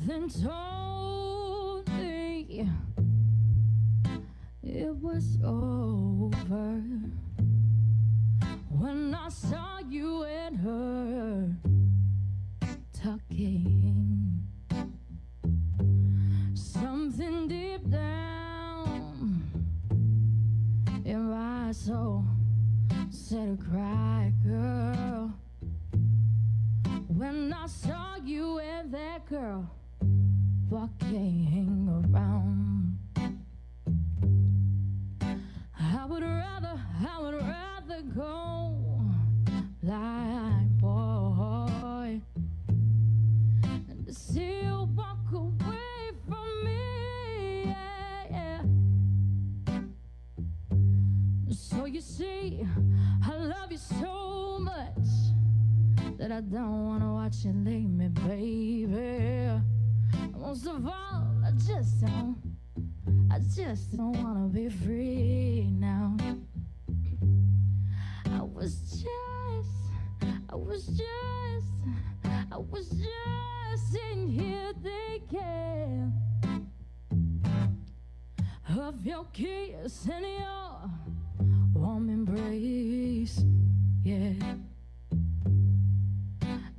Something told me it was over when I saw you and her talking. Something deep down in my soul said, cry, girl, when I saw you and that girl walking around. I would rather go like boy and to see you walk away from me, yeah, yeah. So you see, I love you so much that I don't wanna watch you leave me, baby. Most of all, I just don't wanna be free now. I was just in here thinking of your kiss and your warm embrace, yeah.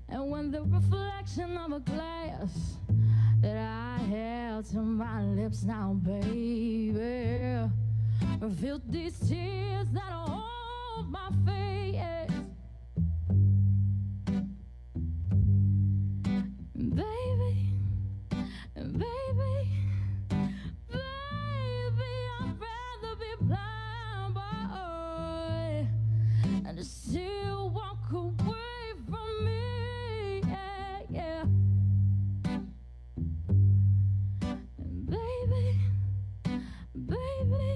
And when the reflection of a glass that I held to my lips now, baby, revealed these tears that are on my face. Baby, baby, baby, I'd rather be blind, boy, and to still walk away from me, yeah, yeah. Baby, baby,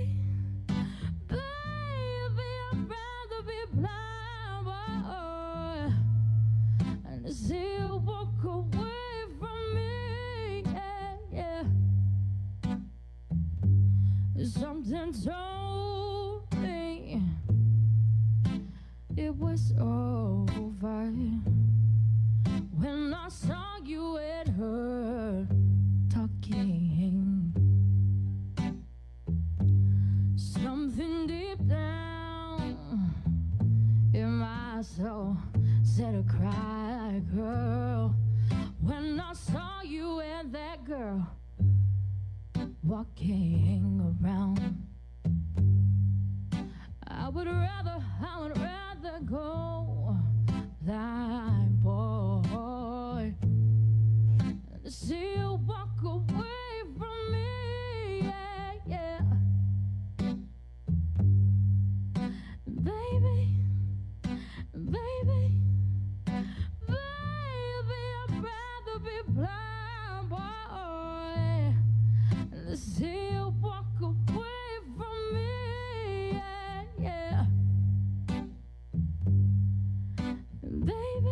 baby, I'd rather be blind, boy, and to still walk away from me, yeah, yeah. Something told me it was over when I saw you and her talking. Something deep down in my soul said, cry, girl, when I saw you and that girl walking around. I would rather go like boy and see you walk away from me, yeah, yeah. Baby, baby, baby, I'd rather be blind, boy, and see you walk away from me, yeah, yeah. Baby,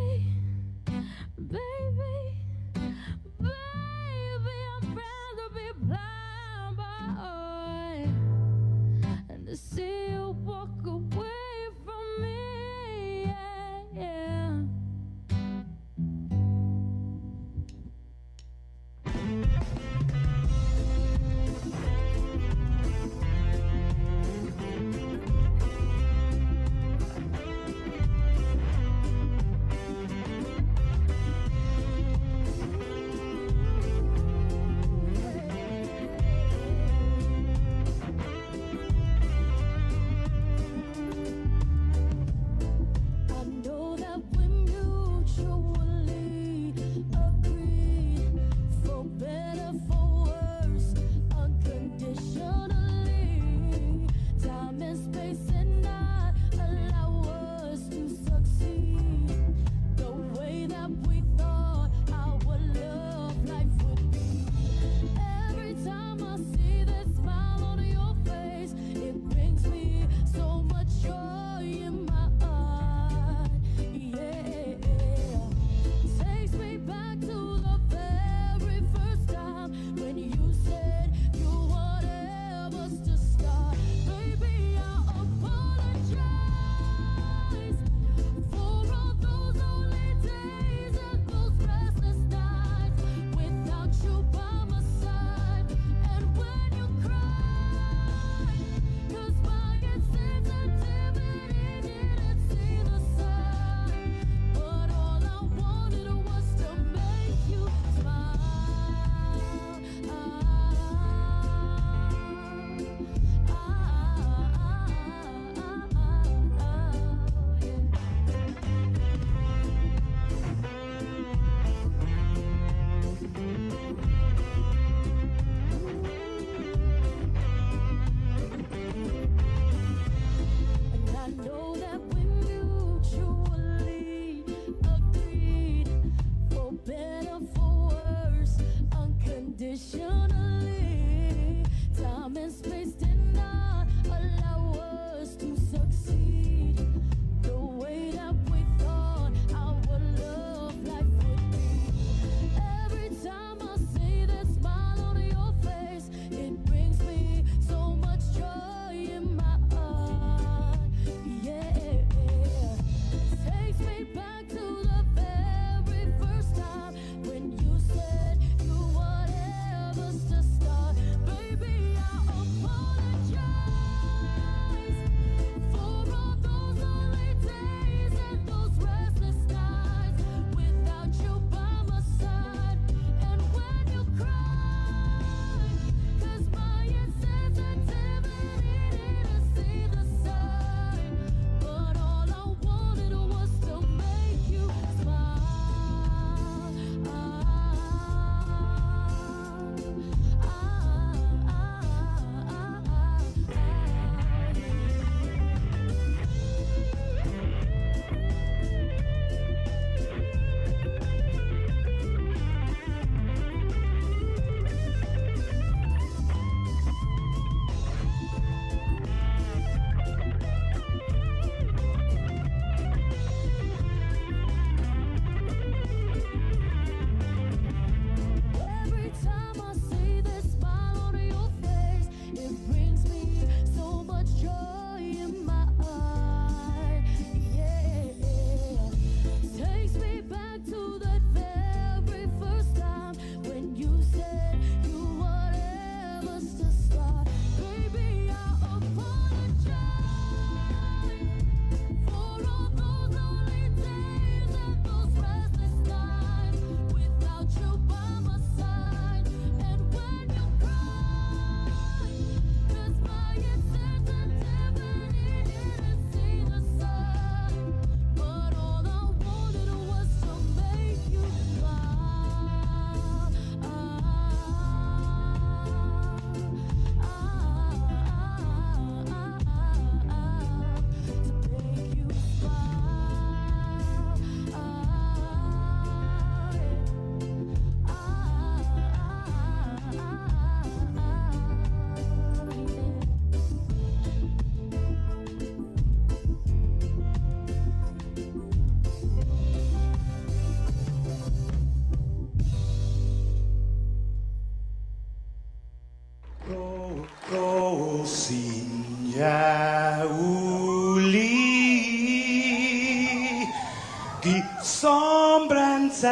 sombranza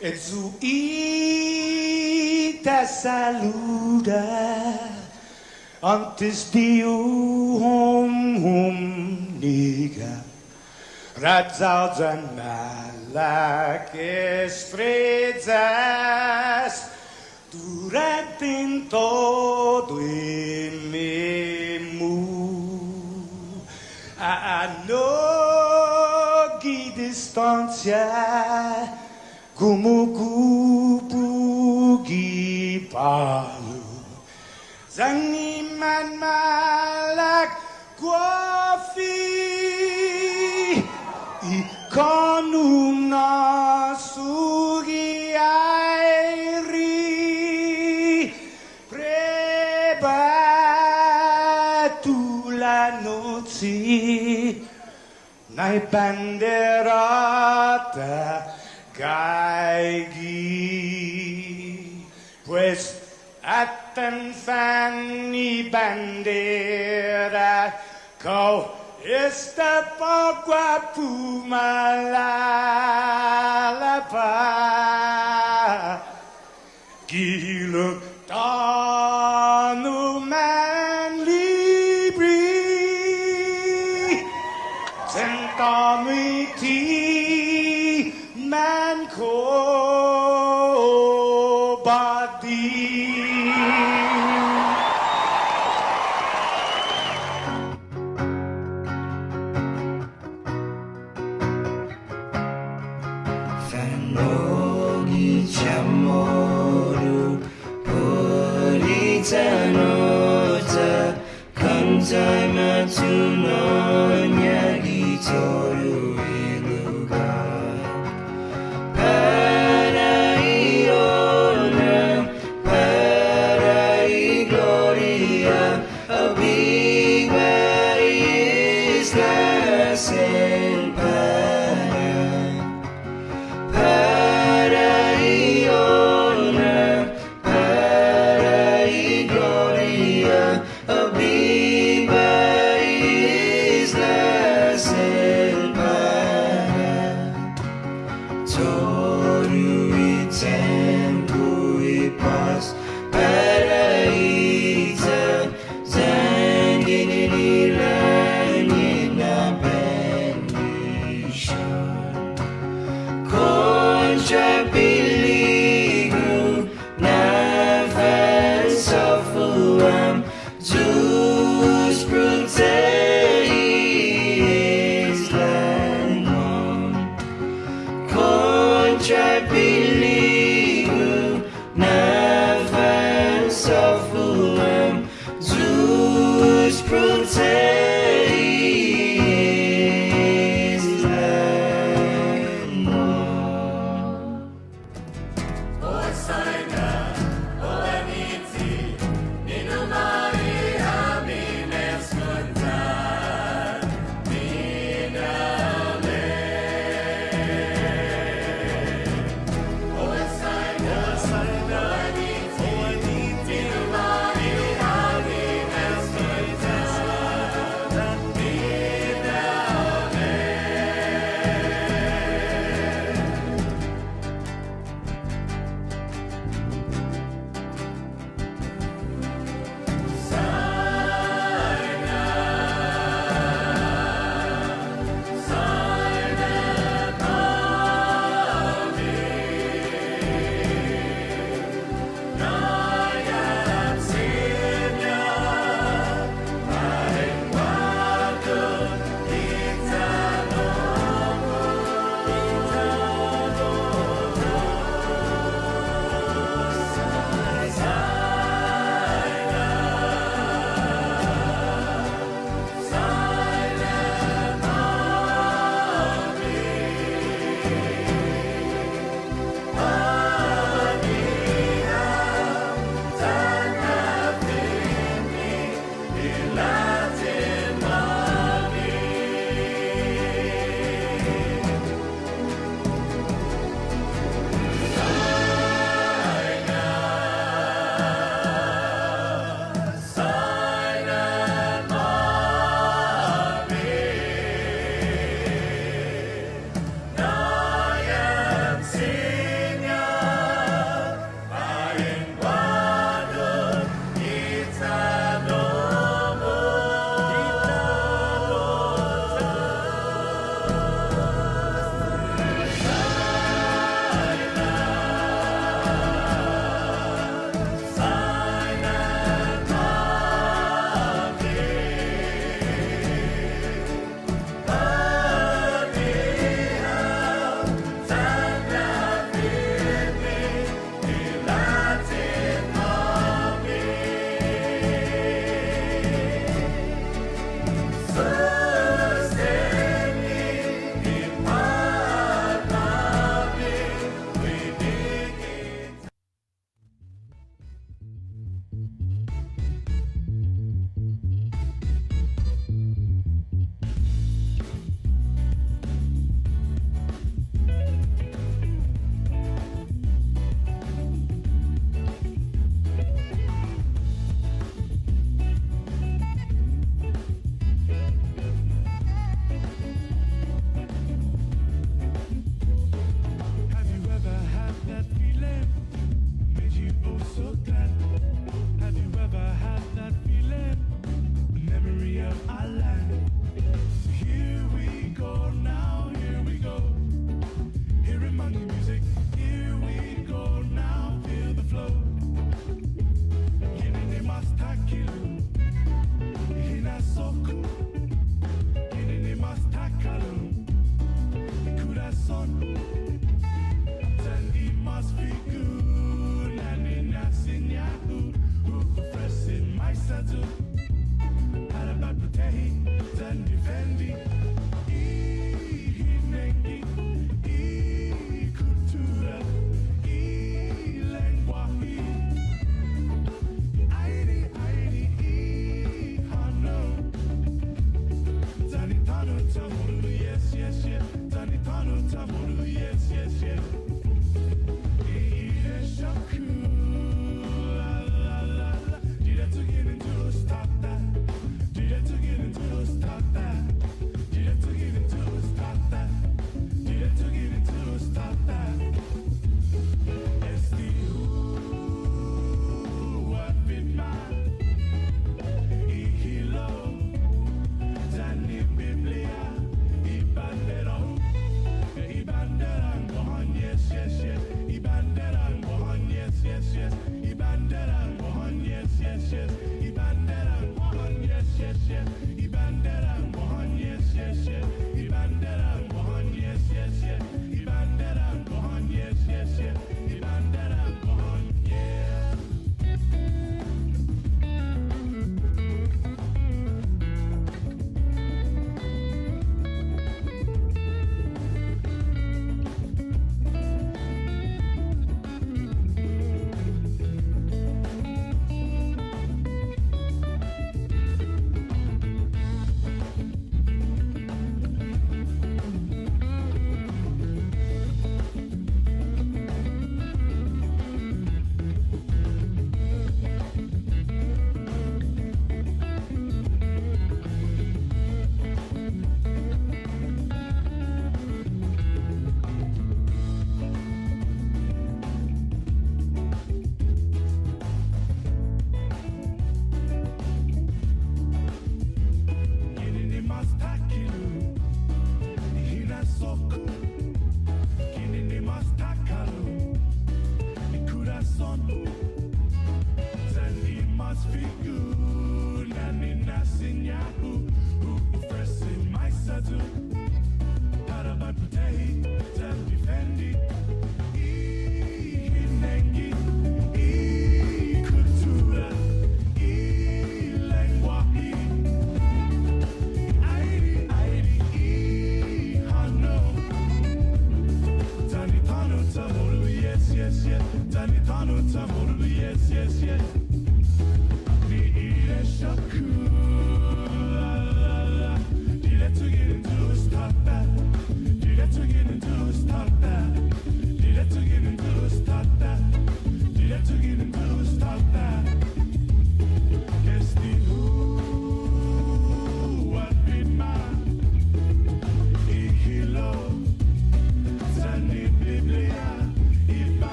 e zu ita saluda antes de niga razalzan malak estrezas durante todo a nogi distancia gumugupugi palu zangiman malak guafi ikonum nasugi airi prebatu la noci nai banderata gaigi pues atan fanny bandera kau esta pagua pumalapa gilo tanu man libri sentami ti man ko badi Fanogi chamoru Politanota Kantai matunonya gitoru iluga Paraiona Parai gloria Abiba isla senpara Paraiona, Parai gloria, abiba islas el para. Toru y tempo y paz, paraíta, zangin y la bendición. Contra peligro na avança fuam Deus proteges l'amor Contra peligro na avança fuam Deus proteges l'amor Osaina, Oleniti, Ninu Maria.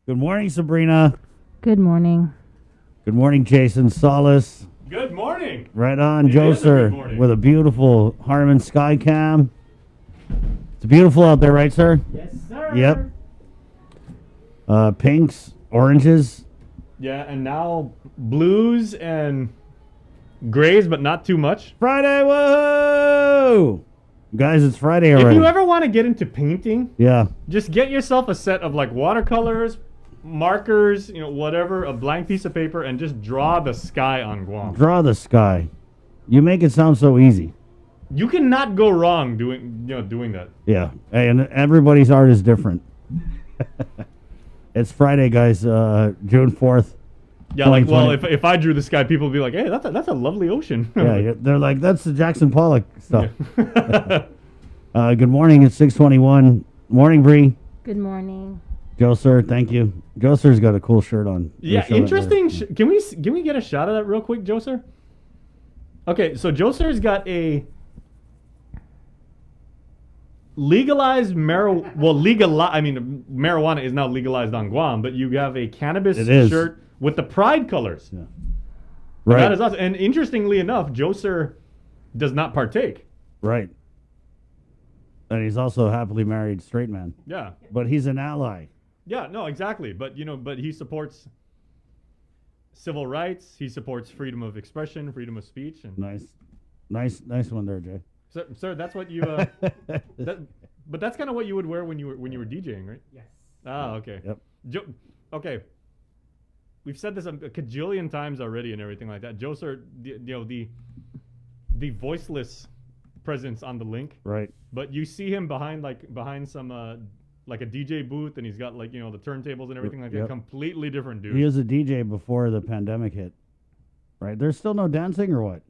Good morning, Sabrina. Good morning. Good morning, Jason Solis. Good morning. Right on, It is a good Joser, morning. with a beautiful Harman Skycam. It's beautiful out there, right, sir? Yes, sir. Yep. Pinks, oranges. Yeah, and now blues and grays, but not too much. Friday, woohoo! Guys, it's Friday already. If you ever want to get into painting, Yeah. just get yourself a set of like watercolors, markers, whatever, a blank piece of paper, and just draw the sky on Guam. Draw the sky. You make it sound so easy. You cannot go wrong doing that. Yeah. Hey, and everybody's art is different. It's Friday, guys. June 4th. Yeah, like, well, 2020. if I drew the sky, people would be like, hey, that's a lovely ocean. Yeah, they're like, that's the Jackson Pollock stuff. Yeah. Good morning. It's 6:21. Morning, Bree. Good morning. Joe, sir, thank you. Joe, sir's got a cool shirt on. Yeah, We'll show it interesting. later. Can we get a shot of that real quick, Joe sir? Okay, so Joe sir's got a legalized marijuana is now legalized on Guam, but you have a cannabis It is. shirt with the pride colors. Yeah. That Right. is awesome. And interestingly enough, Joser does not partake. Right. And he's also a happily married straight man. Yeah. But he's an ally. Yeah, no, exactly. But but he supports civil rights, he supports freedom of expression, freedom of speech, and Nice one there, Jay. sir, that's what you but that's kind of what you would wear when you were DJing, right? Yes. Ah, okay. Yep. Okay. We've said this a cajillion times already and everything like that. Joser, the voiceless presence on the link, Right. but you see him behind some like a DJ booth, and he's got the turntables and everything like that. Yep. Completely different dude. He was a DJ before the pandemic hit. Right. There's still no dancing or what?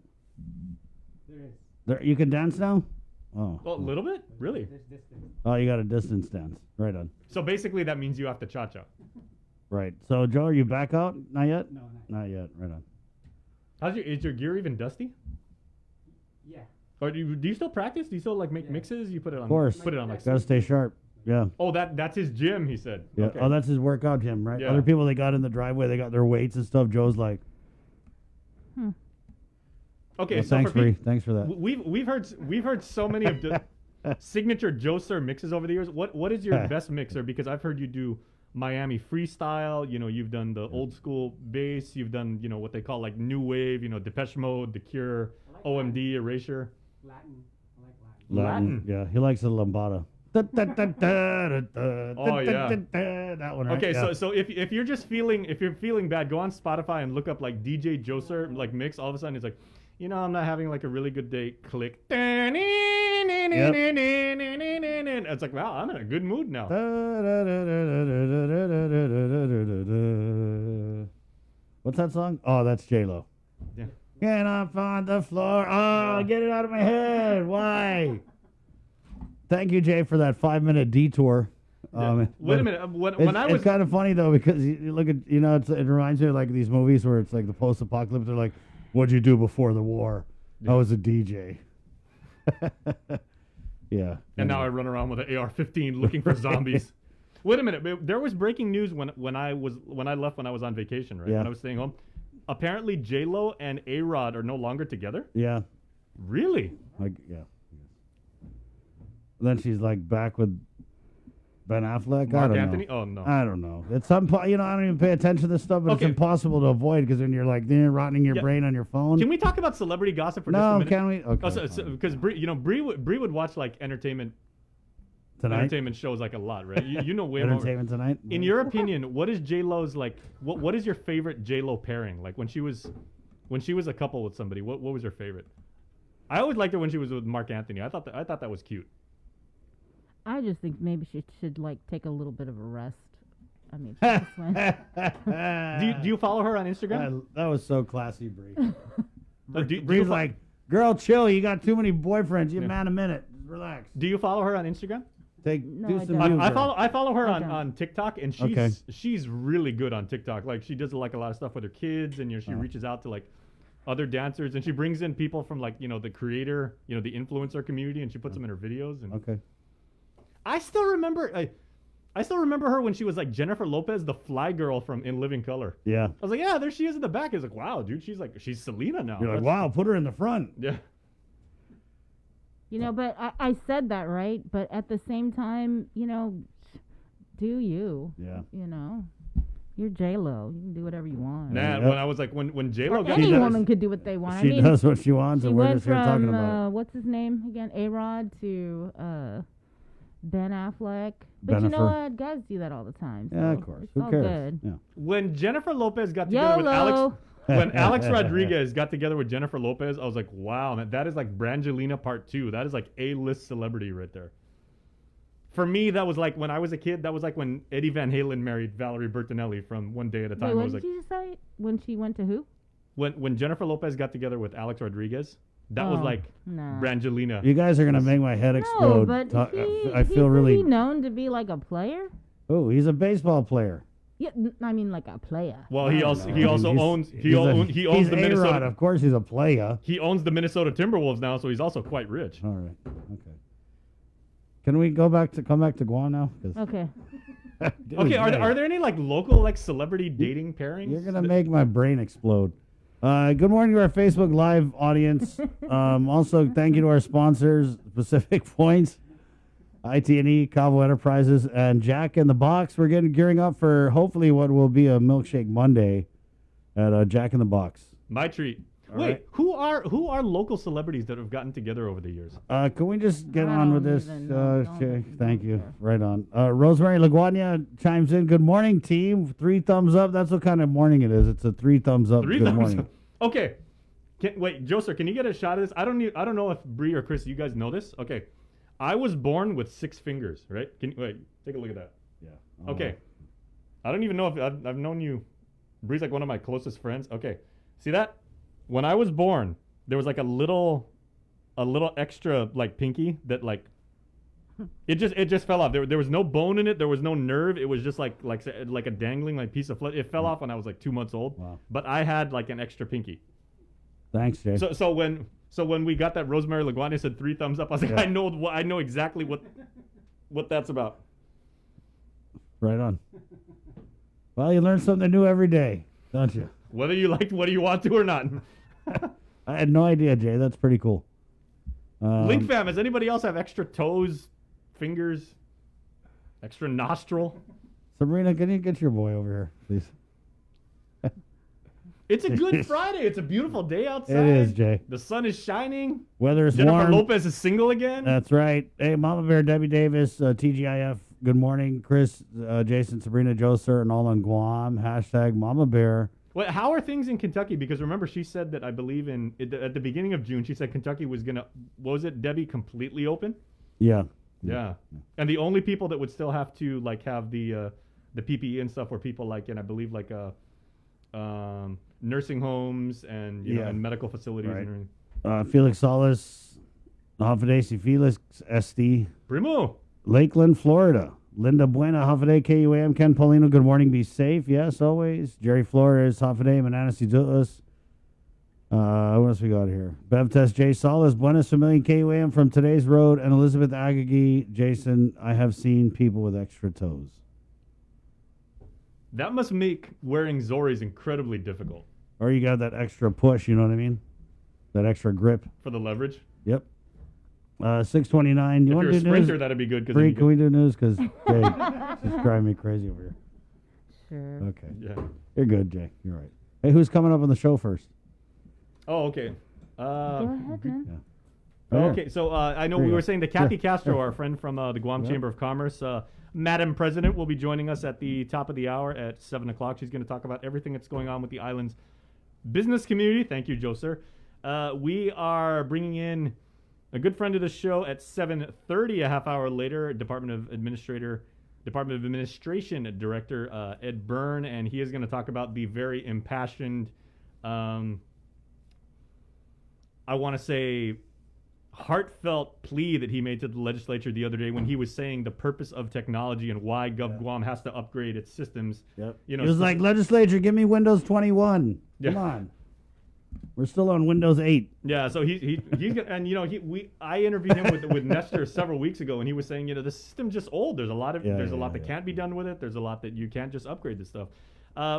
There is. There, you can dance now? Oh. Well, a little bit, really. There's distance. Oh, you got a distance dance. Right on. So basically, that means you have to cha-cha. Right. So, Joe, are you back out? Not yet? No, not. Not yet. Right on. Is your gear even dusty? Yeah. Or do you still practice? Do you still make Yeah. mixes? You put it on. Of course. Put it on like. Gotta stay sharp. Yeah. Oh, that's his gym. He said. Yeah. Okay. Oh, that's his workout gym, right? Yeah. Other people, they got in the driveway, they got their weights and stuff. Joe's like, Okay. well, So thanks, for Bree. Thanks for that. we've heard so many of the signature Joser mixes over the years. What is your best mixer? Because I've heard you do Miami freestyle. You've done the old school bass. You've done what they call like new wave. Depeche Mode, The Cure, OMD, Erasure. Latin. I like Latin. Latin. Yeah. He likes the lambada. Oh, yeah. That one, right? Okay, Yeah. so if you're just feeling bad, go on Spotify and look up like DJ Joser like mix. All of a sudden it's like, I'm not having like a really good day. Click. It's like, wow, I'm in a good mood now. What's that song? Oh, that's J-Lo. Yeah. Get up on the floor. Oh, get it out of my head. Why? Thank you, Jay, for that 5-minute detour. Wait but a minute. It's kind of funny though, because you look at it reminds me of like these movies where it's like the post-apocalypse. They're like, "What'd you do before the war?" I was a DJ. Yeah. And now I run around with an AR-15 looking for zombies. Wait a minute. There was breaking news when I left when I was on vacation, right? Yeah. When I was staying home. Apparently, J-Lo and A-Rod are no longer together. Yeah. Really? Like Then she's like back with Ben Affleck. I Mark don't Anthony? know. Oh no. I don't know. It's I don't even pay attention to this stuff, but Okay. it's impossible to avoid because then you're like rotting your Yeah. brain on your phone. Can we talk about celebrity gossip for just a No, minute? can we? Okay. Oh, so because Bree would watch like entertainment Tonight, shows like a lot, right? You know way more. Entertainment Tonight. In your opinion, what is J-Lo's like? What is your favorite J-Lo pairing? Like when she was a couple with somebody, what was her favorite? I always liked her when she was with Mark Anthony. I thought that was cute. I just think maybe she should like take a little bit of a rest. I mean, she just went. Do you follow her on Instagram? That was so classy, Bree. Do you Bree's fo- like, girl, chill. You got too many boyfriends. You man a minute. Relax. Do you follow her on Instagram? No, Do I some don't. views, I girl. follow her I don't. on TikTok, and she's really good on TikTok. Like she does like a lot of stuff with her kids, and she reaches out to like other dancers, and she brings in people from like the creator, the influencer community, and she puts them in her videos. And Okay. I still remember her when she was like Jennifer Lopez, the fly girl from In Living Color. Yeah. I was like, yeah, there she is in the back. I was like, wow, dude, she's Selena now. You're like, That's- wow, put her in the front. Yeah. But I said that right. But at the same time, do you? Yeah. You're J-Lo. You can do whatever you want. Nah, Yep. when I was like when J-Lo Or got any does. woman could do what they want. She I mean, does what she wants, she and we're went just here from talking about it. what's his name again? A-Rod to Ben Affleck. But you know Bennifer. what? Guys do that all the time. Yeah, so of course. It's Who all cares? good. Yeah. when Jennifer Lopez got together with YOLO. when Alex Rodriguez got together with Jennifer Lopez, I was like, wow, man, that is like Brangelina Part 2. That is like A-list celebrity right there. For me, that was like when I was a kid. That was like when Eddie Van Halen married Valerie Bertinelli from One Day at a Time. Wait, I what was did like, you say? When she went to who? when Jennifer Lopez got together with Alex Rodriguez, that was Oh, like no. Brangelina. You guys are gonna make my head No, explode. but I feel he's really. known to be like a player. Oh, he's a baseball player. Yeah, I mean like a player. Well, he also He's- owns he's owns he's the A-Rod. Minnesota. Of course, he's a player. He owns the Minnesota Timberwolves now, so he's also quite rich. All right. Okay. Can we come back to Guam now? 'Cause- Okay. Dude, Okay, Jay, are there any like local like celebrity dating pairings? You're gonna make my brain explode. Good morning to our Facebook Live audience. Also, thank you to our sponsors, Pacific Points, IT&E, Cabo Enterprises, and Jack in the Box. We're gearing up for hopefully what will be a Milkshake Monday at Jack in the Box. My treat. All Wait, right. who are local celebrities that have gotten together over the years? Can we just get I on with don't this? even know. Don't Okay, even thank you. care. Right on. Rosemary Laguania chimes in. Good morning, team. 3 thumbs up. That's what kind of morning it is. It's a 3 thumbs up. Three Good thumbs morning. up. Okay. Wait, Joser, can you get a shot of this? I don't know if Bree or Chris, you guys know this. Okay. I was born with 6 fingers, right? Wait, take a look at that. Yeah. Okay. I don't even know if I've known you. Bree's like one of my closest friends. Okay. See that? When I was born, there was like a little extra like pinky that like it just fell off. There was no bone in it. There was no nerve. It was just like a dangling like piece of flesh. It fell off when I was like 2 months old. Wow. But I had like an extra pinky. Thanks, Jay. So when we got that Rosemary Laguania said 3 thumbs up, I was like, Yeah. I know exactly what that's about. Right on. Well, you learn something new every day, don't you? Whether you want to or not. I had no idea, Jay. That's pretty cool. Link fam, does anybody else have extra toes, fingers, extra nostril? Sabrina, can you get your boy over here, please? It's a good Friday. It's a beautiful day outside. It is, Jay. The sun is shining. Weather is Jennifer warm. Lopez is single again. That's right. Hey, Mama Bear, Debbie Davis, TGIF. Good morning, Chris, Jason, Sabrina, Joser, and all on Guam. Hashtag Mama Bear. Wait, how are things in Kentucky? Because remember, she said that I believe at the beginning of June, she said Kentucky was gonna. What was it, Debbie? Completely open. Yeah. Yeah. And the only people that would still have to like have the PPE and stuff were people like, and I believe like nursing homes and you know Yeah. and medical facilities Right. and Felix Solis, Hafadesi Felix, SD, Primo. Lakeland, Florida. Linda Buena, Hafade, KUAM, Ken Paulino, good morning, be safe. Yes, always. Jerry Flores, Hafade, Mananas Duas. What else we got here? Bev Test, Jay Solis, Buenas Familia, KUAM from today's road, and Elizabeth Agagi. Jason, I have seen people with extra toes. That must make wearing Zoris incredibly difficult Or you got that extra push, you know what I mean? That extra grip. for the leverage. Yep. 629. You If want you're to a do news? sprinter, that'd be good. Bree, can we do news? Because Jay, it's driving me crazy over here. Sure. Okay. Yeah. You're good, Jay. You're right. Hey, who's coming up on the show first? Oh, okay. Go ahead, man. Oh, yeah. Okay, so I know There we you were go. saying that Kathy Yeah. Castro, our friend from the Guam Yeah. Chamber of Commerce, Madam President, will be joining us at the top of the hour at 7 o'clock. She's going to talk about everything that's going on with the island's business community. Thank you, Joe, sir. We are bringing in a good friend of the show at 7:30, a half hour later, Department of Administration Director Ed Byrne, and he is going to talk about the very impassioned, I want to say, heartfelt plea that he made to the legislature the other day when he was saying the purpose of technology and why Guam has to upgrade its systems. Yep. You know, It was like, legislature, give me Windows 21. Yeah. Come on. We're still on Windows 8. Yeah, so he's and you know I interviewed him with Nestor several weeks ago, and he was saying, you know, the system's just old. There's a lot that can't be done with it. There's a lot that you can't just upgrade this stuff.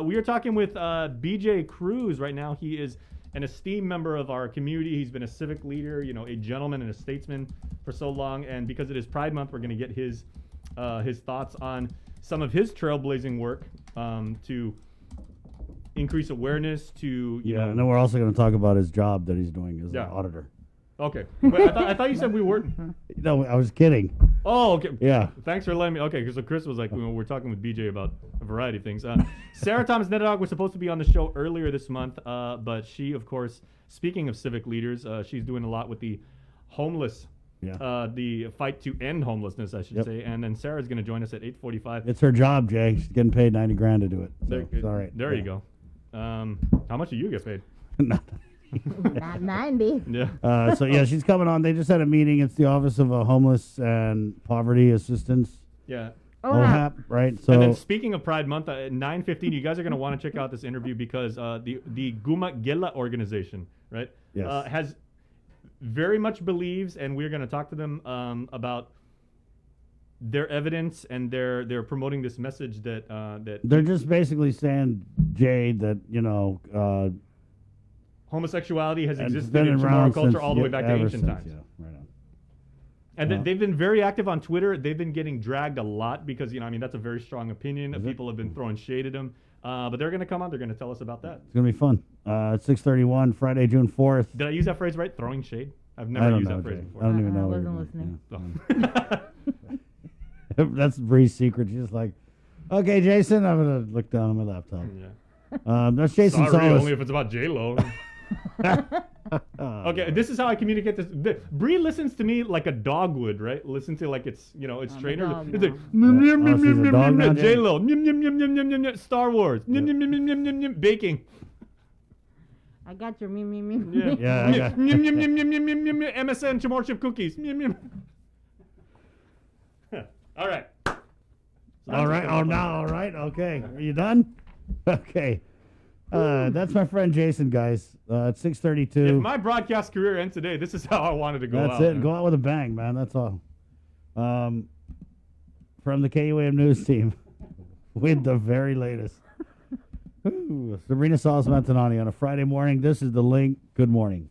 We are talking with BJ Cruz right now. He is an esteemed member of our community. He's been a civic leader, you know, a gentleman and a statesman for so long. And because it is Pride Month, we're going to get his thoughts on some of his trailblazing work to increase awareness to you know. And then we're also going to talk about his job that he's doing as Yeah. an auditor. Okay, wait, I thought you said we weren't. No, I was kidding. Oh, okay. Yeah. Thanks for letting me. Okay, because so Chris was like, we're talking with BJ about a variety of things. Sarah Thomas Nedadog was supposed to be on the show earlier this month, but she, of course, speaking of civic leaders, she's doing a lot with the homeless, the fight to end homelessness, I should say. And then Sarah's going to join us at 8:45. It's her job, Jay. She's getting paid $90,000 to do it. So it's all right. There you go. How much do you get paid? Nothing. Not 90. Yeah. So yeah, she's coming on. They just had a meeting. It's the Office of Homeless and Poverty Assistance. Yeah. OHAP, right? So and then speaking of Pride Month, at 9:15, you guys are going to want to check out this interview because the Guma Gela organization, right, Yes. has very much believes, and we're going to talk to them about their evidence, and they're promoting this message that that They're just basically saying, Jade, that homosexuality has it's existed been in Chamorro around culture since- all the way back to ever ancient since, times. Yeah, right on. And Wow. they've been very active on Twitter. They've been getting dragged a lot because, that's a very strong opinion. Is it? People have been throwing shade at them. But they're going to come on. They're going to tell us about that. It's gonna be fun. It's 6:31, Friday, June 4th. Did I use that phrase right? Throwing shade? I've I never don't used know, that phrase Jay. before. I don't even I know. what wasn't you're doing. Oh. That's Bree's secret. She's just like, okay, Jason, I'm gonna look down on my laptop. Yeah. That's Jason Sorry, Solis. only if it's about J-Lo. Okay, this is how I communicate this. Bree listens to me like a dog would, right? Listen to like it's it's I'm a trainer. dog It's now. like Oh, she's a dog now, Jay? J-Lo, Star Wars, baking. I got your me. Yeah, Yeah, I got- MSN Chamorro chip cookies. All right. All right. Oh, now, all right. Okay. Are you done? Okay. That's my friend Jason, guys. It's 6:32. If my broadcast career ends today, this is how I wanted to go That's out. it. man. Go out with a bang, man. That's all. From the KUAM news team with the very latest. Ooh, Sabrina Salas Mantanani on a Friday morning. This is The Link. Good morning.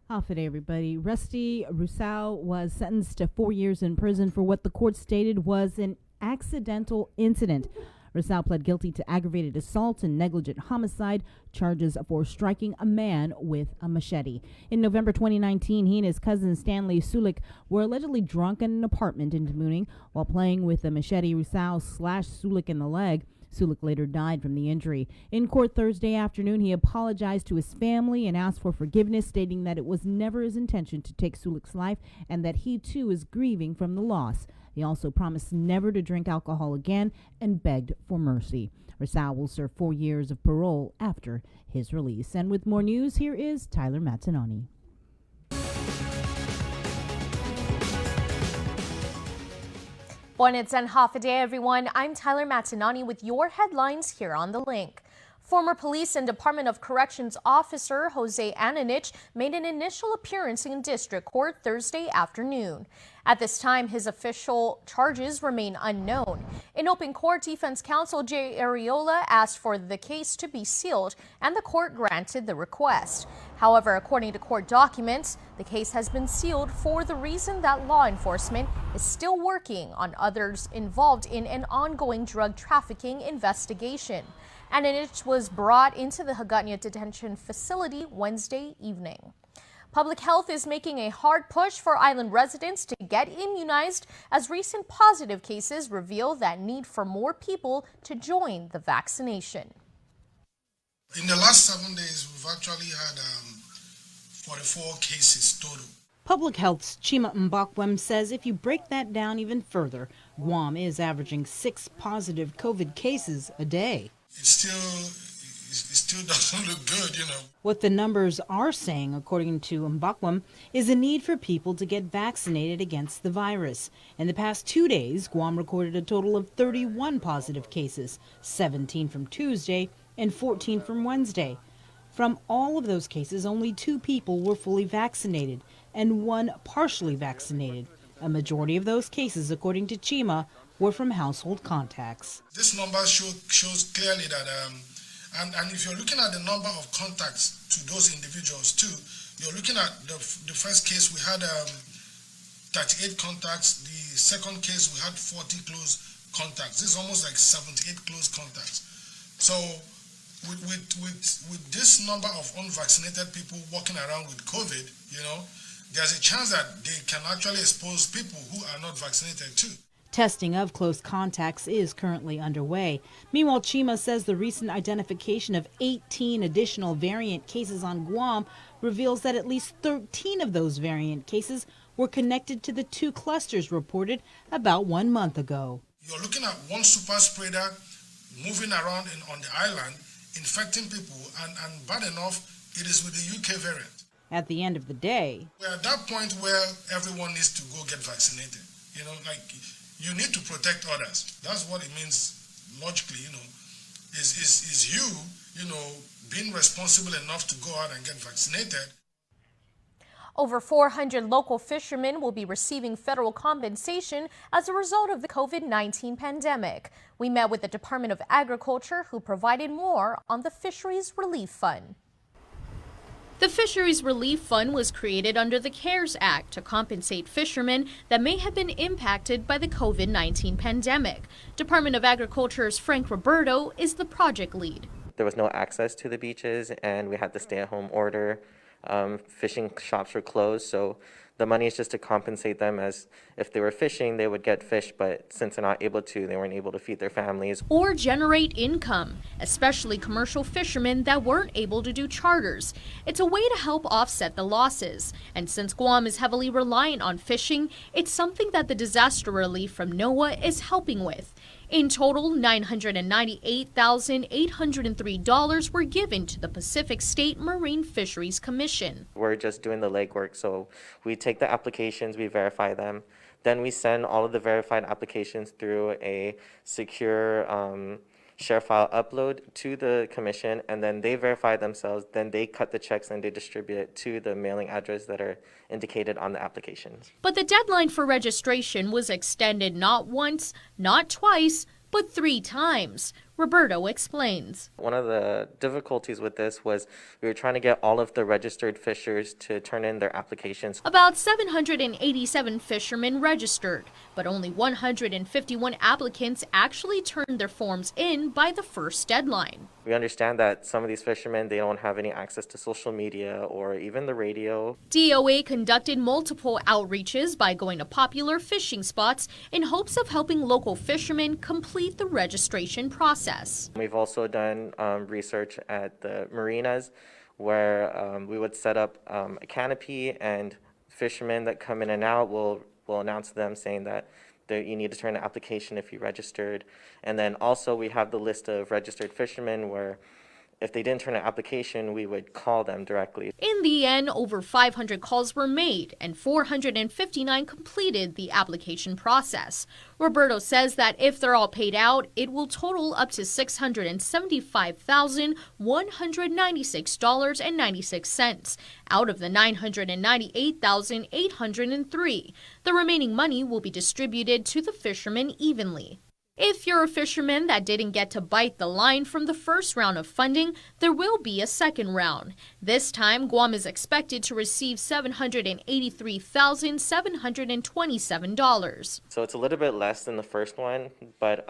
Off today, everybody. Rusty Rousseau was sentenced to 4 years in prison for what the court stated was an accidental incident. Rousseau pled guilty to aggravated assault and negligent homicide charges for striking a man with a machete. In November 2019, he and his cousin Stanley Sulik were allegedly drunk in an apartment in Tamuning. While playing with a machete, Rousseau slashed Sulik in the leg. Sulik later died from the injury. In court Thursday afternoon, he apologized to his family and asked for forgiveness, stating that it was never his intention to take Sulik's life and that he too is grieving from the loss. He also promised never to drink alcohol again and begged for mercy. Rousseau will serve 4 years of parole after his release. And with more news, here is Tyler Mazzanoni. Buenas and half a day, everyone. I'm Tyler Mazzanoni with your headlines here on The Link. Former Police and Department of Corrections officer Jose Ananich made an initial appearance in district court Thursday afternoon. At this time, his official charges remain unknown. In open court, defense counsel Jay Arreola asked for the case to be sealed, and the court granted the request. However, according to court documents, the case has been sealed for the reason that law enforcement is still working on others involved in an ongoing drug trafficking investigation. Ananich was brought into the Hagåtña detention facility Wednesday evening. Public health is making a hard push for island residents to get immunized as recent positive cases reveal that need for more people to join the vaccination. In the last 7 days, we've actually had 44 cases total. Public Health's Chima Mbakwem says if you break that down even further, Guam is averaging 6 positive COVID cases a day. It still doesn't look good, you know. What the numbers are saying, according to Mbakwem, is a need for people to get vaccinated against the virus. In the past 2 days, Guam recorded a total of 31 positive cases, 17 from Tuesday and 14 from Wednesday. From all of those cases, only 2 people were fully vaccinated and 1 partially vaccinated. A majority of those cases, according to Chima, were from household contacts. This number shows clearly that, and if you're looking at the number of contacts to those individuals too, you're looking at the first case we had 38 contacts, the second case we had 40 close contacts. This is almost like 78 close contacts. So with this number of unvaccinated people walking around with COVID, there's a chance that they can actually expose people who are not vaccinated too. Testing of close contacts is currently underway. Meanwhile, Chima says the recent identification of 18 additional variant cases on Guam reveals that at least 13 of those variant cases were connected to the 2 clusters reported about 1 month ago. You're looking at one super spreader moving around on the island, infecting people, and bad enough, it is with the UK variant. At the end of the day, we're at that point where everyone needs to go get vaccinated. You need to protect others. That's what it means logically, is you, being responsible enough to go out and get vaccinated. Over 400 local fishermen will be receiving federal compensation as a result of the COVID-19 pandemic. We met with the Department of Agriculture, who provided more on the Fisheries Relief Fund. The Fisheries Relief Fund was created under the CARES Act to compensate fishermen that may have been impacted by the COVID-19 pandemic. Department of Agriculture's Frank Roberto is the project lead. There was no access to the beaches, and we had the stay-at-home order. Fishing shops were closed, so the money is just to compensate them, as if they were fishing, they would get fish, but since they're not able to, they weren't able to feed their families. Or generate income, especially commercial fishermen that weren't able to do charters. It's a way to help offset the losses. And since Guam is heavily reliant on fishing, it's something that the disaster relief from NOAA is helping with. In total, $998,803 were given to the Pacific State Marine Fisheries Commission. We're just doing the legwork, so we take the applications, we verify them, then we send all of the verified applications through a secure share file upload to the commission, and then they verify themselves, then they cut the checks and they distribute it to the mailing address that are indicated on the applications. But the deadline for registration was extended not once, not twice, but 3 times. Roberto explains. One of the difficulties with this was we were trying to get all of the registered fishers to turn in their applications. About 787 fishermen registered, but only 151 applicants actually turned their forms in by the first deadline. We understand that some of these fishermen, they don't have any access to social media or even the radio. DOA conducted multiple outreaches by going to popular fishing spots in hopes of helping local fishermen complete the registration process. We've also done research at the marinas where we would set up a canopy, and fishermen that come in and out will announce to them saying that you need to turn an application if you registered. And then also we have the list of registered fishermen where if they didn't turn an application, we would call them directly. In the end, over 500 calls were made and 459 completed the application process. Roberto says that if they're all paid out, it will total up to $675,196.96 out of the $998,803. The remaining money will be distributed to the fishermen evenly. If you're a fisherman that didn't get to bite the line from the first round of funding, there will be a second round. This time, Guam is expected to receive $783,727. So it's a little bit less than the first one, but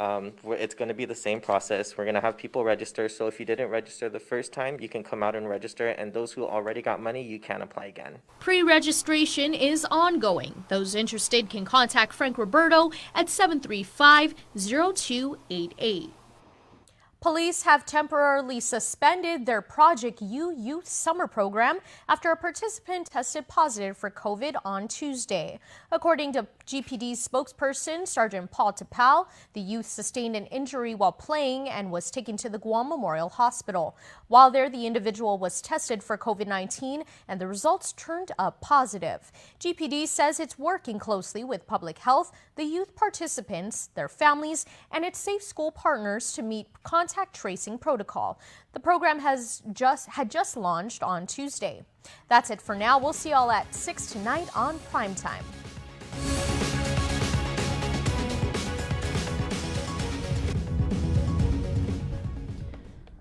it's going to be the same process. We're going to have people register, so if you didn't register the first time, you can come out and register, and those who already got money, you can apply again. Pre-registration is ongoing. Those interested can contact Frank Roberto at 735-0288. Police have temporarily suspended their Project U Youth Summer Program after a participant tested positive for COVID on Tuesday. According to GPD spokesperson Sergeant Paul Tapal, the youth sustained an injury while playing and was taken to the Guam Memorial Hospital. While there, the individual was tested for COVID-19 and the results turned up positive. GPD says it's working closely with public health, the youth participants, their families, and its Safe School partners to meet contact tracing protocol. The program had just launched on Tuesday. That's it for now. We'll see y'all at 6 tonight on Primetime.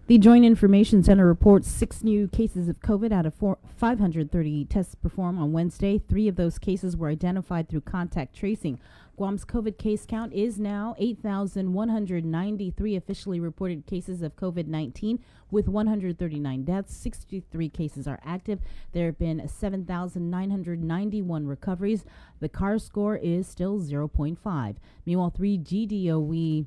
The Joint Information Center reports 6 new cases of COVID out of 530 tests performed on Wednesday. 3 of those cases were identified through contact tracing. Guam's COVID case count is now 8,193 officially reported cases of COVID-19 with 139 deaths. 63 cases are active. There have been 7,991 recoveries. The CAR score is still 0.5. Meanwhile, 3 GDOE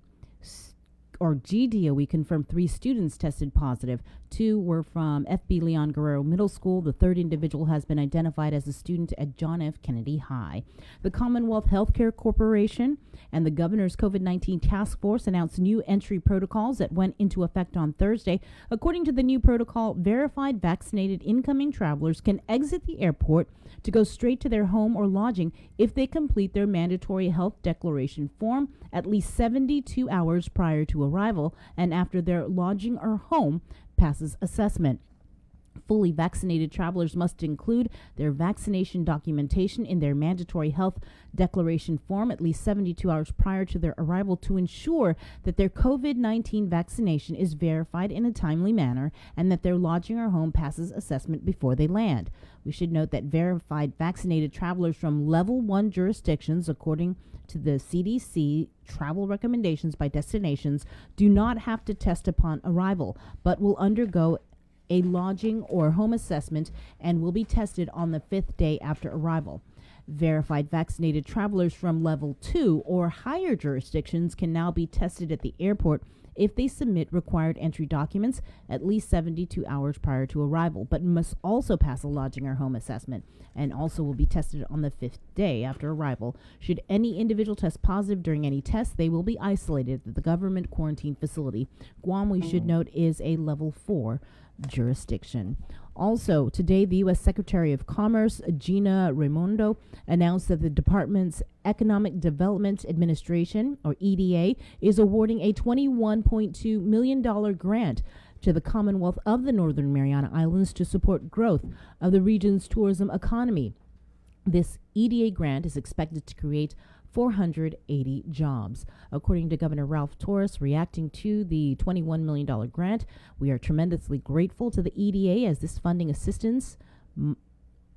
confirmed 3 students tested positive. 2 were from FB Leon Guerrero Middle School. The 3rd individual has been identified as a student at John F. Kennedy High. The Commonwealth Healthcare Corporation and the Governor's COVID-19 Task Force announced new entry protocols that went into effect on Thursday. According to the new protocol, verified vaccinated incoming travelers can exit the airport to go straight to their home or lodging if they complete their mandatory health declaration form at least 72 hours prior to arrival and after their lodging or home passes assessment. Fully vaccinated travelers must include their vaccination documentation in their mandatory health declaration form at least 72 hours prior to their arrival to ensure that their COVID-19 vaccination is verified in a timely manner and that their lodging or home passes assessment before they land. We should note that verified vaccinated travelers from level 1 jurisdictions, according to the CDC travel recommendations by destinations, do not have to test upon arrival, but will undergo a lodging or home assessment and will be tested on the 5th day after arrival. Verified vaccinated travelers from level 2 or higher jurisdictions can now be tested at the airport if they submit required entry documents at least 72 hours prior to arrival, but must also pass a lodging or home assessment and also will be tested on the 5th day after arrival. Should any individual test positive during any test, they will be isolated at the government quarantine facility. Guam, we should note, is a level 4 jurisdiction. Also, today, the U.S. Secretary of Commerce, Gina Raimondo, announced that the Department's Economic Development Administration, or EDA, is awarding a $21.2 million grant to the Commonwealth of the Northern Mariana Islands to support growth of the region's tourism economy. This EDA grant is expected to create 480 jobs. According to Governor Ralph Torres, reacting to the $21 million grant, we are tremendously grateful to the EDA as this funding assistance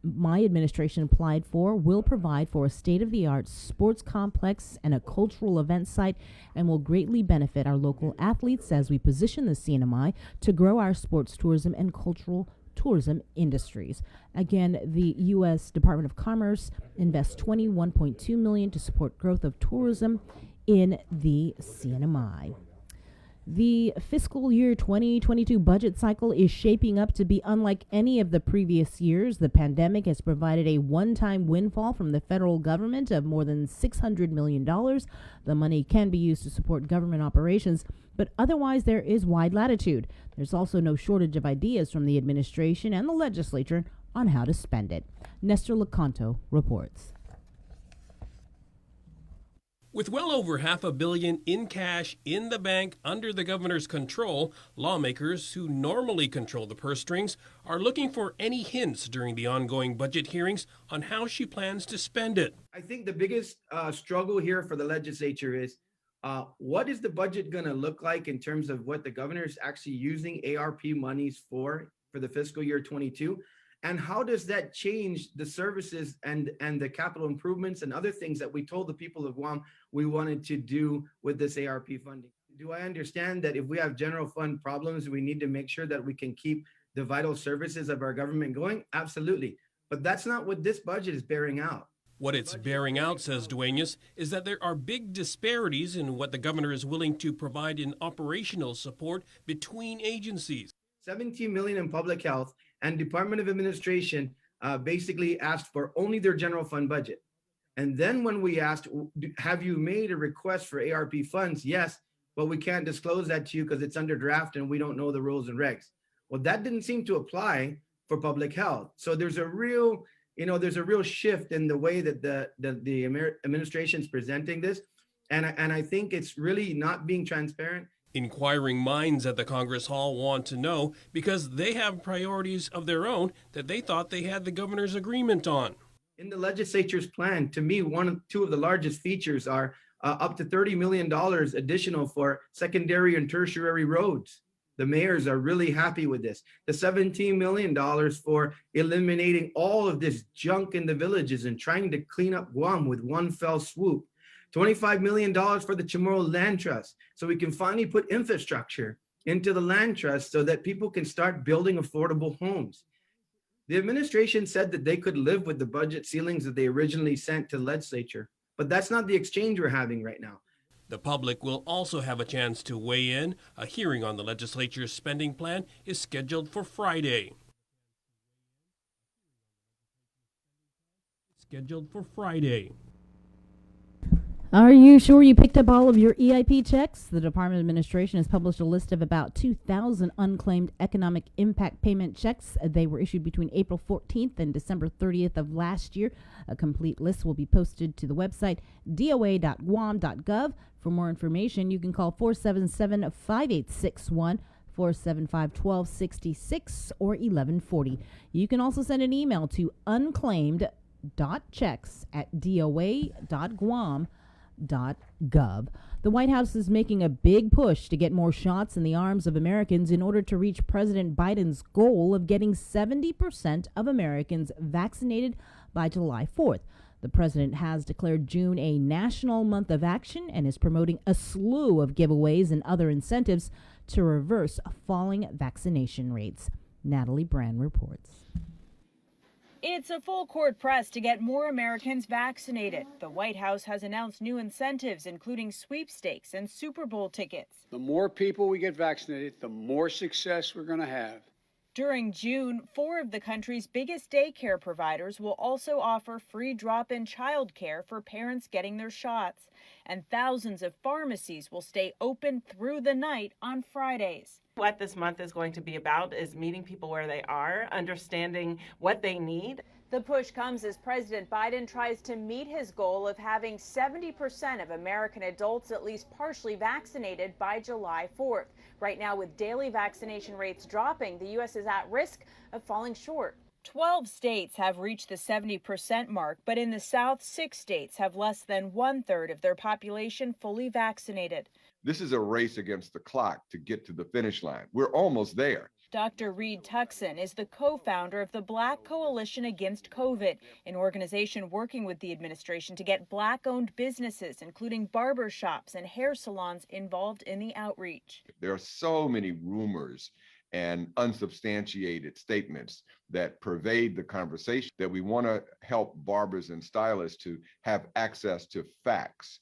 my administration applied for will provide for a state-of-the-art sports complex and a cultural event site and will greatly benefit our local athletes as we position the CNMI to grow our sports tourism and cultural tourism industries. Again, the U.S. Department of Commerce invests $21.2 million to support growth of tourism in the CNMI. The fiscal year 2022 budget cycle is shaping up to be unlike any of the previous years. The pandemic has provided a one-time windfall from the federal government of more than $600 million. The money can be used to support government operations, but otherwise there is wide latitude. There's also no shortage of ideas from the administration and the legislature on how to spend it. Nestor Lecanto reports. With well over $500 million in cash in the bank under the governor's control, lawmakers who normally control the purse strings are looking for any hints during the ongoing budget hearings on how she plans to spend it. I think the biggest struggle here for the legislature is what is the budget going to look like in terms of what the governor is actually using ARP monies for the fiscal year 22? And how does that change the services and the capital improvements and other things that we told the people of Guam we wanted to do with this ARP funding? Do I understand that if we have general fund problems, we need to make sure that we can keep the vital services of our government going? Absolutely. But that's not what this budget is bearing out. What it's bearing out, says Dueñas, is that there are big disparities in what the governor is willing to provide in operational support between agencies. $17 million in public health, and Department of Administration basically asked for only their general fund budget. And then when we asked, have you made a request for ARP funds? Yes, but we can't disclose that to you because it's under draft and we don't know the rules and regs. Well, that didn't seem to apply for public health. So there's a real, shift in the way that the administration is presenting this. And I think it's really not being transparent. Inquiring minds at the Congress Hall want to know because they have priorities of their own that they thought they had the governor's agreement on. In the legislature's plan, to me, two of the largest features are up to $30 million additional for secondary and tertiary roads. The mayors are really happy with this. The $17 million for eliminating all of this junk in the villages and trying to clean up Guam with one fell swoop. $25 million for the Chamorro Land Trust, so we can finally put infrastructure into the land trust so that people can start building affordable homes. The administration said that they could live with the budget ceilings that they originally sent to the legislature, but that's not the exchange we're having right now. The public will also have a chance to weigh in. A hearing on the legislature's spending plan is scheduled for Friday. Are you sure you picked up all of your EIP checks? The Department of Administration has published a list of about 2,000 unclaimed economic impact payment checks. They were issued between April 14th and December 30th of last year. A complete list will be posted to the website doa.guam.gov. For more information, you can call 477-5861, 475-1266 or 1140. You can also send an email to unclaimed.checks@doa.guam.gov. The White House is making a big push to get more shots in the arms of Americans in order to reach President Biden's goal of getting 70% of Americans vaccinated by July 4th. The president has declared June a national month of action and is promoting a slew of giveaways and other incentives to reverse falling vaccination rates. Natalie Brand reports. It's a full court press to get more Americans vaccinated. The White House has announced new incentives, including sweepstakes and Super Bowl tickets. The more people we get vaccinated, the more success we're going to have. During June, 4 of the country's biggest daycare providers will also offer free drop-in childcare for parents getting their shots. And thousands of pharmacies will stay open through the night on Fridays. What this month is going to be about is meeting people where they are, understanding what they need. The push comes as President Biden tries to meet his goal of having 70% of American adults at least partially vaccinated by July 4th. Right now, with daily vaccination rates dropping, the U.S. is at risk of falling short. 12 states have reached the 70% mark, but in the South, 6 states have less than 1/3 of their population fully vaccinated. This is a race against the clock to get to the finish line. We're almost there. Dr. Reed Tuckson is the co-founder of the Black Coalition Against COVID, an organization working with the administration to get Black-owned businesses, including barber shops and hair salons, involved in the outreach. There are so many rumors and unsubstantiated statements that pervade the conversation that we want to help barbers and stylists to have access to facts.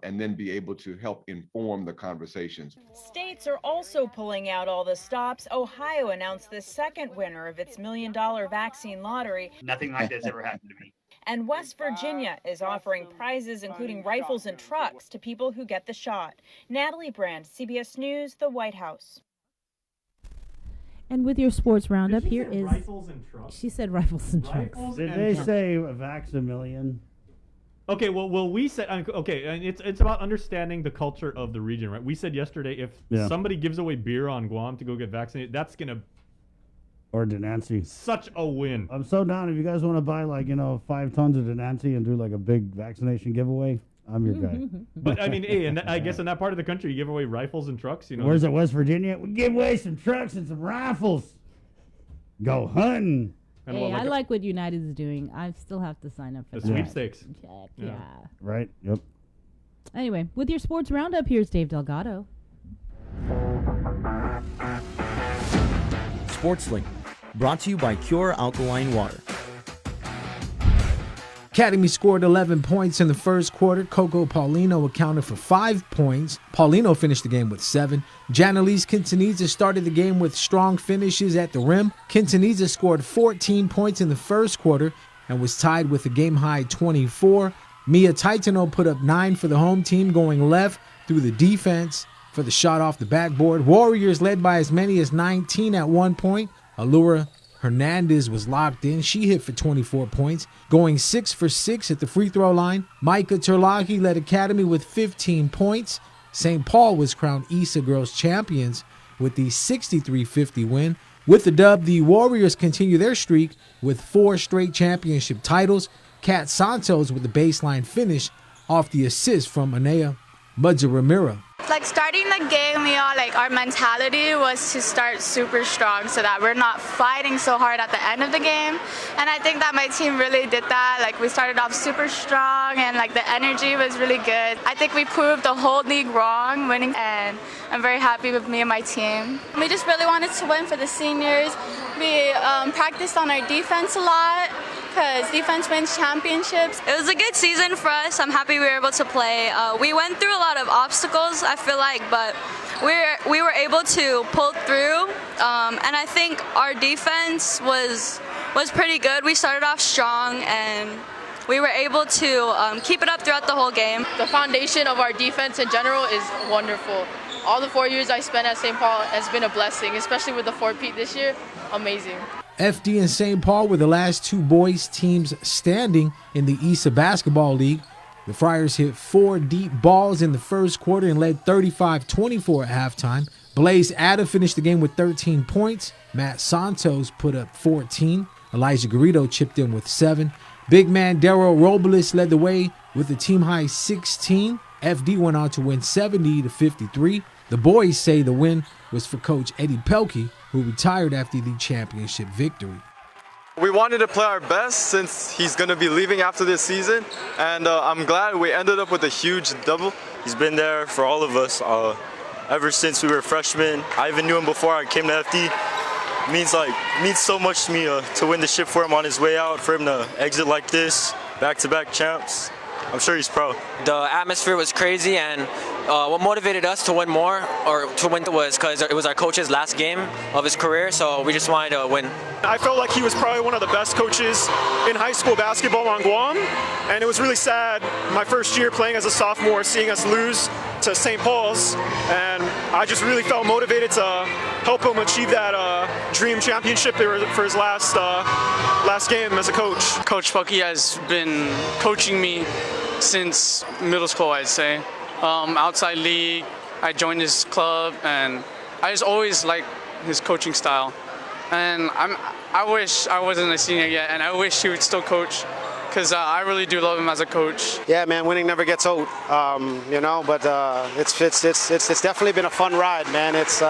And then be able to help inform the conversations. States are also pulling out all the stops. Ohio announced the second winner of its $1 million vaccine lottery. Nothing like this ever happened to me. And West Virginia is offering prizes, including rifles and trucks, to people who get the shot. Natalie Brand, CBS News, the White House. And with your sports roundup, Did she here say is. rifles and trucks? She said rifles and trucks. Rifles Did and they trucks. say vax a million? Okay, well, we said okay, and it's about understanding the culture of the region, right? We said yesterday if somebody gives away beer on Guam to go get vaccinated, that's gonna Or Denancy. such a win. I'm so down. If you guys want to buy 5 tons of Denancy and do a big vaccination giveaway, I'm your guy. But I mean, hey, and I guess in that part of the country, you give away rifles and trucks. Where's it, West Virginia? We give away some trucks and some rifles. Go hunting. Hey, I like what United is doing. I still have to sign up for the that. sweepstakes. Check, yeah. Right. Yep. Anyway, with your sports roundup, here's Dave Delgado. SportsLink, brought to you by Cure Alkaline Water. Academy scored 11 points in the first quarter. Coco Paulino accounted for 5 points. Paulino finished the game with 7. Janelise Quintanilla started the game with strong finishes at the rim. Quintanilla scored 14 points in the first quarter and was tied with a game-high 24. Mia Titano put up 9 for the home team, going left through the defense for the shot off the backboard. Warriors led by as many as 19 at one point. Allura Hernandez was locked in. She hit for 24 points, going 6 for 6 at the free throw line. Micah Terlahi led Academy with 15 points. St. Paul was crowned ESA Girls champions with the 63-50 win. With the dub, the Warriors continue their streak with 4 straight championship titles. Kat Santos with the baseline finish off the assist from Anea Mudza-Ramiro. Starting the game, our mentality was to start super strong so that we're not fighting so hard at the end of the game. And I think that my team really did that. We started off super strong and the energy was really good. I think we proved the whole league wrong winning, and I'm very happy with me and my team. We just really wanted to win for the seniors. We practiced on our defense a lot, because defense wins championships. It was a good season for us. I'm happy we were able to play. We went through a lot of obstacles, I feel like, but we were able to pull through. And I think our defense was pretty good. We started off strong, and we were able to keep it up throughout the whole game. The foundation of our defense in general is wonderful. All the 4 years I spent at St. Paul has been a blessing, especially with the 4-peat this year. Amazing. FD and St. Paul were the last 2 boys teams standing in the ESA Basketball League. The Friars hit 4 deep balls in the first quarter and led 35-24 at halftime. Blaze Adda finished the game with 13 points. Matt Santos put up 14. Elijah Garrido chipped in with 7. Big man Daryl Robles led the way with a team-high 16. FD went on to win 70-53. The boys say the win was for Coach Eddie Pelkey, who retired after the championship victory. We wanted to play our best since he's going to be leaving after this season, and I'm glad we ended up with a huge double. He's been there for all of us ever since we were freshmen. I even knew him before I came to FD. It means so much to me to win the ship for him on his way out, for him to exit like this, back-to-back champs. I'm sure he's proud. The atmosphere was crazy, and what motivated us to win more, or to win, was because it was our coach's last game of his career, so we just wanted to win. I felt like he was probably one of the best coaches in high school basketball on Guam, and it was really sad my first year playing as a sophomore, seeing us lose to St. Paul's, and I just really felt motivated to help him achieve that dream championship for his last game as a coach. Coach Pelkey has been coaching me since middle school, I'd say. Outside league, I joined his club, and I just always liked his coaching style. And I wish I wasn't a senior yet, and I wish he would still coach, because I really do love him as a coach. Yeah, man, winning never gets old, but it's definitely been a fun ride, man. It's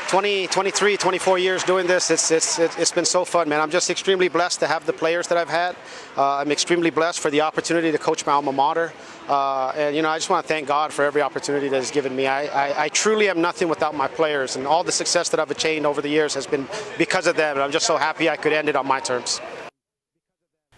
23, 24 years doing this. It's been so fun, man. I'm just extremely blessed to have the players that I've had. I'm extremely blessed for the opportunity to coach my alma mater. And I just want to thank God for every opportunity that He's given me. I truly am nothing without my players, and all the success that I've attained over the years has been because of them, and I'm just so happy I could end it on my terms.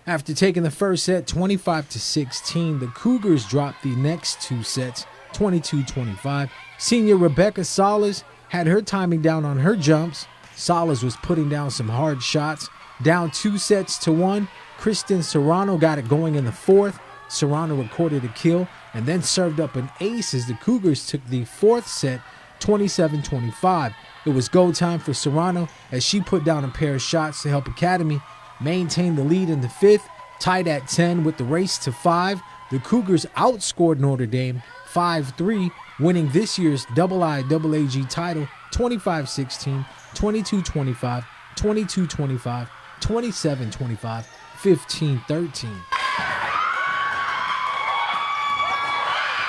After taking the first set 25-16, the Cougars dropped the next two sets 22-25. Senior Rebecca Salas had her timing down on her jumps. Salas was putting down some hard shots. Down 2-1, Kristen Serrano got it going in the fourth. Serrano recorded a kill and then served up an ace as the Cougars took the fourth set 27-25. It was go time for Serrano as she put down a pair of shots to help Academy maintain the lead in the fifth. Tied at 10 with the race to 5, the Cougars outscored Notre Dame 5-3, winning this year's IIAAG title 25-16, 22-25, 22-25, 27-25, 15-13.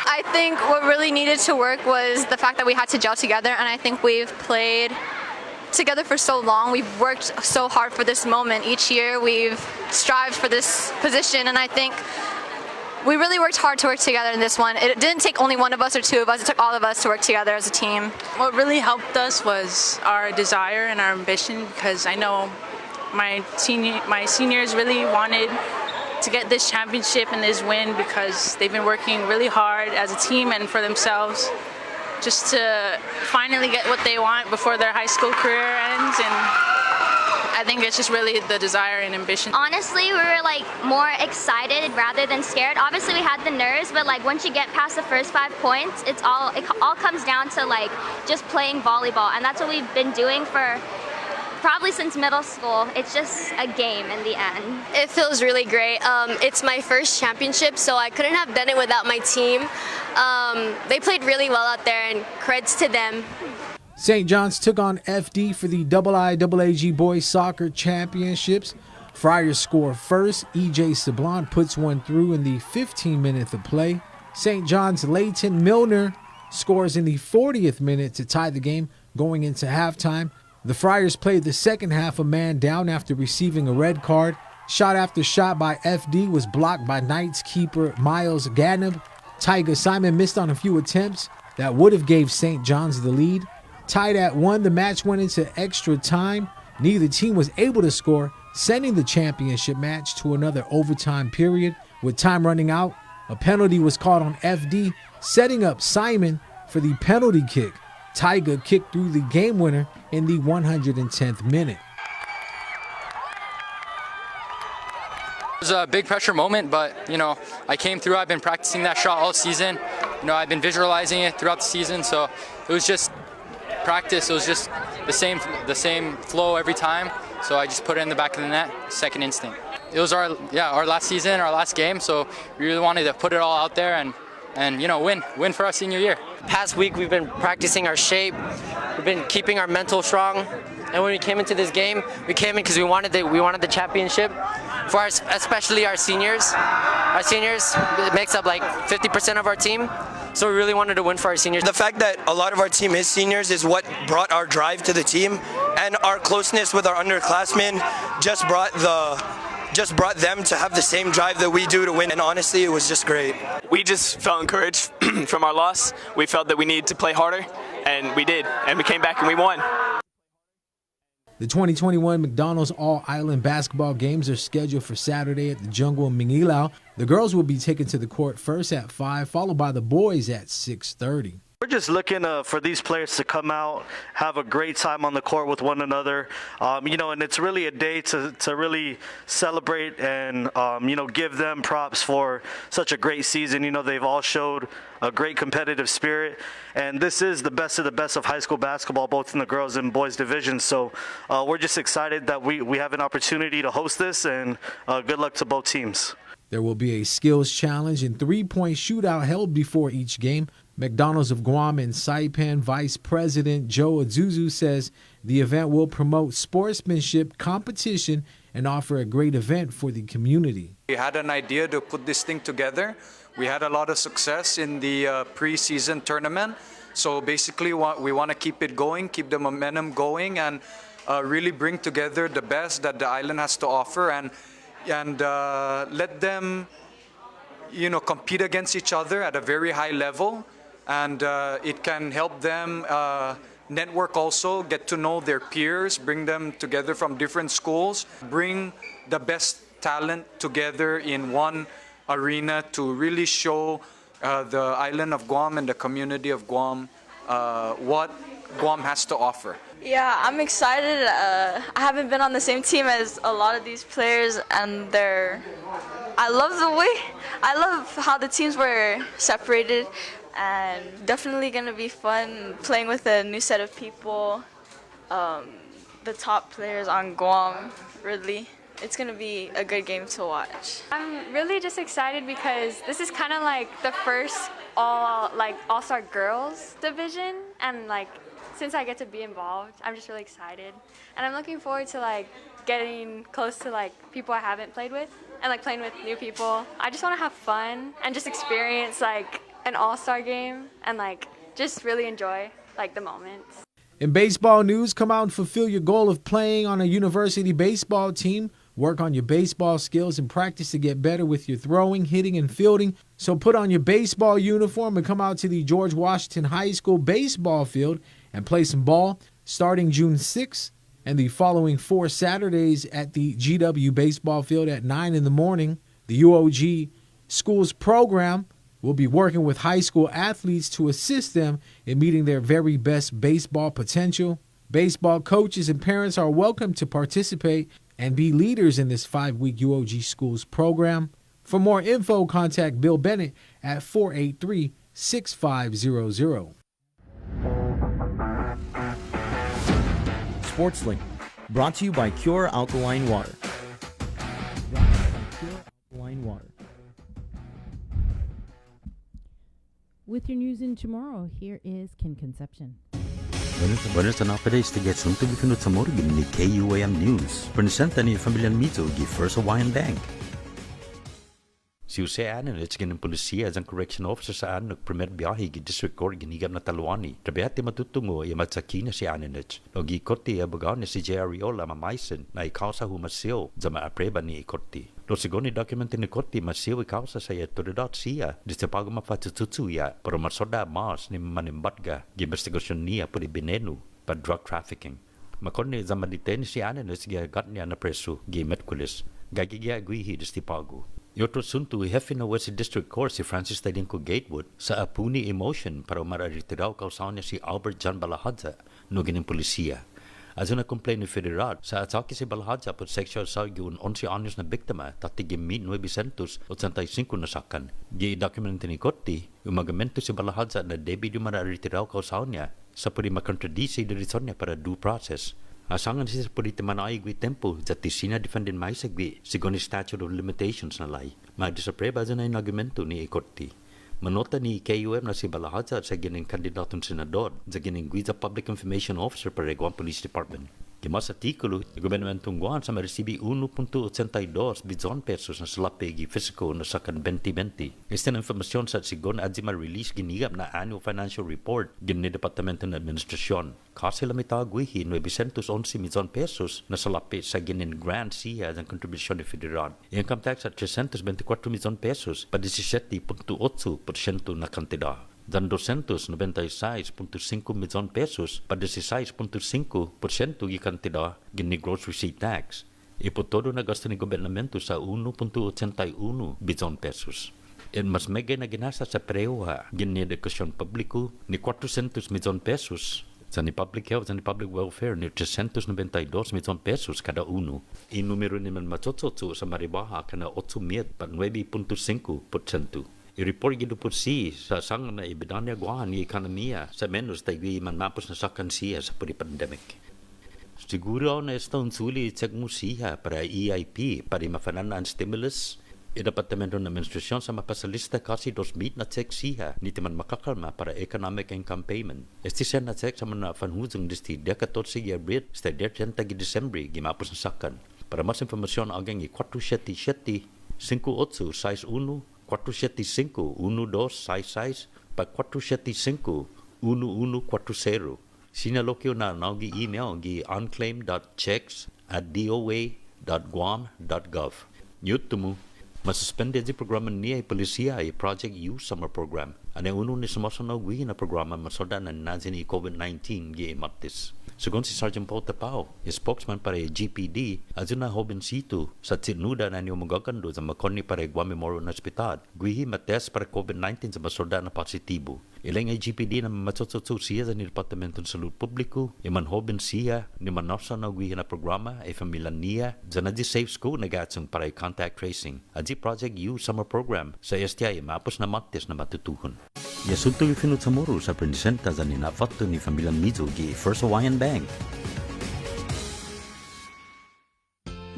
I think what really needed to work was the fact that we had to gel together, and I think we've played together for so long. We've worked so hard for this moment. Each year we've strived for this position, and I think we really worked hard to work together in this one. It didn't take only one of us or two of us, it took all of us to work together as a team. What really helped us was our desire and our ambition, because I know my seniors really wanted to get this championship and this win because they've been working really hard as a team and for themselves just to finally get what they want before their high school career ends. And I think it's just really the desire and ambition. Honestly, we were more excited rather than scared. Obviously we had the nerves, but once you get past the first 5 points, it all comes down to just playing volleyball, and that's what we've been doing for probably since middle school. It's just a game in the end. It feels really great. It's my first championship, so I couldn't have done it without my team. They played really well out there, and creds to them. St. John's took on FD for the IIAAG Boys Soccer Championships. Friars score first. E.J. Sablon puts one through in the 15th minute of play. St. John's Leighton Milner scores in the 40th minute to tie the game going into halftime. The Friars played the second half a man down after receiving a red card. Shot after shot by FD was blocked by Knights keeper Miles Ganib. Tyga Simon missed on a few attempts that would have gave St. John's the lead. Tied at 1, the match went into extra time. Neither team was able to score, sending the championship match to another overtime period. With time running out, a penalty was called on FD, setting up Simon for the penalty kick. Tyga kicked through the game winner in the 110th minute. It was a big pressure moment, but I came through. I've been practicing that shot all season. I've been visualizing it throughout the season, so it was just practice. It was just the same flow every time. So I just put it in the back of the net, second instinct. It was our last season, our last game, so we really wanted to put it all out there and and, you know, win for our senior year. Past week, we've been practicing our shape. We've been keeping our mental strong. And when we came into this game, we came in because we wanted the championship. For us, especially our seniors. Our seniors, it makes up like 50% of our team. So we really wanted to win for our seniors. The fact that a lot of our team is seniors is what brought our drive to the team, and our closeness with our underclassmen just brought them to have the same drive that we do to win, and honestly, it was just great. We just felt encouraged from our loss. We felt that we needed to play harder, and we did, and we came back and we won. The 2021 McDonald's All-Island basketball games are scheduled for Saturday at the Jungle in Mangilao. The girls will be taken to the court first at 5, followed by the boys at 6:30. We're just looking for these players to come out, have a great time on the court with one another, and it's really a day to really celebrate and, give them props for such a great season. They've all showed a great competitive spirit, and this is the best of high school basketball, both in the girls and boys divisions. So we're just excited that we have an opportunity to host this, and good luck to both teams. There will be a skills challenge and three-point shootout held before each game. McDonald's of Guam and Saipan Vice President Joe Azuzu says the event will promote sportsmanship, competition, and offer a great event for the community. We had an idea to put this thing together. We had a lot of success in the preseason tournament. So basically we want to keep it going, keep the momentum going, and really bring together the best that the island has to offer, and let them compete against each other at a very high level. And it can help them network also, get to know their peers, bring them together from different schools, bring the best talent together in one arena to really show the island of Guam and the community of Guam what Guam has to offer. Yeah, I'm excited. I haven't been on the same team as a lot of these players, and I love how the teams were separated, and definitely gonna be fun playing with a new set of people, the top players on Guam, really. It's gonna be a good game to watch. I'm really just excited because this is kind of like the first all-star girls division, and since I get to be involved, I'm just really excited. And I'm looking forward to getting close to people I haven't played with, and playing with new people. I just want to have fun and just experience an all-star game, and just really enjoy the moments. In baseball news, come out and fulfill your goal of playing on a university baseball team. Work on your baseball skills and practice to get better with your throwing, hitting, and fielding. So put on your baseball uniform and come out to the George Washington High School baseball field and play some ball starting June 6th and the following 4 Saturdays at the GW baseball field at 9 in the morning. The UOG Schools program will be working with high school athletes to assist them in meeting their very best baseball potential. Baseball coaches and parents are welcome to participate and be leaders in this 5-week UOG Schools program. For more info, contact Bill Bennett at 483-6500. SportsLink, brought to you by Cure Alkaline Water. With your news in tomorrow, here is Ken Conception. Buenos napadays to get some to be kunut sa morgan ni KUAM News. Presenta ni Familian Mito gi First Hawaiian Bank. Si Jose Ananich ganang polisiya ang correction officer saan nagprimer biyahe gi District Court ginigam na Talwani. Trabihati matutungo ay matsaki na si Ananich. O gi korte abagaw na si J.R. Riola mamaisen na ikaw sa humasyo sa maapreba ni korte. Lo sigoni dokumento ni korte masyo ikaw sa autoridad siya. Dito pago mapatututuya pero masoda mas ni manimbatga gi investigasyon niya puri binenu pa drug trafficking. Makorne za maditen si Ananich gi agat niya na preso gi Metkulis. Gagigya guihi dito pago. Yotro suntu hefi na West District Court si Francis Tadinko Gatewood sa apuni emotion para mararitiraw kausaw niya si Albert John Balahadza no gining polisiya. Azo na complain ni Federal sa atake si Balahadza por sexual assault giun 11 anyos na biktima tati gimit 985 na sakan. Gi dokumento ni Korte, umagamento si Balahadza na debi di mararitiraw kausaw niya sa puri makontradisi dirison niya para due process. Asangan siya sa puri timanay gwi tempo jati sina defendin may sagwi sigoni statute of limitations na lay. Magdisapreba dyan ay nagimento ni Korte. Menota ni KUM na si Balahaja sa gining kandidatong senador sa gining Guiza Public Information Officer para Guam Police Department. Kimas artikulo, yung gobernamentong Guam sa maresibi 1.82 bilyon pesos na salapegi fisiko na sakan 2020. Esta na informasyon sa sigon adji ma-release ginigap na annual financial report gini Departamento ng Administrasyon. Kasi lamitagwihi 911 milyon pesos na salapi sa ginin grant siya ang kontribusyon ni Federal. Income tax at 324 milyon pesos pa 17.8% na kantidad. Dan 296.5 milyon pesos pa 16.5% di kantidad gini gross receipt tax. Ipo todo na gasto ni gobernamento sa 1.81 bilyon pesos. And mas megay na ginasa sa preoha gini edukasyon publiko ni 400 milyon pesos. Sa ni public health, sa ni public welfare, ni 392 milyon pesos kada uno. Inumero naman matsotso sa maribaha kana 8.9.5%. I-report gido po sa sang na ibidanya guahan ni ekonomiya sa menos tayo man mapos na sakan siya sa pandemic. Siguro na ito ang suli check mo siya para EIP para mafanan ang stimulus. Departamento ng Administrasyon sa mapasalista kasi 2 na check siya ni timan makakalma para economic income payment. Este siya na check sa mga fanhuzong disti 14 year breed sa 30 December gimapos na sakan. Para mas informasyon agang i-477 5861 475-1266 pa 475-1140. Sinalokyo na nagi email gi unclaimed.checks@doa.guam.gov. Nyut mo, masuspended di programa niya ay polisiya ay Project U Summer Program. Ano uno ni sumasunawin na programa masoda na nansin ni COVID-19 gi Martes. Sugon si Sergeant Paul Tapao, spokesman para GPD, adyo na hobinsito sa tinuda na niyo magagando sa makoni para Guam Memorial Hospital. Guihi matest para COVID-19 sa masoda na positibo. Ilang ay GPD na matsotso siya sa Departamento ng Salud Publiko, iman hobin siya ni manasa na guihi na programa ay pamilan niya sa na di safe school na gatsong para contact tracing. Adyo Project U Summer Program sa STI mapos na Martes na matutuhon. Yasunto ifinut sa moro sa presenta sa ninafato ni Pamilan Mizo gi First Hawaiian Bank.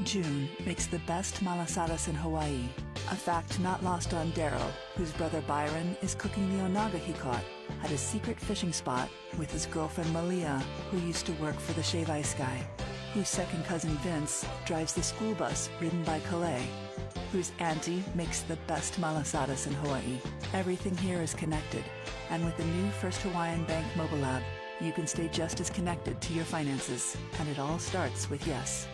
June makes the best malasadas in Hawaii, a fact not lost on Daryl, whose brother Byron is cooking the onaga he caught at a secret fishing spot with his girlfriend Malia, who used to work for the Shave Ice Guy, whose second cousin Vince drives the school bus ridden by Calais, whose auntie makes the best malasadas in Hawaii. Everything here is connected, and with the new First Hawaiian Bank mobile app, you can stay just as connected to your finances, and it all starts with yes.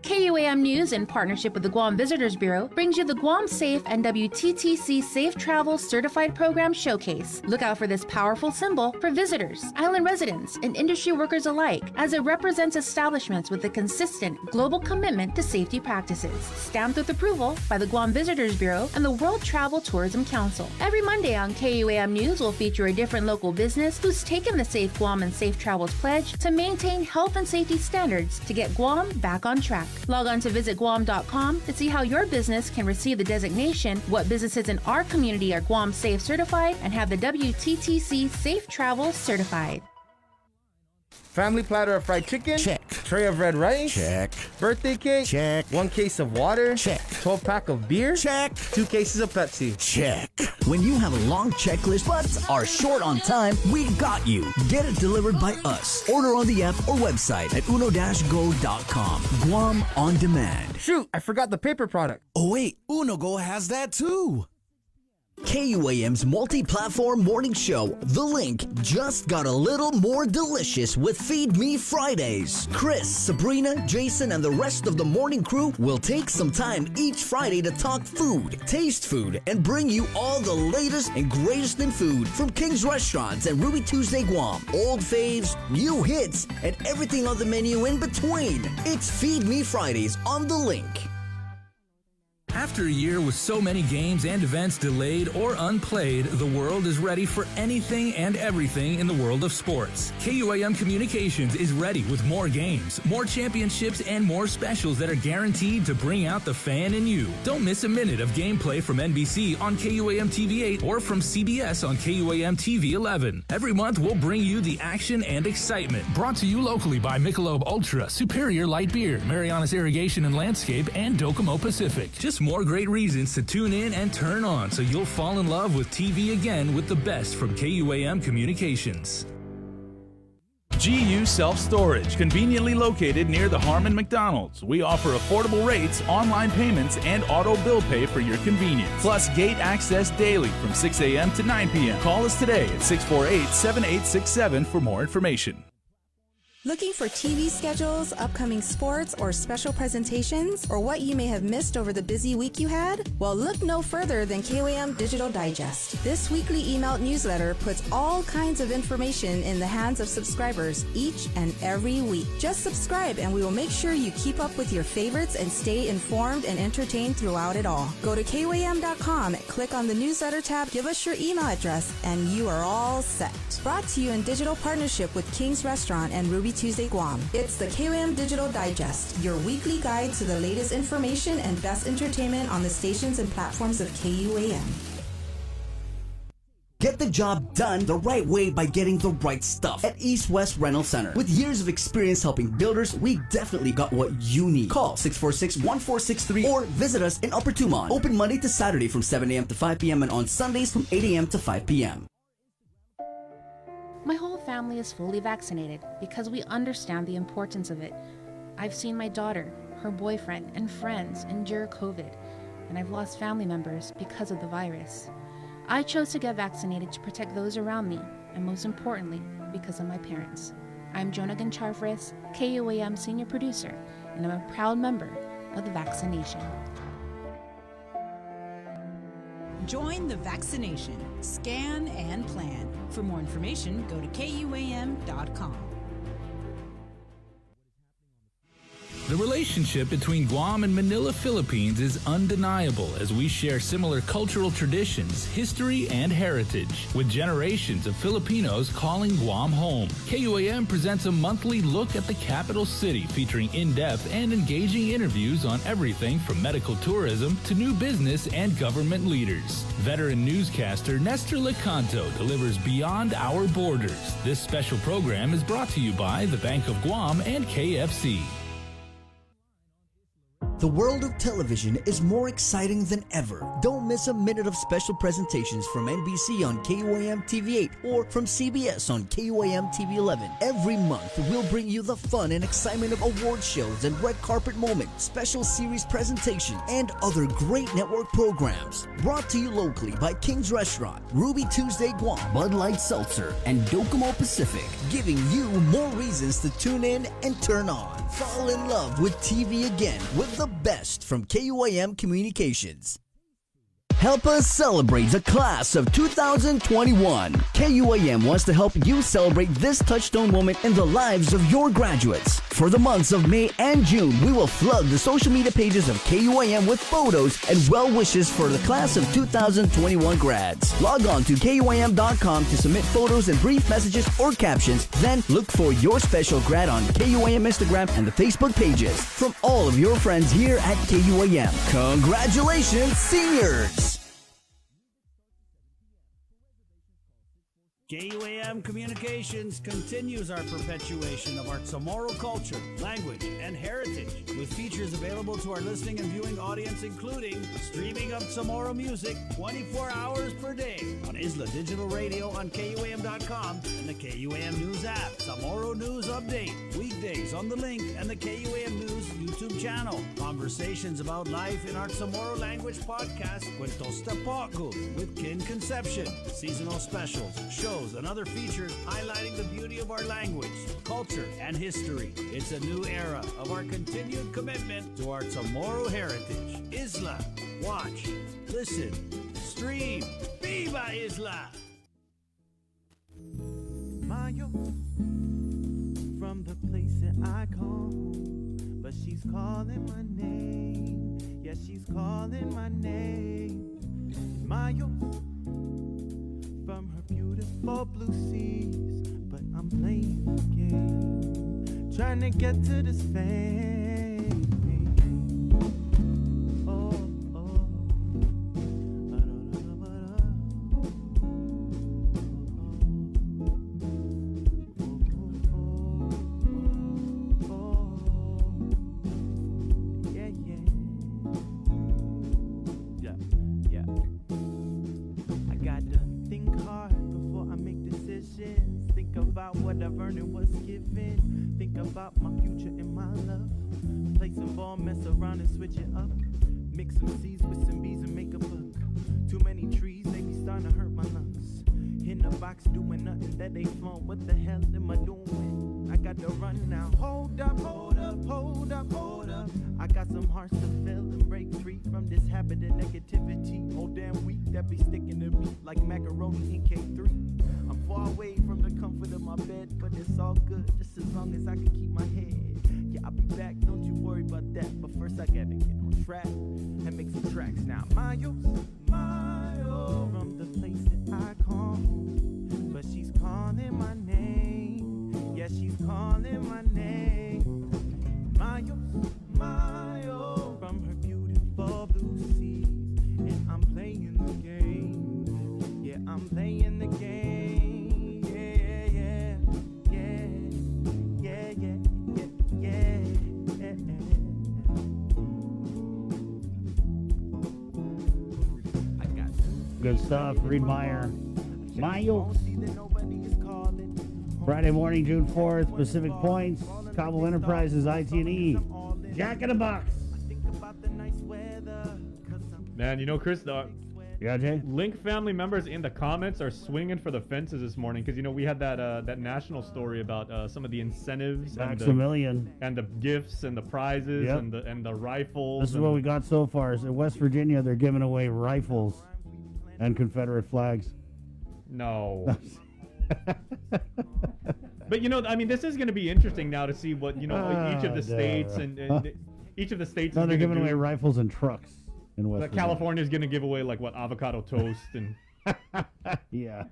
KUAM News, in partnership with the Guam Visitors Bureau, brings you the Guam Safe and WTTC Safe Travel Certified Program Showcase. Look out for this powerful symbol for visitors, island residents, and industry workers alike, as it represents establishments with a consistent global commitment to safety practices. Stamped with approval by the Guam Visitors Bureau and the World Travel Tourism Council. Every Monday on KUAM News will feature a different local business who's taken the Safe Guam and Safe Travels pledge to maintain health and safety standards to get Guam back on track. Log on to visitguam.com to see how your business can receive the designation, what businesses in our community are Guam Safe certified, and have the WTTC Safe Travel certified. Family platter of fried chicken? Check. Tray of red rice? Check. Birthday cake? Check. 1 case of water? Check. 12-pack of beer? Check. 2 cases of Pepsi? Check. When you have a long checklist but are short on time, we got you. Get it delivered by us. Order on the app or website at uno-go.com. Guam on demand. Shoot, I forgot the paper product. Oh wait, UnoGo has that too. KUAM's multi-platform morning show, The Link, just got a little more delicious with Feed Me Fridays. Chris, Sabrina, Jason, and the rest of the morning crew will take some time each Friday to talk food, taste food, and bring you all the latest and greatest in food from King's Restaurants and Ruby Tuesday Guam, old faves, new hits, and everything on the menu in between. It's Feed Me Fridays on The Link. After a year with so many games and events delayed or unplayed, the world is ready for anything and everything in the world of sports. KUAM Communications is ready with more games, more championships, and more specials that are guaranteed to bring out the fan in you. Don't miss a minute of gameplay from NBC on KUAM TV 8 or from CBS on KUAM TV 11. Every month, we'll bring you the action and excitement. Brought to you locally by Michelob Ultra, Superior Light Beer, Marianas Irrigation and Landscape, and Docomo Pacific. Just more more great reasons to tune in and turn on so you'll fall in love with TV again with the best from KUAM Communications. GU Self-Storage, conveniently located near the Harmon McDonald's. We offer affordable rates, online payments, and auto bill pay for your convenience. Plus gate access daily from 6 a.m. to 9 p.m. Call us today at 648-7867 for more information. Looking for TV schedules, upcoming sports, or special presentations, or what you may have missed over the busy week you had? Well, look no further than KUAM Digital Digest. This weekly emailed newsletter puts all kinds of information in the hands of subscribers each and every week. Just subscribe and we will make sure you keep up with your favorites and stay informed and entertained throughout it all. Go to KUAM.com, click on the newsletter tab, give us your email address, and you are all set. Brought to you in digital partnership with King's Restaurant and Ruby Tuesday Guam. It's the KUAM Digital Digest, your weekly guide to the latest information and best entertainment on the stations and platforms of KUAM. Get the job done the right way by getting the right stuff at East West Rental Center. With years of experience helping builders, we definitely got what you need. Call 646-1463 or visit us in Upper Tumon. Open Monday to Saturday from 7 a.m. to 5 p.m. and on Sundays from 8 a.m. to 5 p.m. My whole family is fully vaccinated because we understand the importance of it. I've seen my daughter, her boyfriend, and friends endure COVID, and I've lost family members because of the virus. I chose to get vaccinated to protect those around me, and most importantly, because of my parents. I'm Jonah Goncharfres, KUAM Senior Producer, and I'm a proud member of the vaccination. Join the vaccination. Scan and plan. For more information, go to KUAM.com. The relationship between Guam and Manila, Philippines is undeniable as we share similar cultural traditions, history, and heritage, with generations of Filipinos calling Guam home. KUAM presents a monthly look at the capital city featuring in-depth and engaging interviews on everything from medical tourism to new business and government leaders. Veteran newscaster Nestor Lecanto delivers Beyond Our Borders. This special program is brought to you by the Bank of Guam and KFC. The world of television is more exciting than ever. Don't miss a minute of special presentations from NBC on KUAM TV 8 or from CBS on KUAM TV 11. Every month, we'll bring you the fun and excitement of award shows and red carpet moments, special series presentations, and other great network programs. Brought to you locally by King's Restaurant, Ruby Tuesday Guam, Bud Light Seltzer, and Docomo Pacific, giving you more reasons to tune in and turn on. Fall in love with TV again with the best from KUAM Communications. Help us celebrate the class of 2021. KUAM wants to help you celebrate this touchstone moment in the lives of your graduates. For the months of May and June, we will flood the social media pages of KUAM with photos and well wishes for the class of 2021 grads. Log on to KUAM.com to submit photos and brief messages or captions. Then look for your special grad on KUAM Instagram and the Facebook pages from all of your friends here at KUAM. Congratulations, seniors! KUAM Communications continues our perpetuation of our Chamorro culture, language, and heritage with features available to our listening and viewing audience, including streaming of Chamorro music 24 hours per day on Isla Digital Radio on KUAM.com and the KUAM News app. Chamorro News Update, weekdays on The Link and the KUAM News YouTube channel. Conversations about life in our Chamorro language podcast, Cuentos Tapoco, with Kin Conception. Seasonal specials, shows, and other features highlighting the beauty of our language, culture, and history. It's a new era of our continued commitment to our Chamorro heritage. Isla, watch, listen, stream. Viva Isla! Mayo, from the place that I call home, but she's calling my name. Yeah, she's calling my name. Mayo, from her beautiful blue seas, but I'm playing the game, trying to get to this fame. Oh, oh. Yeah, yeah. Think about what I've earned and what's given. Think about my future and my love. Play some ball, mess around and switch it up. Mix some C's with some B's and make a buck. Too many trees, they be starting to hurt my lungs. In the box doing nothing that they flown. What the hell am I doing? I got to run now. Hold up, hold up, hold up, hold up. I got some hearts to fill and break free from this habit of negativity. Oh damn week that be sticking to me like macaroni in K3. I'm far away from the comfort of my bed, but it's all good just as long as I can keep my head. Yeah, I'll be back, don't you worry about that. But first I gotta get on track and make some tracks now. Miles, miles from the place that I call home, but she's calling my name. Yeah, she's calling my name. Miles, miles from her beautiful blue seas, and I'm playing the game. Yeah, I'm playing the game. Yeah, yeah, yeah, yeah, yeah, yeah, yeah. I got Good stuff. Reed Meyer. Miles. Friday morning, June 4th, Pacific Points, Cobble Enterprises, IT&E. Jack in a Box. Man, you know, Chris, yeah, Jay? Link family members in the comments are swinging for the fences this morning because, you know, we had that national story about some of the incentives Maximilian. and the gifts and the prizes Yep. and the rifles. This is what we got so far. Is in West Virginia, they're giving away rifles and Confederate flags. No. But, you know, I mean, this is going to be interesting now to see what, you know, each of the states and each of the states. No, is they're gonna giving do. away rifles and trucks in West Virginia. California is going to give away, like, what, avocado toast and... Yeah.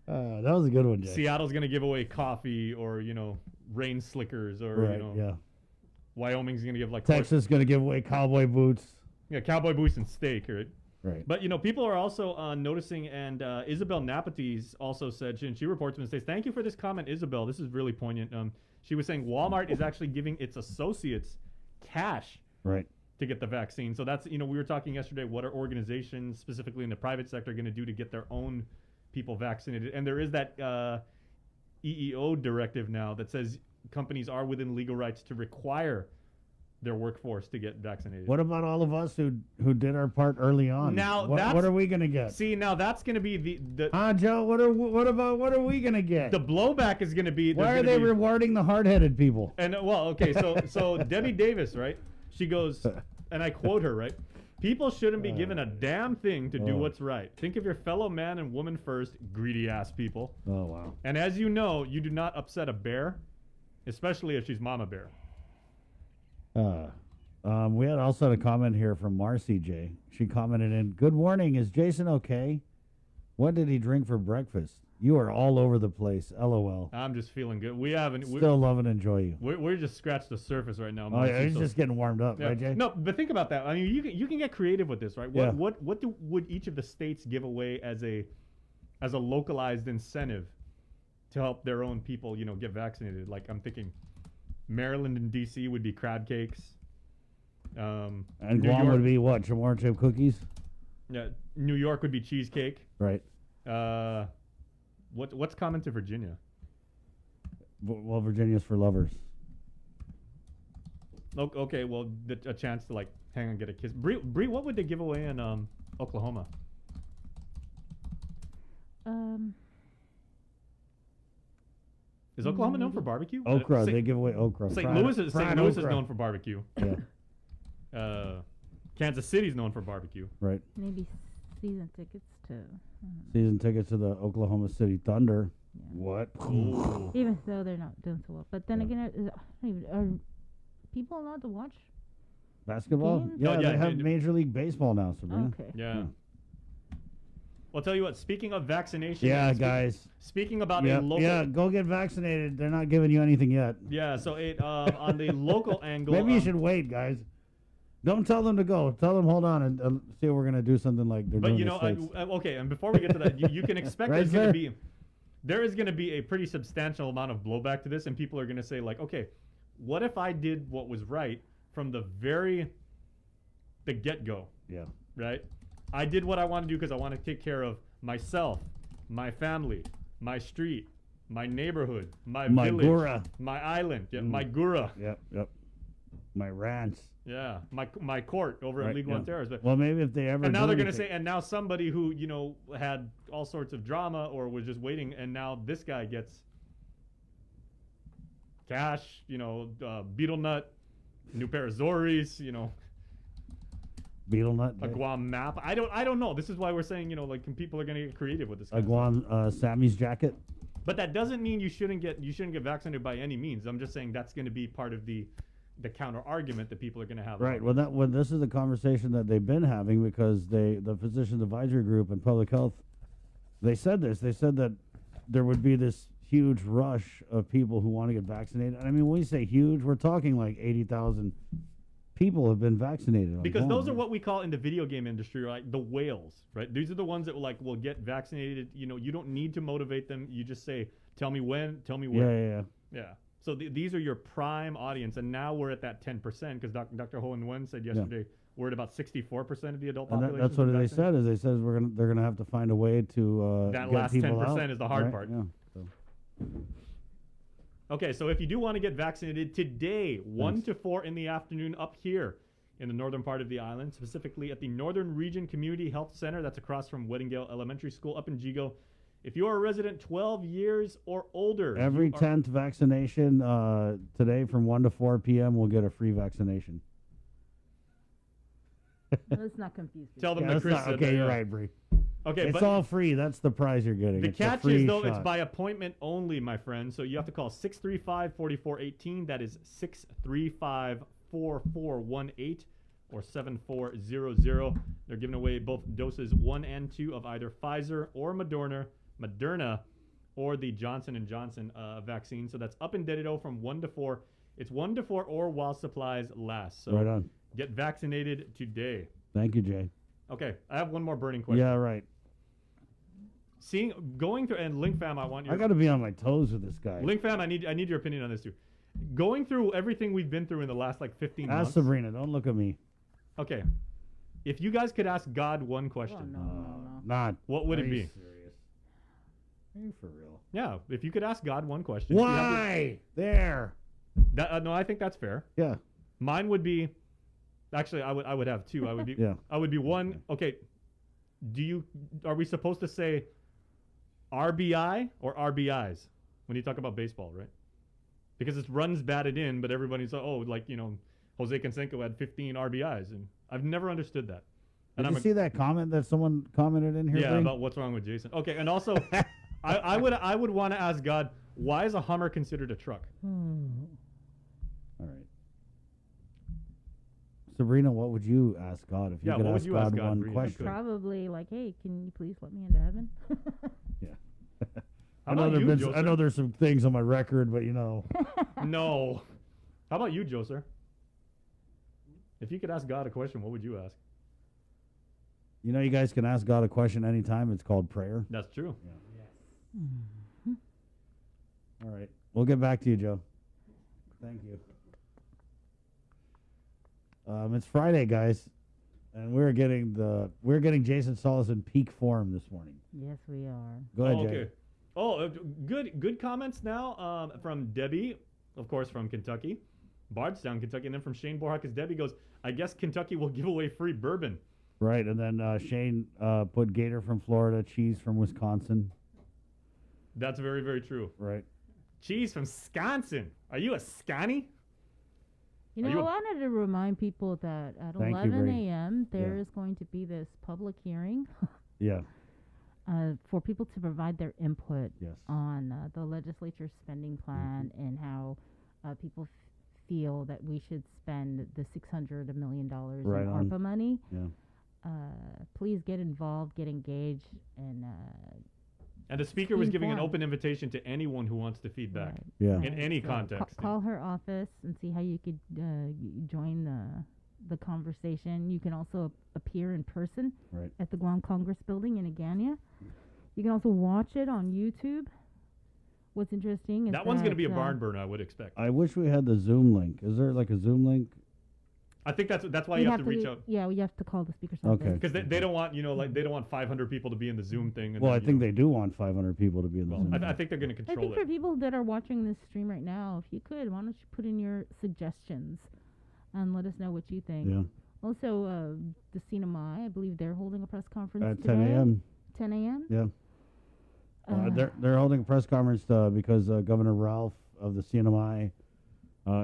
That was a good one, Jay. Seattle's going to give away coffee or, you know, rain slickers or, Right, you know... yeah. Wyoming's going to give, like... Texas is going to give away cowboy boots. Yeah, cowboy boots and steak, right? Right. But, you know, people are also noticing, and Isabel Napaties also said, and she reports and says, thank you for this comment, Isabel. This is really poignant. She was saying Walmart is actually giving its associates cash Right. to get the vaccine. So that's, you know, we were talking yesterday, what are organizations, specifically in the private sector, going to do to get their own people vaccinated? And there is that EEO directive now that says companies are within legal rights to require their workforce to get vaccinated. What about all of us who did our part early on? Now what are we gonna get? See, now that's gonna be the Joe, what are we gonna get? The blowback is gonna be. Why are they rewarding the hard-headed people? And well, okay, so Debbie Davis, right? She goes, and I quote her, right? People shouldn't be given a damn thing to do what's right. Think of your fellow man and woman first, greedy ass people. Oh wow. And as you know, you do not upset a bear, especially if she's Mama Bear. We had also a comment here from Marcy J. She commented in, "Good morning. Is Jason okay? What did he drink for breakfast? You are all over the place. LOL. I'm just feeling good. We haven't Still love and enjoy you. We're just scratched the surface right now. Oh yeah, he's so- just getting warmed up, Yeah. right, Jay? No, but think about that. I mean, you can get creative with this, right? Yeah. What would each of the states give away as a localized incentive to help their own people, you know, get vaccinated? Like I'm thinking, Maryland and DC would be crab cakes. And New Guam York- would be what? Chamorro chip cookies? Yeah, New York would be cheesecake. Right. What's common to Virginia? Well, Virginia's for lovers. Okay, well, a chance to like hang and get a kiss. Bree, what would they give away in Oklahoma? Is Oklahoma known for barbecue? Okra. They give away okra. St. Fried- Louis is fried known okra. for barbecue. Yeah. Kansas City's known for barbecue. Right. Maybe season tickets to. Season tickets to the Oklahoma City Thunder. What? Ooh. Even though they're not doing so well, but then again, are people allowed to watch? Basketball? Games? Yeah, Oh, yeah, they have they- Major League Baseball now, Sabrina. Okay. Yeah. Well, I'll tell you what. Speaking of vaccination. Yeah, and guys. Speaking about Yeah, a local. yeah, go get vaccinated. They're not giving you anything yet. Yeah. So on the local angle. Maybe you should wait, guys. Don't tell them to go. Tell them, hold on, and see if we're going to do something like they're But doing you in know, the States. okay. And before we get to that, you can expect Right, there is going to be a pretty substantial amount of blowback to this, and people are going to say like, okay, what if I did what was right from the get-go? Yeah. Right. I did what I want to do because I want to take care of myself, my family, my street, my neighborhood, my My village, gura. my island, my gura. Yep. My ranch. Yeah, my court over at League One Terrace. But Well, maybe if they ever. and now do they're going to anything- say, and now somebody who had all sorts of drama or was just waiting, and now this guy gets cash, beetle nut, new pair of Zoris, Beetle nut. a Guam map. I don't know. This is why we're saying, people are going to get creative with this. A Kind of stuff. Guam Sammy's jacket. But that doesn't mean you shouldn't get vaccinated by any means. I'm just saying that's going to be part of the counter argument that people are going to have. Right. Well, this is the conversation that they've been having because the Physicians Advisory Group and Public Health, they said this. They said that there would be this huge rush of people who want to get vaccinated. And I mean, when we say huge, we're talking like 80,000 people have been vaccinated. Because those are what we call in the video game industry, like the whales, right? These are the ones that will get vaccinated. You don't need to motivate them. You just say, tell me when, tell me where. Yeah. So these are your prime audience, and now we're at that 10% because Dr. Ho and Wen said yesterday we're at about 64% of the adult population. That's what they said. Is they said they're gonna have to find a way to that get last people 10% out, is the hard right? part. Yeah. So. Okay, so if you do want to get vaccinated today, 1 to 4 in the afternoon up here in the northern part of the island, specifically at the Northern Region Community Health Center, that's across from Weddingdale Elementary School up in Jigo. If you are a resident 12 years or older, Every 10th vaccination today from 1 to 4 p.m. will get a free vaccination. Let's not confuse people. Tell them that that's Chris not- said okay, that, you're yeah. right, Bree. Okay, it's but all free. That's the prize you're getting. the It's a catch free is, though, it's shot. by appointment only, my friend. So you have to call 635-4418. That is 635-4418 or 7400. They're giving away both doses 1 and 2 of either Pfizer or Moderna, or the Johnson & Johnson vaccine. So that's up in Dedido from 1 to 4. It's 1 to 4 or while supplies last. So Right on. Get vaccinated today. Thank you, Jay. Okay, I have one more burning question. Yeah, right. Going through, and Link Fam, I want your... I got to be on my toes with this guy. Link Fam, I need your opinion on this too. Going through everything we've been through in the last 15 months. Ask Sabrina. Don't look at me. Okay. If you guys could ask God one question. Not. What would Are it you be? serious? Are you for real? Yeah, if you could ask God one question. if you have to- Why? There. No, I think that's fair. Yeah. Mine would be, actually, I would have two. I would be, Yeah. I would be one. Okay. Are we supposed to say RBI or RBIs when you talk about baseball, right? Because it's runs batted in, but everybody's like, Jose Canseco had 15 RBIs, and I've never understood that. Did you see that comment that someone commented in here? Yeah, Bree? about what's wrong with Jason. Okay, and also, I would want to ask God, why is a Hummer considered a truck? All right. Sabrina, what would you ask God if you Yeah, could what would ask you ask God God, one Bree? question? Probably like, hey, can you please let me into heaven? I know I know there's some things on my record, but No. How about you, Joe, sir? If you could ask God a question, what would you ask? You guys can ask God a question anytime. It's called prayer. That's true. All right. We'll get back to you, Joe. Thank you. It's Friday, guys, and we're getting Jason Solis in peak form this morning. Yes, we are. Go ahead, Jay. Okay. Oh, good comments now from Debbie, of course, from Kentucky, Bardstown, Kentucky, and then from Shane Borja, because Debbie goes, I guess Kentucky will give away free bourbon. Right, and then Shane put Gator from Florida, Cheese from Wisconsin. That's very, very true. Right. Cheese from Wisconsin. Are you a Scotty? I wanted to remind people that at Thank you, 11 Bree. a.m. there is going to be this public hearing Yeah. for people to provide their input Yes. on the legislature's spending plan and how people feel that we should spend the $600 million Right in on. ARPA money. Yeah. Please get involved, get engaged, and And the speaker was giving an informed. open invitation to anyone who wants to feedback. Right. Yeah. In any So context. call her office and see how you could join the conversation. You can also appear in person Right. at the Guam Congress Building in Agania. You can also watch it on YouTube. What's interesting is That one's going to be a barn burner, I would expect. I wish we had the Zoom link. Is there like a Zoom link? I think that's why We'd you have to reach out. Yeah, we have to call the speakers. Okay. Because they don't want, like they don't want 500 people to be in the Zoom thing. And Well, then, I think they do want 500 people to be in the Zoom. I think they're going to I control think for it. people that are watching this stream right now, if you could, why don't you put in your suggestions and let us know what you think. Yeah. Also, the CNMI, I believe they're holding a press conference At today. 10 a.m. 10 a.m. Yeah. They're holding a press conference because Governor Ralph of the CNMI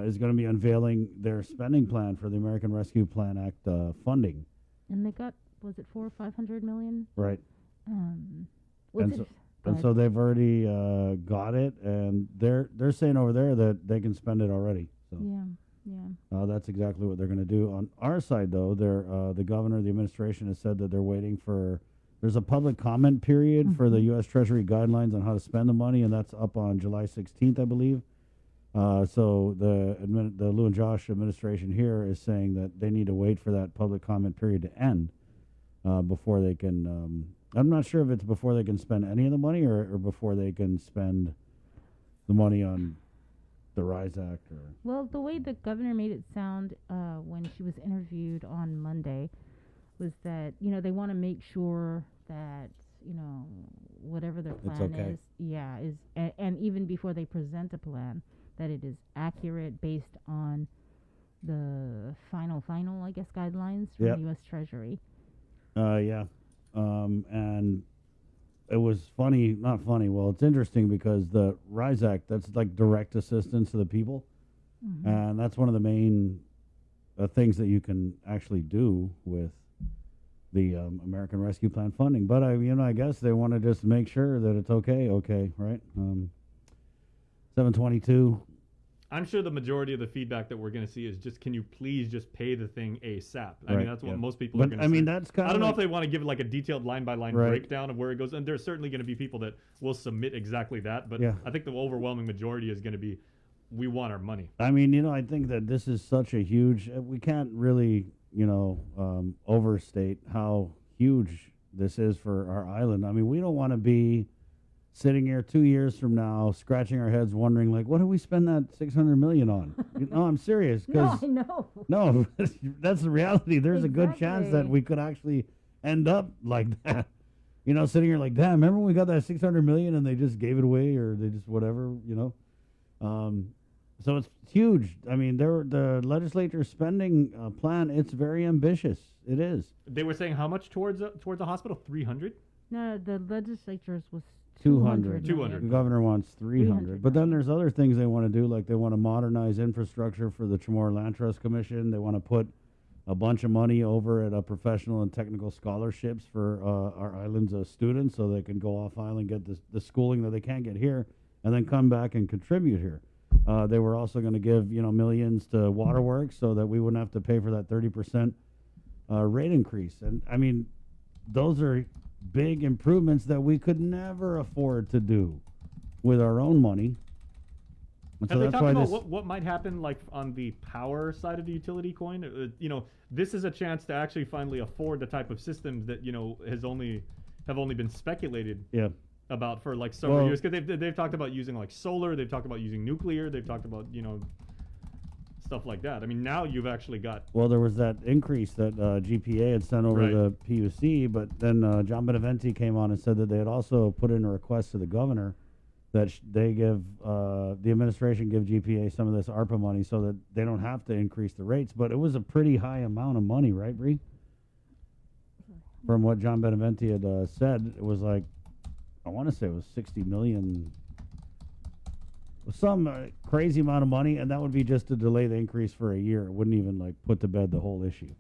is going to be unveiling their spending plan for the American Rescue Plan Act funding. And they got, was it 400 or 500 million? Right. Was it? And so they've already got it, and they're saying over there that they can spend it already. So Yeah. that's exactly what they're going to do. On our side, though, the governor, the administration has said that they're waiting for. There's a public comment period for the U.S. Treasury guidelines on how to spend the money, and that's up on July 16th, I believe. So the Lou and Josh administration here is saying that they need to wait for that public comment period to end before they can. I'm not sure if it's before they can spend any of the money or before they can spend the money on the RISE Act. Well, the way the governor made it sound when she was interviewed on Monday was that, they want to make sure that, whatever their plan is, and even before they present a plan, that it is accurate based on the final, I guess, guidelines from the U.S. Treasury. Yeah. And it was not funny. Well, it's interesting because the RISE Act, that's like direct assistance to the people. Mm-hmm. And that's one of the main things that you can actually do with the American Rescue Plan funding. But I guess they want to just make sure that it's okay, right? 722. I'm sure the majority of the feedback that we're going to see is just, can you please just pay the thing ASAP? I Right, mean, that's what yeah. most people But, are going to I say. mean, that's kinda I don't know like- if they want to give like a detailed line-by-line Right. breakdown of where it goes, and there's certainly going to be people that will submit exactly that, but Yeah. I think the overwhelming majority is going to be, we want our money. I mean, I think that this is such a huge. We can't really, overstate how huge this is for our island. I mean, we don't want to be sitting here 2 years from now, scratching our heads, wondering like, what do we spend that $600 million on? No, I'm serious. No, 'Cause I know. no, that's the reality. There's a good chance that Exactly. we could actually end up like that. Sitting here like, damn, remember when we got that $600 million and they just gave it away or they just whatever, So it's huge. I mean, the legislature's spending plan, it's very ambitious. It is. They were saying how much towards the hospital? 300? No, the legislature's was 200. 200. The governor wants 300. But then there's other things they want to do, like they want to modernize infrastructure for the Chamorro Land Trust Commission. They want to put a bunch of money over at professional and technical scholarships for our island's students so they can go off island, get the schooling that they can't get here, and then come back and contribute here. They were also going to give millions to Waterworks so that we wouldn't have to pay for that 30% rate increase. And I mean, those are big improvements that we could never afford to do with our own money. And Have they that's talked why about what might happen like on the power side of the utility coin? This is a chance to actually finally afford the type of systems that have only been speculated about for like several years. Because they've talked about using like solar, they've talked about using nuclear, they've talked about stuff like that. I mean, now you've actually got. Well, there was that increase that GPA had sent over the PUC, but then John Beneventi came on and said that they had also put in a request to the governor that they give the administration give GPA some of this ARPA money so that they don't have to increase the rates. But it was a pretty high amount of money, right, Bree? From what John Beneventi had said, it was like, I want to say it was 60 million. Some crazy amount of money, and that would be just to delay the increase for a year. It wouldn't even like put to bed the whole issue.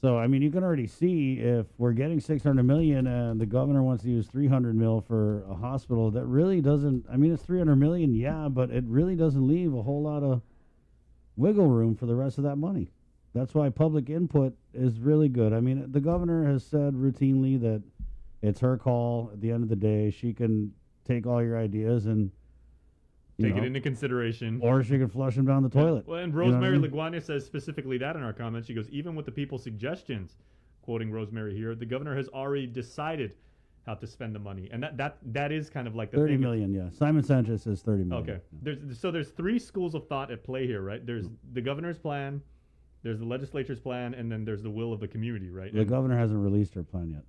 So I mean, you can already see if we're getting 600 million and the governor wants to use 300 mil for a hospital, that really doesn't. I mean, it's 300 million, yeah, but it really doesn't leave a whole lot of wiggle room for the rest of that money. That's why public input is really good. I mean, the governor has said routinely that it's her call. At the end of the day, she can take all your ideas and Take it into consideration. Or she could flush them down the toilet. Well, and You know what I Rosemary mean? Laguana says specifically that in our comments. She goes, even with the people's suggestions, quoting Rosemary here, the governor has already decided how to spend the money. And that is kind of like the 30 thing. million, yeah. Simon Sanchez says 30 million. Okay. There's three schools of thought at play here, right? There's the governor's plan, There's the legislature's plan, and then there's the will of the community, right? The And- governor hasn't released her plan yet.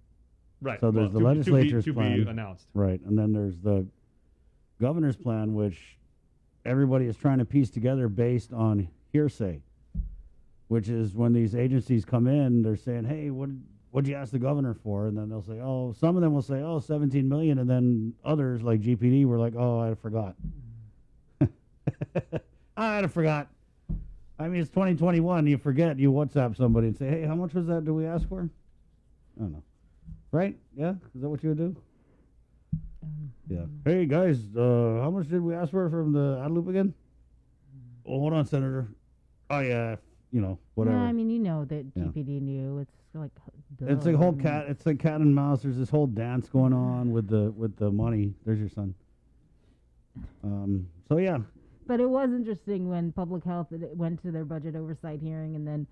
Right. So there's well, the legislature's to plan. be announced. Right. And then there's the governor's plan, which everybody is trying to piece together based on hearsay, which is when these agencies come in, they're saying, hey, what'd you ask the governor for? And then they'll say, oh, some of them will say, oh, 17 million. And then others like GPD were like, oh, I forgot. I forgot. I mean, it's 2021. You forget. You WhatsApp somebody and say, hey, how much was that? Do we ask for? I don't know. Right? Yeah? Is that what you would do? Yeah. Hey, guys, how much did we ask for from the ad loop again? Oh, hold on, Senator. Oh, yeah. You know, whatever. No, I mean, you know that Yeah. GPD knew. It's like It's like whole cat. It's like cat and mouse. There's this whole dance going on with the money. There's your son. So yeah. But it was interesting when public health went to their budget oversight hearing, and then,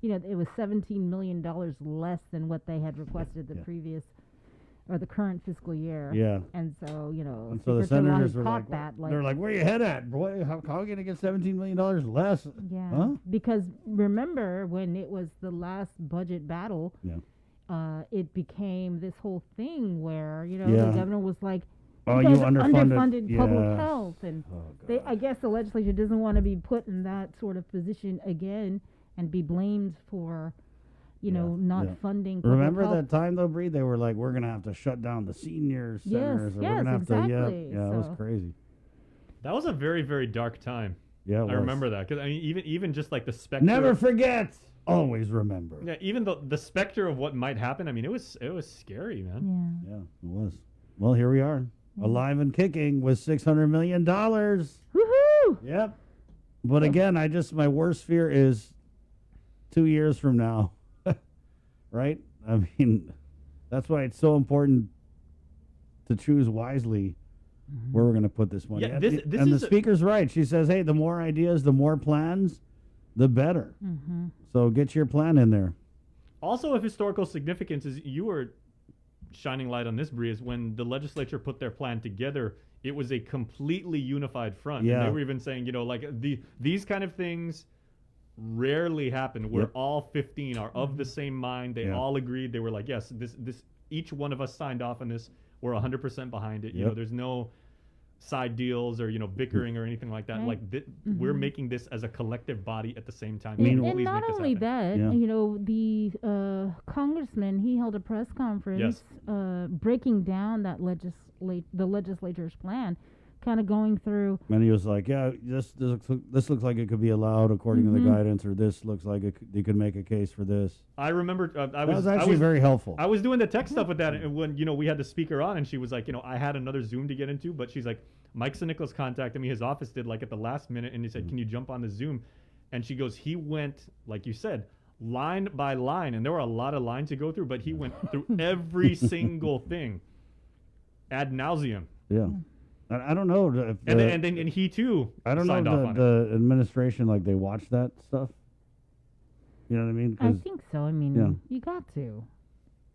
you know, it was $17 million less than what they had requested the previous or the current fiscal year. Yeah. And so, you know, And so the Speaker Talani senators were caught like, that, they're like, where you head at, boy? How are we gonna get $17 million less? Yeah. Huh? Because remember when it was the last budget battle, it became this whole thing where, you know, Yeah. the governor was like, Oh, you you guys are underfunded. public Yeah. health, and I guess the legislature doesn't want to be put in that sort of position again and be blamed for, you know, not Yeah. funding. Public Remember health. that time though, Bree? They were like, we're gonna have to shut down the senior centers. Or we're yes, gonna have exactly. to. Yeah, it was So- crazy. That was a very, very dark time. Yeah, it I was. remember that because I mean, even just like the specter. Never forget. Always remember. Yeah, even the specter of what might happen. I mean, it was scary, man. Yeah, it was. Well, here we are, alive and kicking with $600 million. Woohoo! Yep. But again, my worst fear is 2 years from now. Right? I mean, that's why it's so important to choose wisely where we're going to put this money. Yeah, And this and the is a- speaker's right. She says, hey, the more ideas, the more plans, the better. Mm-hmm. So get your plan in there. Also of historical significance is you were shining light on this, Bree, is when the legislature put their plan together, it was a completely unified front. Yeah. And they were even saying, you know, like these kind of things rarely happen where Yep. all 15 are of the same mind. They Yeah. all agreed. They were like, yes, this each one of us signed off on this. We're 100% behind it. You know, Yep. there's no side deals or, you know, bickering or anything like that. Right. Like we're making this as a collective body at the same time. And, Please and make not this only happen. that, you know, the congressman, he held a press conference breaking down that the legislature's plan, kind of going through. And he was like, yeah, this looks like it could be allowed according to the guidance, or this looks like you could make a case for this. I remember That was actually very helpful. I was doing the tech stuff with that, and when you know we had the speaker on, and she was like, you know, I had another Zoom to get into, but she's like, Mike Sinickles contacted me, his office did, like at the last minute, and he said, can you jump on the Zoom? And she goes, he went, like you said, line by line, and there were a lot of lines to go through, but he went through every single thing ad nauseum. Yeah. I don't know if And he too I don't know signed if off on it. the administration, like, they watch that stuff. You know what I mean? I 'Cause think so. I mean, you got to.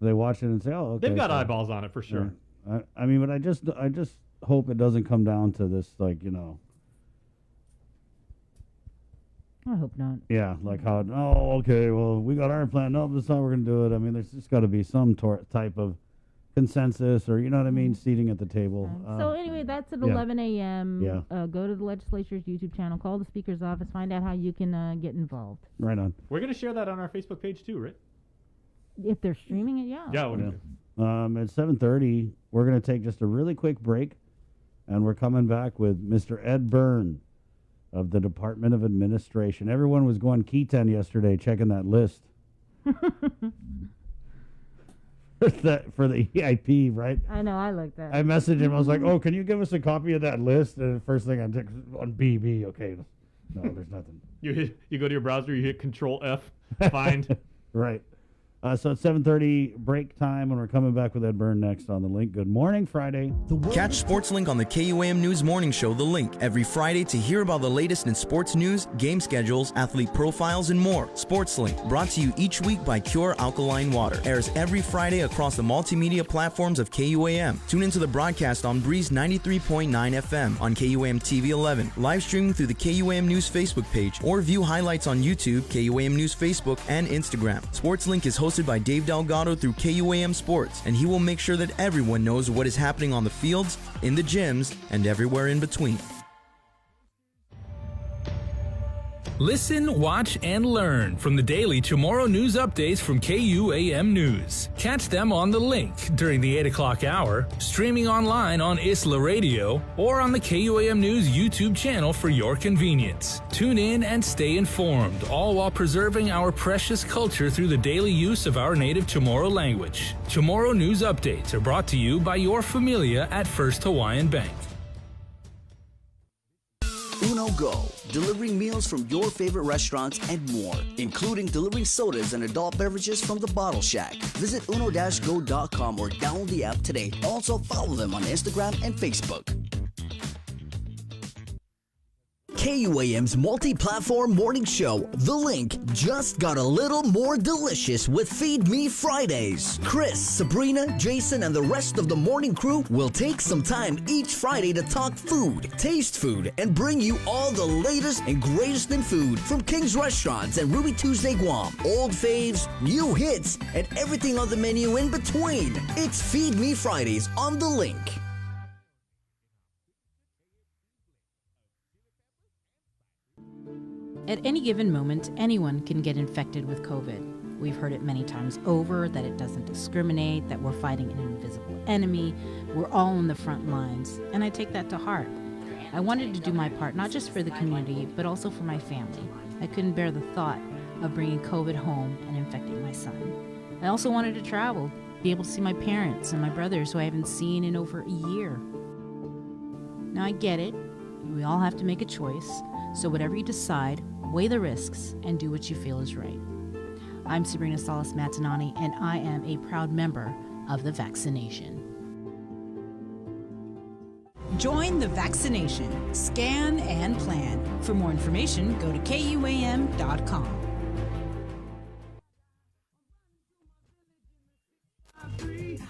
they watch it and say, "Oh, okay." They've got so- eyeballs on it for sure. Yeah. I mean, but I just hope it doesn't come down to this, like, you know. I hope not. Yeah, like how, oh, okay, well, we got our plan. No, that's how we're going to do it. I mean, there's just got to be some type of consensus, or, you know what I mean, seating at the table. So anyway, that's at yeah. 11 a.m. Yeah. Go to the legislature's YouTube channel, call the speaker's office, find out how you can get involved. Right on. We're going to share that on our Facebook page too, right? If they're streaming it, yeah. Yeah. At 7:30, we're going to take just a really quick break, and we're coming back with Mr. Ed Byrne of the Department of Administration. Everyone was going Key-10 yesterday, checking that list. For the EIP, right? I know, I like that. I messaged him. I was like, "Oh, can you give us a copy of that list?" And the first thing I did on BB. Okay, no, there's nothing. You go to your browser, you hit Control F, find. Right. So it's 7:30 break time, and we're coming back with Ed Byrne next on The Link. Good morning, Friday. Catch Sports Link on the KUAM News Morning Show, The Link, every Friday to hear about the latest in sports news, game schedules, athlete profiles, and more. Sports Link, brought to you each week by Cure Alkaline Water, airs every Friday across the multimedia platforms of KUAM. Tune into the broadcast on Breeze 93.9 FM, on KUAM TV 11, live streaming through the KUAM News Facebook page, or view highlights on YouTube, KUAM News Facebook, and Instagram. Sports Link is hosted by Dave Delgado through KUAM Sports, and he will make sure that everyone knows what is happening on the fields, in the gyms, and everywhere in between. Listen, watch, and learn from the daily Tomorrow News updates from KUAM News. Catch them on The Link during the 8 o'clock hour, streaming online on Isla Radio, or on the KUAM News YouTube channel for your convenience. Tune in and stay informed, all while preserving our precious culture through the daily use of our native Chamorro language. Tomorrow News updates are brought to you by your familia at First Hawaiian Bank. Uno Go, delivering meals from your favorite restaurants and more, including delivering sodas and adult beverages from the Bottle Shack. Visit uno-go.com or download the app today. Also follow them on Instagram and Facebook. KUAM's multi-platform morning show, The Link, just got a little more delicious with Feed Me Fridays. Chris, Sabrina, Jason, and the rest of the morning crew will take some time each Friday to talk food, taste food, and bring you all the latest and greatest in food from King's Restaurants and Ruby Tuesday Guam, old faves, new hits, and everything on the menu in between. It's Feed Me Fridays on The Link. At any given moment, anyone can get infected with COVID. We've heard it many times over that it doesn't discriminate, that we're fighting an invisible enemy, we're all on the front lines, and I take that to heart. I wanted to do my part, not just for the community, but also for my family. I couldn't bear the thought of bringing COVID home and infecting my son. I also wanted to travel, be able to see my parents and my brothers who I haven't seen in over a year. Now I get it, we all have to make a choice, so whatever you decide, weigh the risks and do what you feel is right. I'm Sabrina Salas Matanani, and I am a proud member of the vaccination. Join the vaccination. Scan and plan. For more information, go to KUAM.com.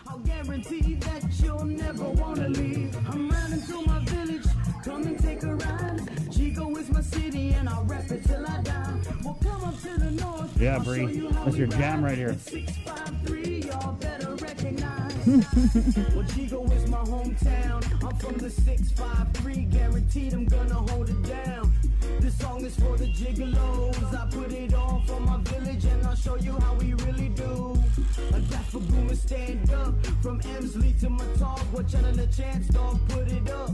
I'll guarantee that you'll never wanna leave. I'm running through my village, come and take a ride. Chico is my city and I'll rep it till I die. We'll come up to the north. Yeah, Bree, that's your jam right here. 653, y'all better recognize. Well, Chico is my hometown. I'm from the 653, guaranteed I'm gonna hold it down. This song is for the gigolos. I put it on for my village and I'll show you how we really do. A death for boomer, stand up. From Emsley to Matog, what channel the chance, dog, put it up.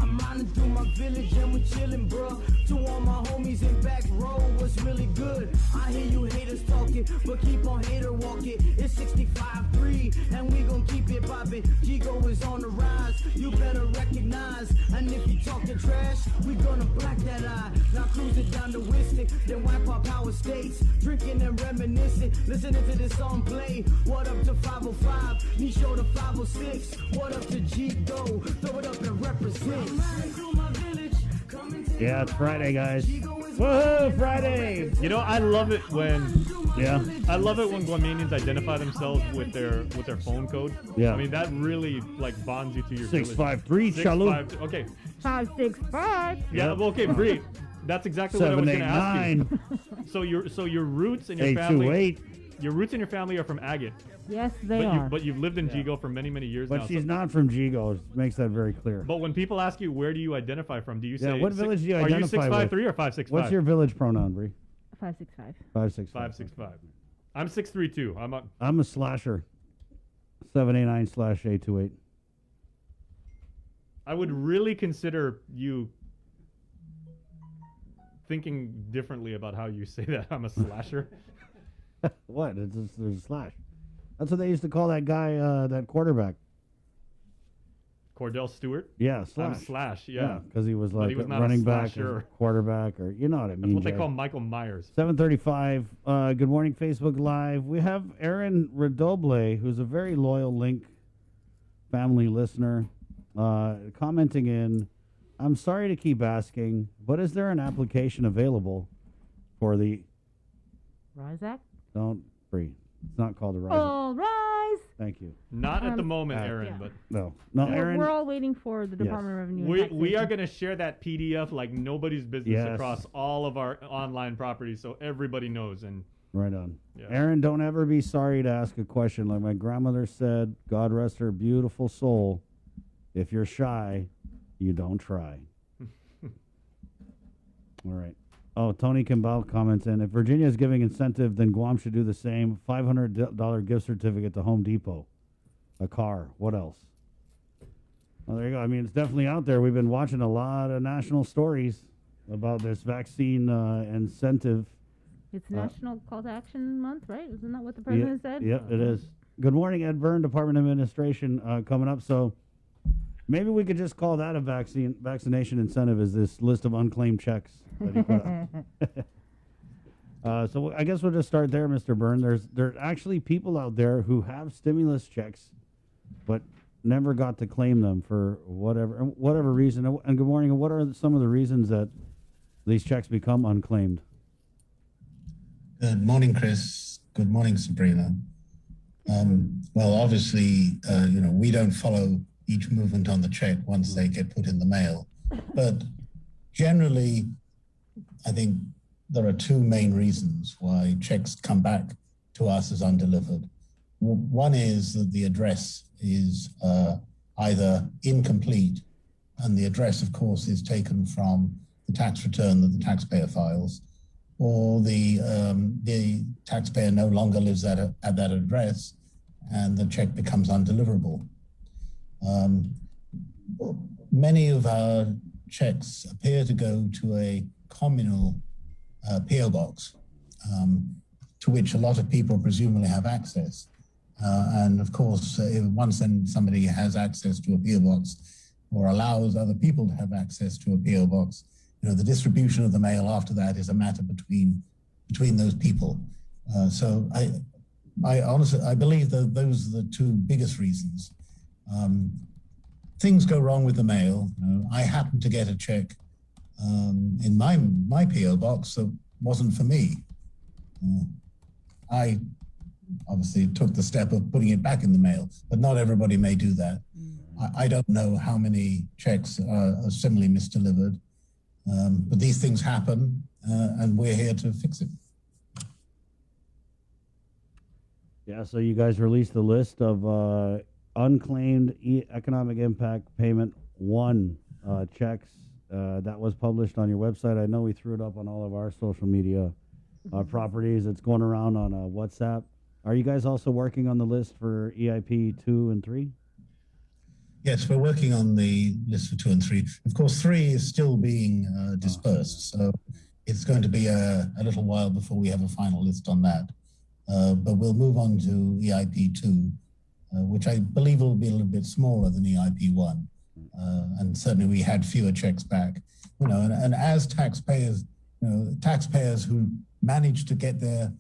I'm riding through my village and we're chillin', bruh. To all my homies in back row, what's really good? I hear you haters talking, but keep on hater walking. It's 65-3, and we gon' keep it poppin'. Gigo is on the rise, you better recognize. And if you talking trash, we gonna black that eye. Now cruising down the Wistic, then wipe our power states. Drinking and reminiscing, listening to this song play. What up to 505, Nisho to 506. What up to Gigo, throw it up and represent. Yeah, it's Friday, guys. Woohoo, Friday! You know, I love it when I love it when Guamanians identify themselves with their phone code. Yeah. I mean, that really like bonds you to your 653 village. Chalu. Okay. 565. Yeah, well, okay, Bree. That's exactly what I was going to ask you. So your roots and your family. Your roots and your family are from Agate. Yes, they are. But you've lived in Gigo for many, many years now. But she's not from Gigo. It makes that very clear. But when people ask you, where do you identify from? Do you say, what village do you are identify you 653 with? or 565? What's your village pronoun, Bree? 565. 565. 565. I'm 632. I'm a slasher. 789/828. I would really consider you thinking differently about how you say that. I'm a slasher. What? There's a slash. That's what they used to call that guy, that quarterback. Cordell Stewart? Yeah, Slash. Slash, yeah. Because he was But like he was not a running back, slasher. or quarterback, or you know what I mean. That's what they Jay. call Michael Myers. 7:35. Good morning, Facebook Live. We have Aaron Redoble, who's a very loyal Link family listener, commenting in. I'm sorry to keep asking, but is there an application available for the Rise Act? Don't breathe. It's not called the Rise. All rise. Thank you. Not at the moment, Aaron, yeah. but No, We're- We're all waiting for the Department of Revenue. and we Taxation. are going to share that PDF like nobody's business Yes. across all of our online properties, so everybody knows. And Right on. Yeah. Aaron, don't ever be sorry to ask a question. Like my grandmother said, God rest her beautiful soul, if you're shy, you don't try. All right. Oh, Tony Kimball comments in, if Virginia is giving incentive, then Guam should do the same. $500 gift certificate to Home Depot. A car. What else? Well, there you go. I mean, it's definitely out there. We've been watching a lot of national stories about this vaccine incentive. It's National Call to Action Month, right? Isn't that what the president said? Yep, it is. Good morning, Ed Byrne, Department of Administration, coming up. So maybe we could just call that a vaccination incentive, is this list of unclaimed checks that he put up. So I guess we'll just start there, Mr. Byrne. There are actually people out there who have stimulus checks, but never got to claim them for whatever reason. And good morning. And what are some of the reasons that these checks become unclaimed? Good morning, Chris. Good morning, Sabrina. Well, obviously, we don't follow each movement on the check once they get put in the mail. But generally, I think there are two main reasons why checks come back to us as undelivered. One is that the address is either incomplete, and the address, of course, is taken from the tax return that the taxpayer files, or the taxpayer no longer lives at that address, and the check becomes undeliverable. Many of our checks appear to go to a communal PO box, to which a lot of people presumably have access. And of course, once somebody has access to a PO box or allows other people to have access to a PO box, the distribution of the mail after that is a matter between those people. So I honestly believe that those are the two biggest reasons. Things go wrong with the mail. I happened to get a check in my PO box that wasn't for me. I obviously took the step of putting it back in the mail, but not everybody may do that. I don't know how many checks are similarly misdelivered, but these things happen, and we're here to fix it. Yeah, so you guys released the list of unclaimed economic impact payment 1 checks. That was published on your website. I know we threw it up on all of our social media properties. It's going around on WhatsApp. Are you guys also working on the list for EIP 2 and 3? Yes, we're working on the list for 2 and 3. Of course, 3 is still being dispersed, so it's going to be a little while before we have a final list on that. But we'll move on to EIP 2, which I believe will be a little bit smaller than EIP 1. And certainly we had fewer checks back. And as taxpayers, taxpayers who managed to get their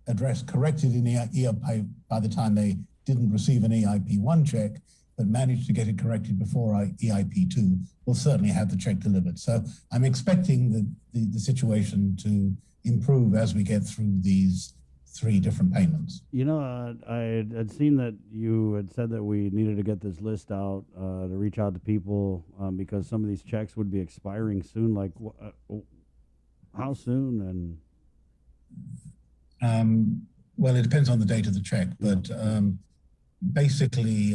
address corrected in EIP by the time they didn't receive an EIP 1 check, but managed to get it corrected before EIP 2 will certainly have the check delivered. So I'm expecting the situation to improve as we get through these 3 different payments. I had seen that you had said that we needed to get this list out to reach out to people because some of these checks would be expiring soon. Like, how soon? Well, it depends on the date of the check, but basically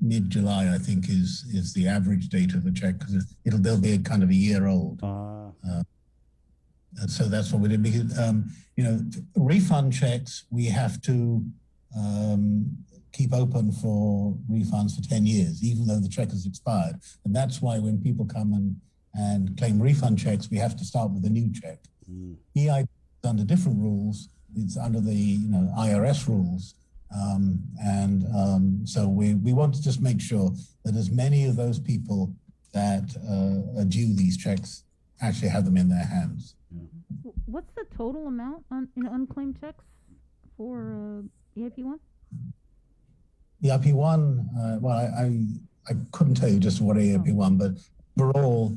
mid-July, I think, is the average date of the check, because they'll be kind of a year old. And so that's what we did. Because, refund checks, we have to keep open for refunds for 10 years, even though the check has expired. And that's why when people come and claim refund checks, we have to start with a new check. EIP is under different rules. It's under the IRS rules. So we want to just make sure that as many of those people that are due these checks actually have them in their hands. What's the total amount on unclaimed checks for EIP1? EIP1, well, I couldn't tell you just what EIP1, but overall,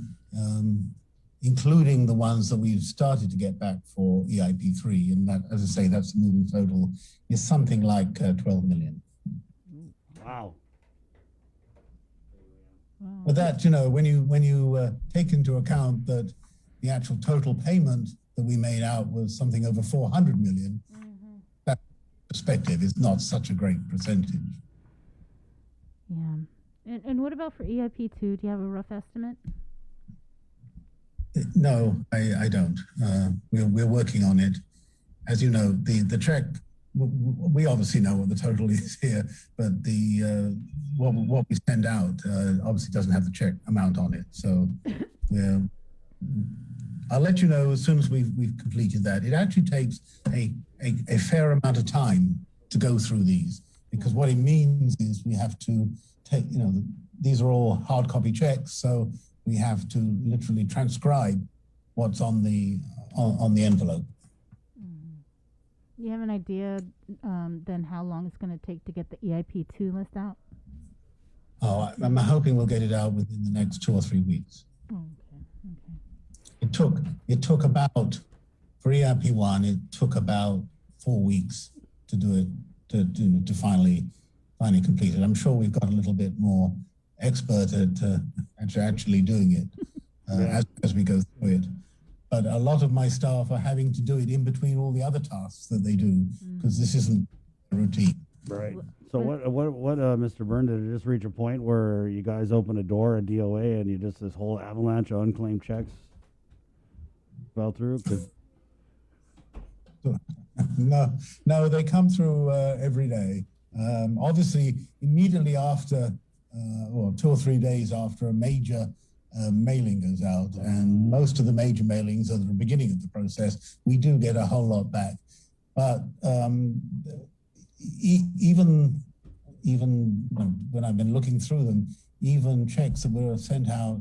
including the ones that we've started to get back for EIP3, and that, as I say, that's the moving total, is something like 12 million. Wow. But that, when you take into account that the actual total payment that we made out was something over 400 million, that perspective is not such a great percentage. Yeah. And what about for EIP2? Do you have a rough estimate? No, I don't. We're working on it. As you know, the check, we obviously know what the total is here, but what we send out obviously doesn't have the check amount on it. So I'll let you know as soon as we've completed that. It actually takes a fair amount of time to go through these, because what it means is we have to take, these are all hard copy checks, so we have to literally transcribe what's on the envelope. You have an idea then how long it's going to take to get the EIP2 list out? Oh, I'm hoping we'll get it out within the next 2 or 3 weeks. It took about, for EIP1, it took about 4 weeks to do it, to finally complete it. I'm sure we've got a little bit more expert at actually doing it as we go through it. But a lot of my staff are having to do it in between all the other tasks that they do, because this isn't a routine. Right. So what Mr. Byrne, did it just reach a point where you guys open a door at DOA and this whole avalanche of unclaimed checks fell through? No, they come through every day. Obviously, immediately after, or 2 or 3 days after a major mailing goes out, and most of the major mailings are the beginning of the process, we do get a whole lot back. But even when I've been looking through them, even checks that were sent out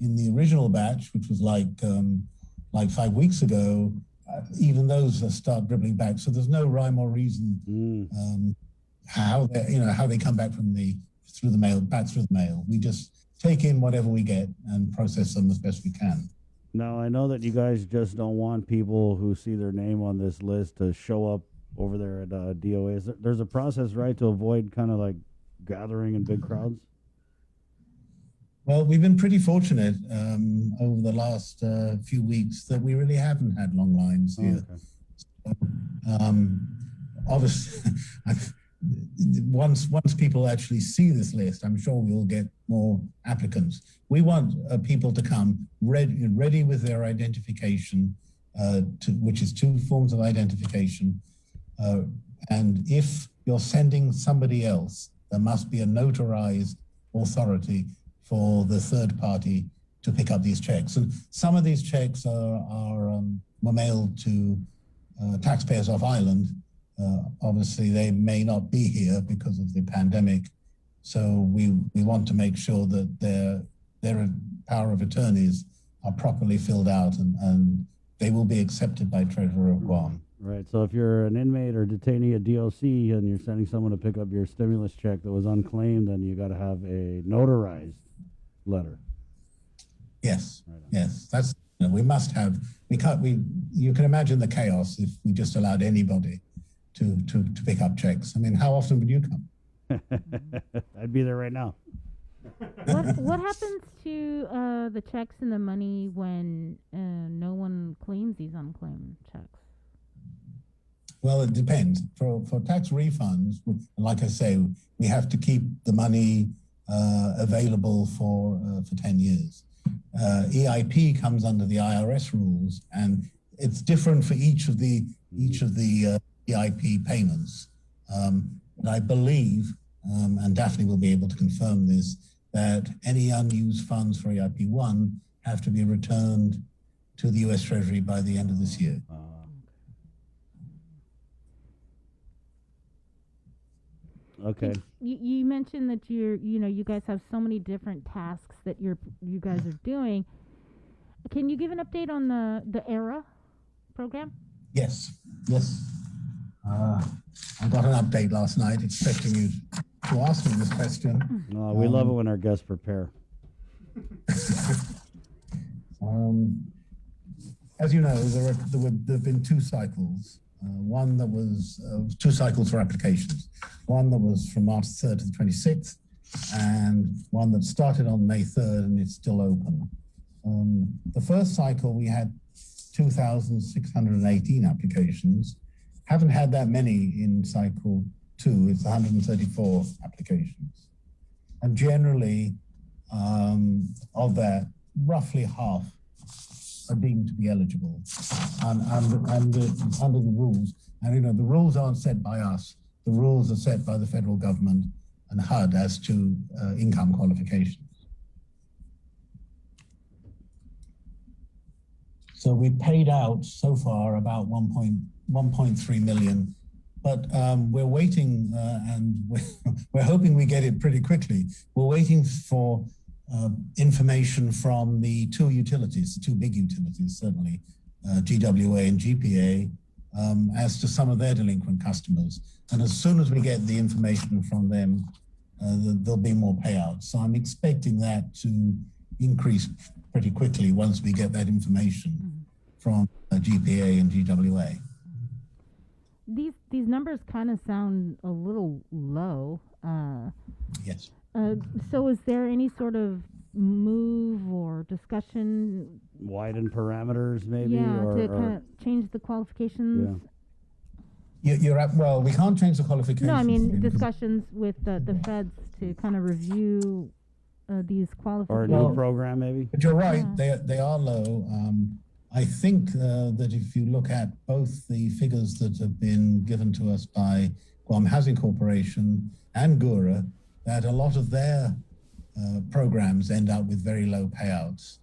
in the original batch, which was like 5 weeks ago, even those start dribbling back. So there's no rhyme or reason how they come back through the mail. We just take in whatever we get and process them as best we can. Now, I know that you guys just don't want people who see their name on this list to show up over there at DOA. There's a process, right, to avoid kind of like gathering in big crowds? Well, we've been pretty fortunate over the last few weeks that we really haven't had long lines here. Obviously, once people actually see this list, I'm sure we'll get more applicants. We want people to come ready with their identification, which is 2 forms of identification. And if you're sending somebody else, there must be a notarized authority for the third party to pick up these checks. And some of these checks were mailed to taxpayers off island. Obviously, they may not be here because of the pandemic. So we want to make sure that their power of attorneys are properly filled out and they will be accepted by Treasurer of Guam. Right. So if you're an inmate or detainee at DOC and you're sending someone to pick up your stimulus check that was unclaimed, then you got to have a notarized letter. Yes. Yes. That's, we must have, you can imagine the chaos if we just allowed anybody to pick up checks. I mean, how often would you come? I'd be there right now. What happens to the checks and the money when no one claims these unclaimed checks? Well, it depends. For tax refunds, like I say, we have to keep the money available for 10 years. EIP comes under the IRS rules, and it's different for each of the EIP payments. And I believe, and Daphne will be able to confirm this, that any unused funds for EIP1 have to be returned to the U.S. Treasury by the end of this year. Okay. You mentioned that you guys have so many different tasks that you guys are doing. Can you give an update on the ERA program? Yes. I got an update last night, expecting you to ask me this question. We love it when our guests prepare. As you know, there have been two cycles. One that was 2 cycles for applications. One that was from March 3rd to the 26th, and one that started on May 3rd and it's still open. The first cycle, we had 2,618 applications. Haven't had that many in cycle 2. It's 134 applications. And generally, of that, roughly half are deemed to be eligible under the rules. And the rules aren't set by us. The rules are set by the federal government and HUD as to income qualifications. So we paid out so far about 1.3 million, but we're waiting and we're hoping we get it pretty quickly. We're waiting for information from the 2 utilities, the 2 big utilities, certainly, GWA and GPA, as to some of their delinquent customers. And as soon as we get the information from them, there'll be more payouts. So I'm expecting that to increase pretty quickly once we get that information from GPA and GWA. These numbers kind of sound a little low. Yes. So is there any sort of move or discussion? Widen parameters, maybe? Yeah, or to kind of change the qualifications? Yeah. Well, we can't change the qualifications. No, I mean discussions with the feds to kind of review these qualifications. Or a new program, maybe? But you're right, they are low. I think that if you look at both the figures that have been given to us by Guam Housing Corporation and GURA, that a lot of their programs end up with very low payouts.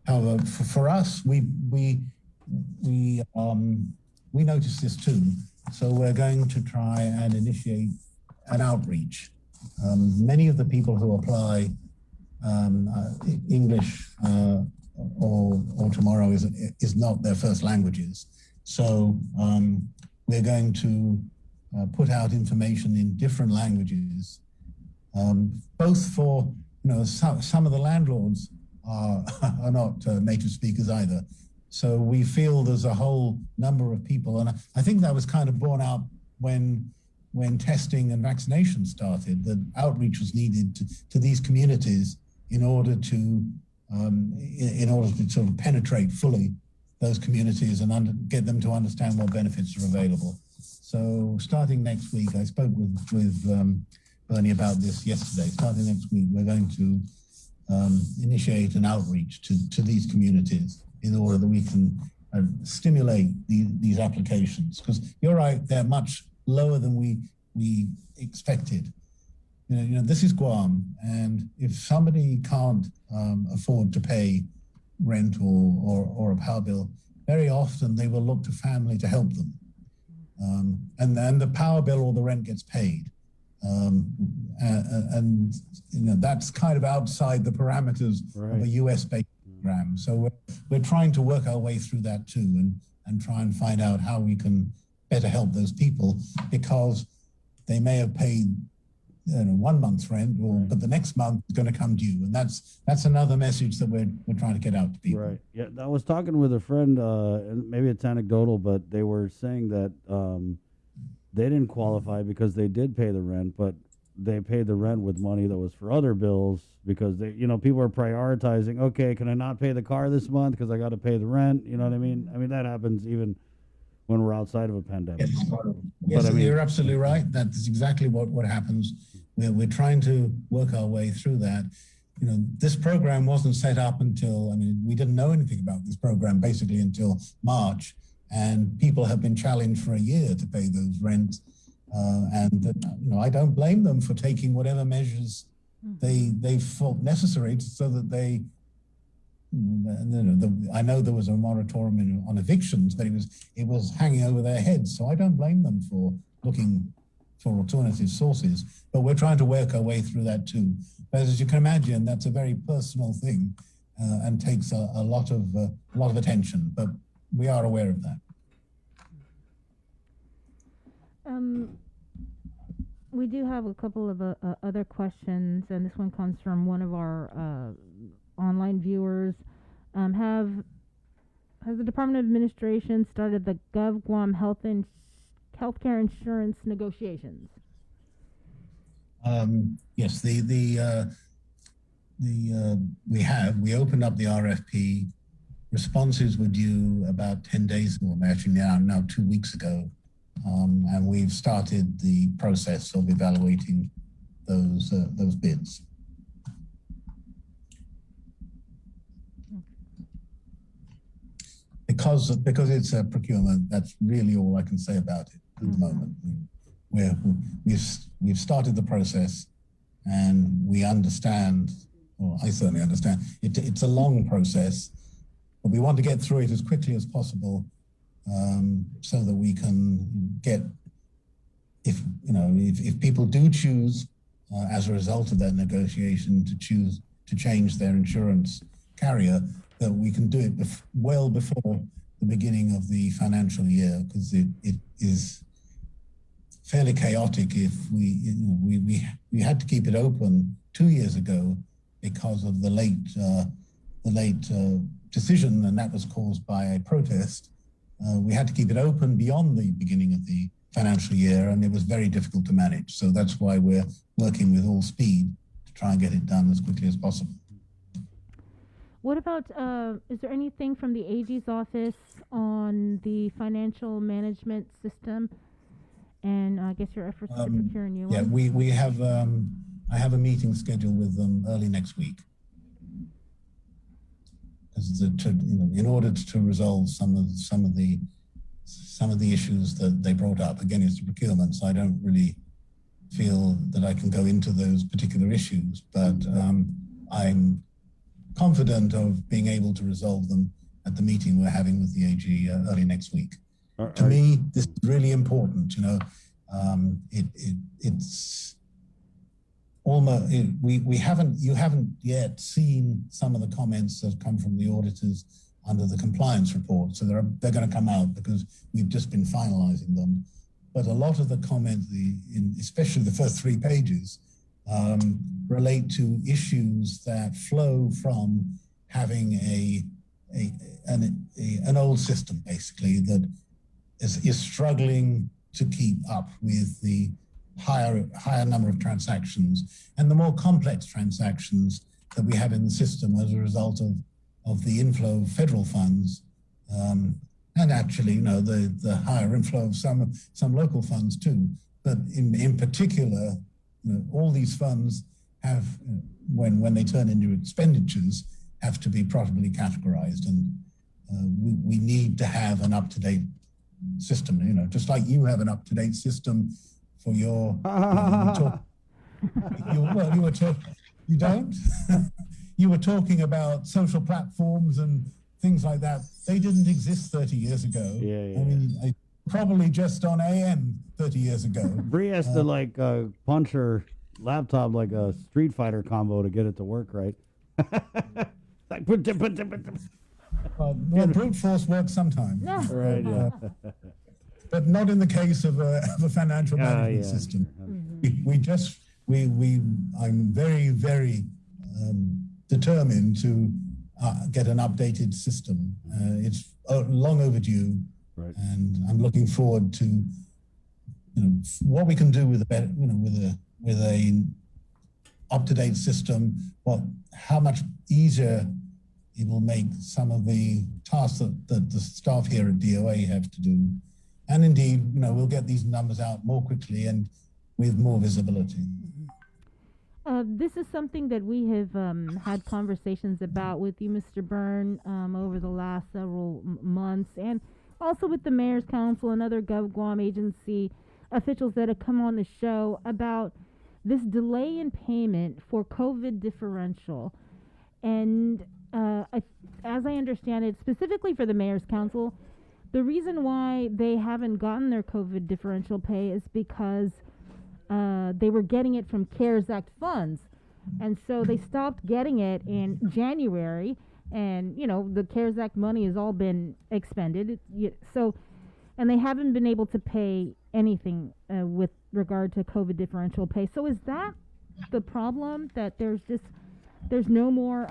However, for us, we noticed this too, so we're going to try and initiate an outreach. Many of the people who apply English or tomorrow is not their first languages, so we're going to put out information in different languages. Both for, some of the landlords are not native speakers either. So we feel there's a whole number of people, and I think that was kind of borne out when testing and vaccination started, that outreach was needed to these communities in order to sort of penetrate fully those communities and get them to understand what benefits are available. So starting next week, I spoke with Bernie about this yesterday. Starting next week, we're going to initiate an outreach to these communities in order that we can stimulate these applications. Because you're right, they're much lower than we expected. This is Guam, and if somebody can't afford to pay rent or a power bill, very often they will look to family to help them. And then the power bill or the rent gets paid. And that's kind of outside the parameters of a US-based program. So we're trying to work our way through that too, and try and find out how we can better help those people, because they may have paid 1 month's rent, but the next month is going to come due, and that's another message that we're trying to get out to people. Right. Yeah, I was talking with a friend, and maybe it's anecdotal, but they were saying that they didn't qualify because they did pay the rent, but they paid the rent with money that was for other bills, because they, people are prioritizing. Okay, can I not pay the car this month because I got to pay the rent? You know what I mean? I mean, that happens even when we're outside of a pandemic. Yes, but you're absolutely right. That's exactly what happens. We're trying to work our way through that. This program wasn't set up until, we didn't know anything about this program basically until March, and people have been challenged for a year to pay those rents. I don't blame them for taking whatever measures they felt necessary so that they, I know there was a moratorium on evictions, but it was hanging over their heads. So I don't blame them for looking for alternative sources, but we're trying to work our way through that too. But as you can imagine, that's a very personal thing and takes a lot of attention, but we are aware of that. We do have a couple of other questions, and this one comes from one of our online viewers. Has the Department of Administration started the GovGuam healthcare insurance negotiations? Yes, we opened up the RFP. Responses were due about 10 days, or actually now 2 weeks ago. And we've started the process of evaluating those bids. Because it's a procurement, that's really all I can say about it at the moment. We've started the process, and we understand, well, I certainly understand, it's a long process, but we want to get through it as quickly as possible. So that we can get, if people do choose as a result of that negotiation to change their insurance carrier, that we can do it well before the beginning of the financial year, because it is fairly chaotic. If we had to keep it open 2 years ago because of the late decision, and that was caused by a protest. We had to keep it open beyond the beginning of the financial year, and it was very difficult to manage. So that's why we're working with all speed to try and get it done as quickly as possible. What about, is there anything from the AG's office on the financial management system and I guess your efforts to procure a new one? Yeah, we have, I have a meeting scheduled with them early next week. In order to resolve some of the issues that they brought up. Again, it's the procurement, so I don't really feel that I can go into those particular issues, but I'm confident of being able to resolve them at the meeting we're having with the AG early next week. To me, this is really important. It's almost, you haven't yet seen some of the comments that come from the auditors under the compliance report. So they're going to come out because we've just been finalizing them. But a lot of the comments, especially the first 3 pages, relate to issues that flow from having an old system, basically, that is struggling to keep up with the higher number of transactions and the more complex transactions that we have in the system as a result of the inflow of federal funds, and actually, the higher inflow of some local funds too. But in particular, all these funds have, when they turn into expenditures, have to be properly categorized, and we need to have an up-to-date system. Just like you have an up-to-date system for your. You don't. You were talking about social platforms and things like that. They didn't exist 30 years ago. Yeah. I mean, probably just on AM 30 years ago. Bree has to punch her laptop like a Street Fighter combo to get it to work right. Well, brute force works sometimes. Right. Yeah. But not in the case of a financial management system. I'm very, very determined to get an updated system. It's long overdue, right. And I'm looking forward to what we can do with a up-to-date system. How much easier it will make some of the tasks that the staff here at DOA have to do. And indeed, we'll get these numbers out more quickly and with more visibility. This is something that we have had conversations about with you, Mr. Byrne, over the last several months, and also with the Mayor's Council and other GovGuam agency officials that have come on the show about this delay in payment for COVID differential. And as I understand it, specifically for the Mayor's Council, the reason why they haven't gotten their COVID differential pay is because they were getting it from CARES Act funds. And so they stopped getting it in January. And, the CARES Act money has all been expended. And they haven't been able to pay anything with regard to COVID differential pay. So is that the problem, that there's no more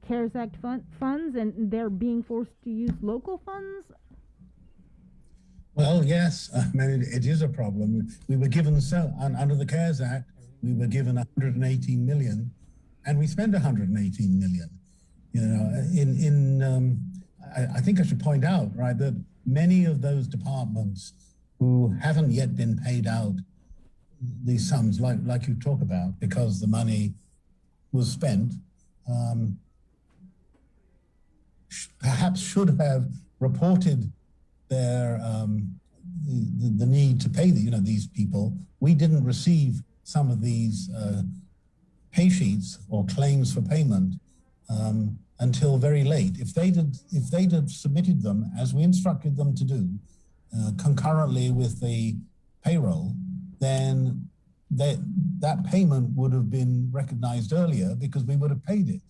CARES Act funds and they're being forced to use local funds? Well, yes, I mean, it is a problem. We were given under the CARES Act, we were given 118 million, and we spent 118 million. I think I should point out, right, that many of those departments who haven't yet been paid out these sums, like you talk about, because the money was spent, perhaps should have reported their the need to pay these people. We didn't receive some of these pay sheets or claims for payment until very late. If they'd have submitted them as we instructed them to do, concurrently with the payroll, then that payment would have been recognized earlier because we would have paid it.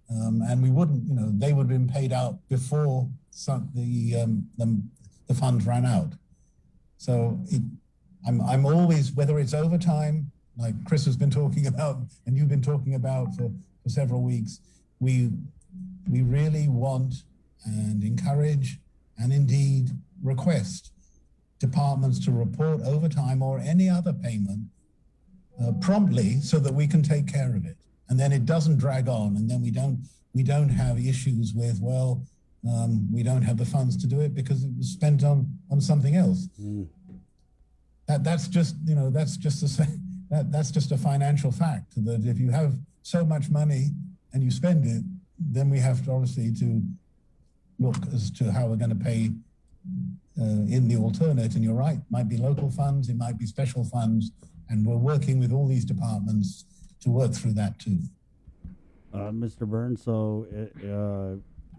And we wouldn't, they would have been paid out before the funds ran out. So I'm always, whether it's overtime, like Chris has been talking about, and you've been talking about for several weeks, we really want and encourage and indeed request departments to report overtime or any other payment promptly so that we can take care of it. And then it doesn't drag on, and then we don't have issues with, we don't have the funds to do it because it was spent on something else. That's just a financial fact, that if you have so much money and you spend it, then we have to obviously to look as to how we're going to pay in the alternate. And you're right, might be local funds, it might be special funds, and we're working with all these departments to work through that too. Mr. Burns, so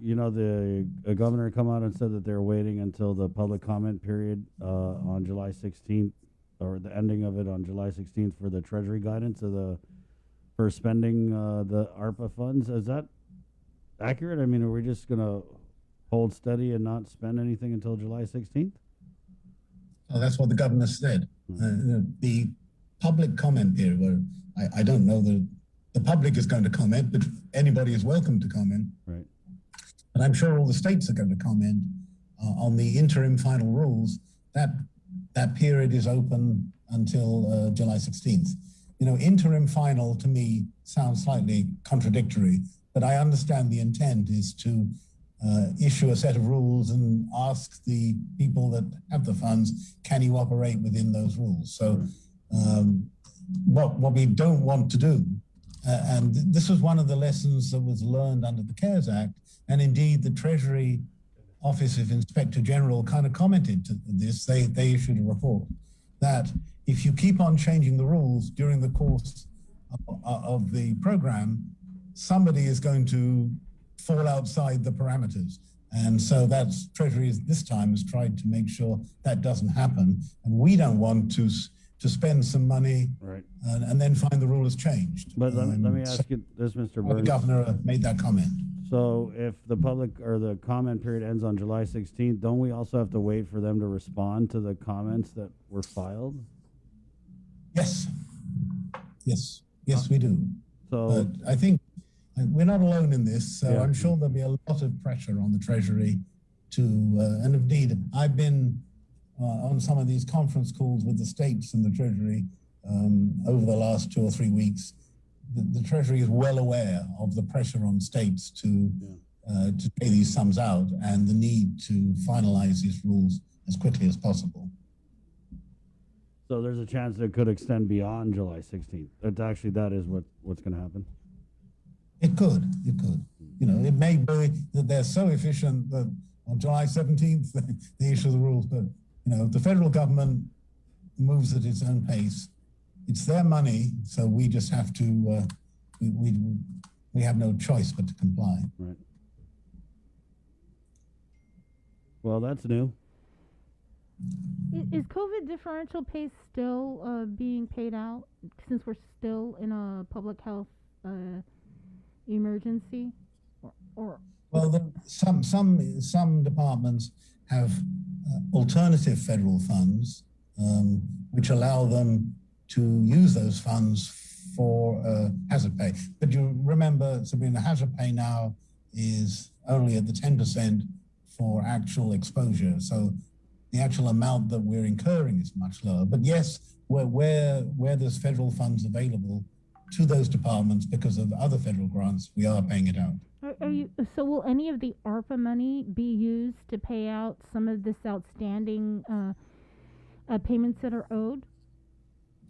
the governor come out and said that they're waiting until the public comment period on July 16th, or the ending of it on July 16th, for the Treasury guidance for spending the ARPA funds. Is that accurate? I mean, are we just going to hold steady and not spend anything until July 16th? Oh, that's what the governor said. The public comment period, where I don't know that the public is going to comment, but anybody is welcome to comment. Right. And I'm sure all the states are going to comment on the interim final rules. That period is open until July 16th. Interim final to me sounds slightly contradictory, but I understand the intent is to issue a set of rules and ask the people that have the funds, can you operate within those rules? So what we don't want to do, and this was one of the lessons that was learned under the CARES Act, and indeed the Treasury Office of Inspector General kind of commented to this. They issued a report that if you keep on changing the rules during the course of the program, somebody is going to fall outside the parameters. And so that's Treasury this time has tried to make sure that doesn't happen. And we don't want to spend some money and then find the rule has changed. But let me ask you this, Mr. Burns. The governor made that comment. So if the public or the comment period ends on July 16th, don't we also have to wait for them to respond to the comments that were filed? Yes, we do. So but I think we're not alone in this. So Yeah. I'm sure there'll be a lot of pressure on the Treasury to, and indeed, I've been on some of these conference calls with the states and the Treasury over the last 2 or 3 weeks. The Treasury is well aware of the pressure on states to pay these sums out and the need to finalize these rules as quickly as possible. So there's a chance that it could extend beyond July 16th. That is what's going to happen. It could. It may be that they're so efficient that on July 17th they issue the rules, but the federal government moves at its own pace. It's their money, so we just have to. We have no choice but to comply. Right. Well, that's new. Is COVID differential pay still being paid out since we're still in a public health emergency? Or Well, some departments have alternative federal funds, which allow them to use those funds for hazard pay. But you remember, Sabrina, hazard pay now is only at the 10% for actual exposure. So the actual amount that we're incurring is much lower. But yes, where there's federal funds available to those departments because of other federal grants, we are paying it out. So will any of the ARPA money be used to pay out some of this outstanding payments that are owed?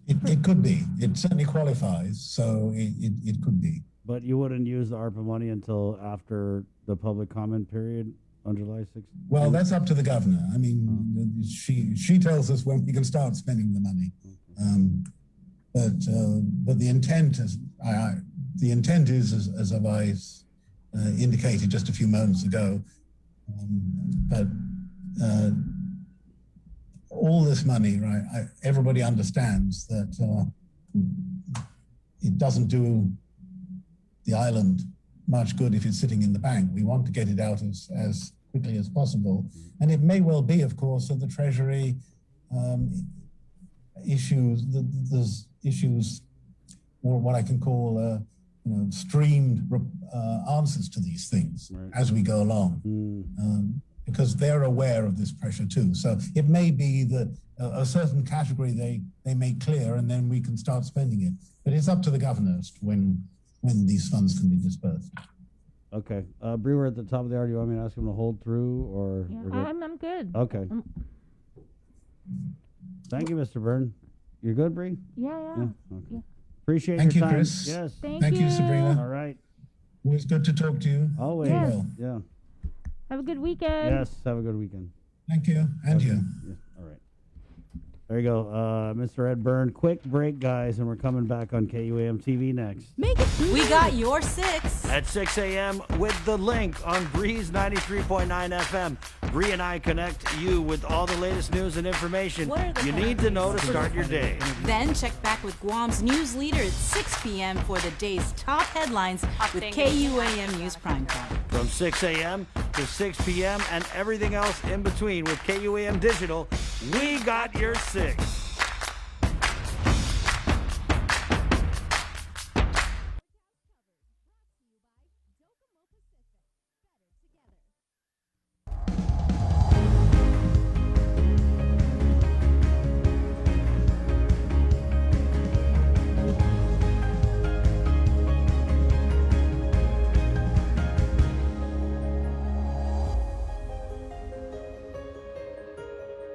It could be. It certainly qualifies, so it could be. But you wouldn't use the ARPA money until after the public comment period on July 6th? Well, that's up to the governor. I mean, she tells us when we can start spending the money. But the intent is as I indicated just a few moments ago. But all this money, right? Everybody understands that it doesn't do the island much good if it's sitting in the bank. We want to get it out as quickly as possible. And it may well be, of course, that the Treasury there's issues, or what I can call streamed answers to these things as we go along, because they're aware of this pressure too. So it may be that a certain category they make clear, and then we can start spending it. But it's up to the governors when these funds can be dispersed. Okay. Bree, we're at the top of the hour. Do you want me to ask him to hold through, or? Yeah, I'm good. Okay. Thank you, Mr. Byrne. You're good, Bree? Yeah. Okay. Yeah. Appreciate Thank your you, time. Chris. Yes. Thank you, Sabrina. All right. Always good to talk to you. Always. Yes. Yeah. Have a good weekend. Yes. Have a good weekend. Thank you. And you. Yeah. All right. There you go. Mr. Ed Byrne. Quick break, guys, and we're coming back on KUAM TV next. We got your 6. At 6 a.m. with The Link on Breeze 93.9 FM. Bree and I connect you with all the latest news and information What are the you need to know to headlines? start your day. Then check back with Guam's news leader at 6 p.m. for the day's top headlines with KUAM News Primetime. From 6 a.m. to 6 p.m. and everything else in between with KUAM Digital, we got your 6.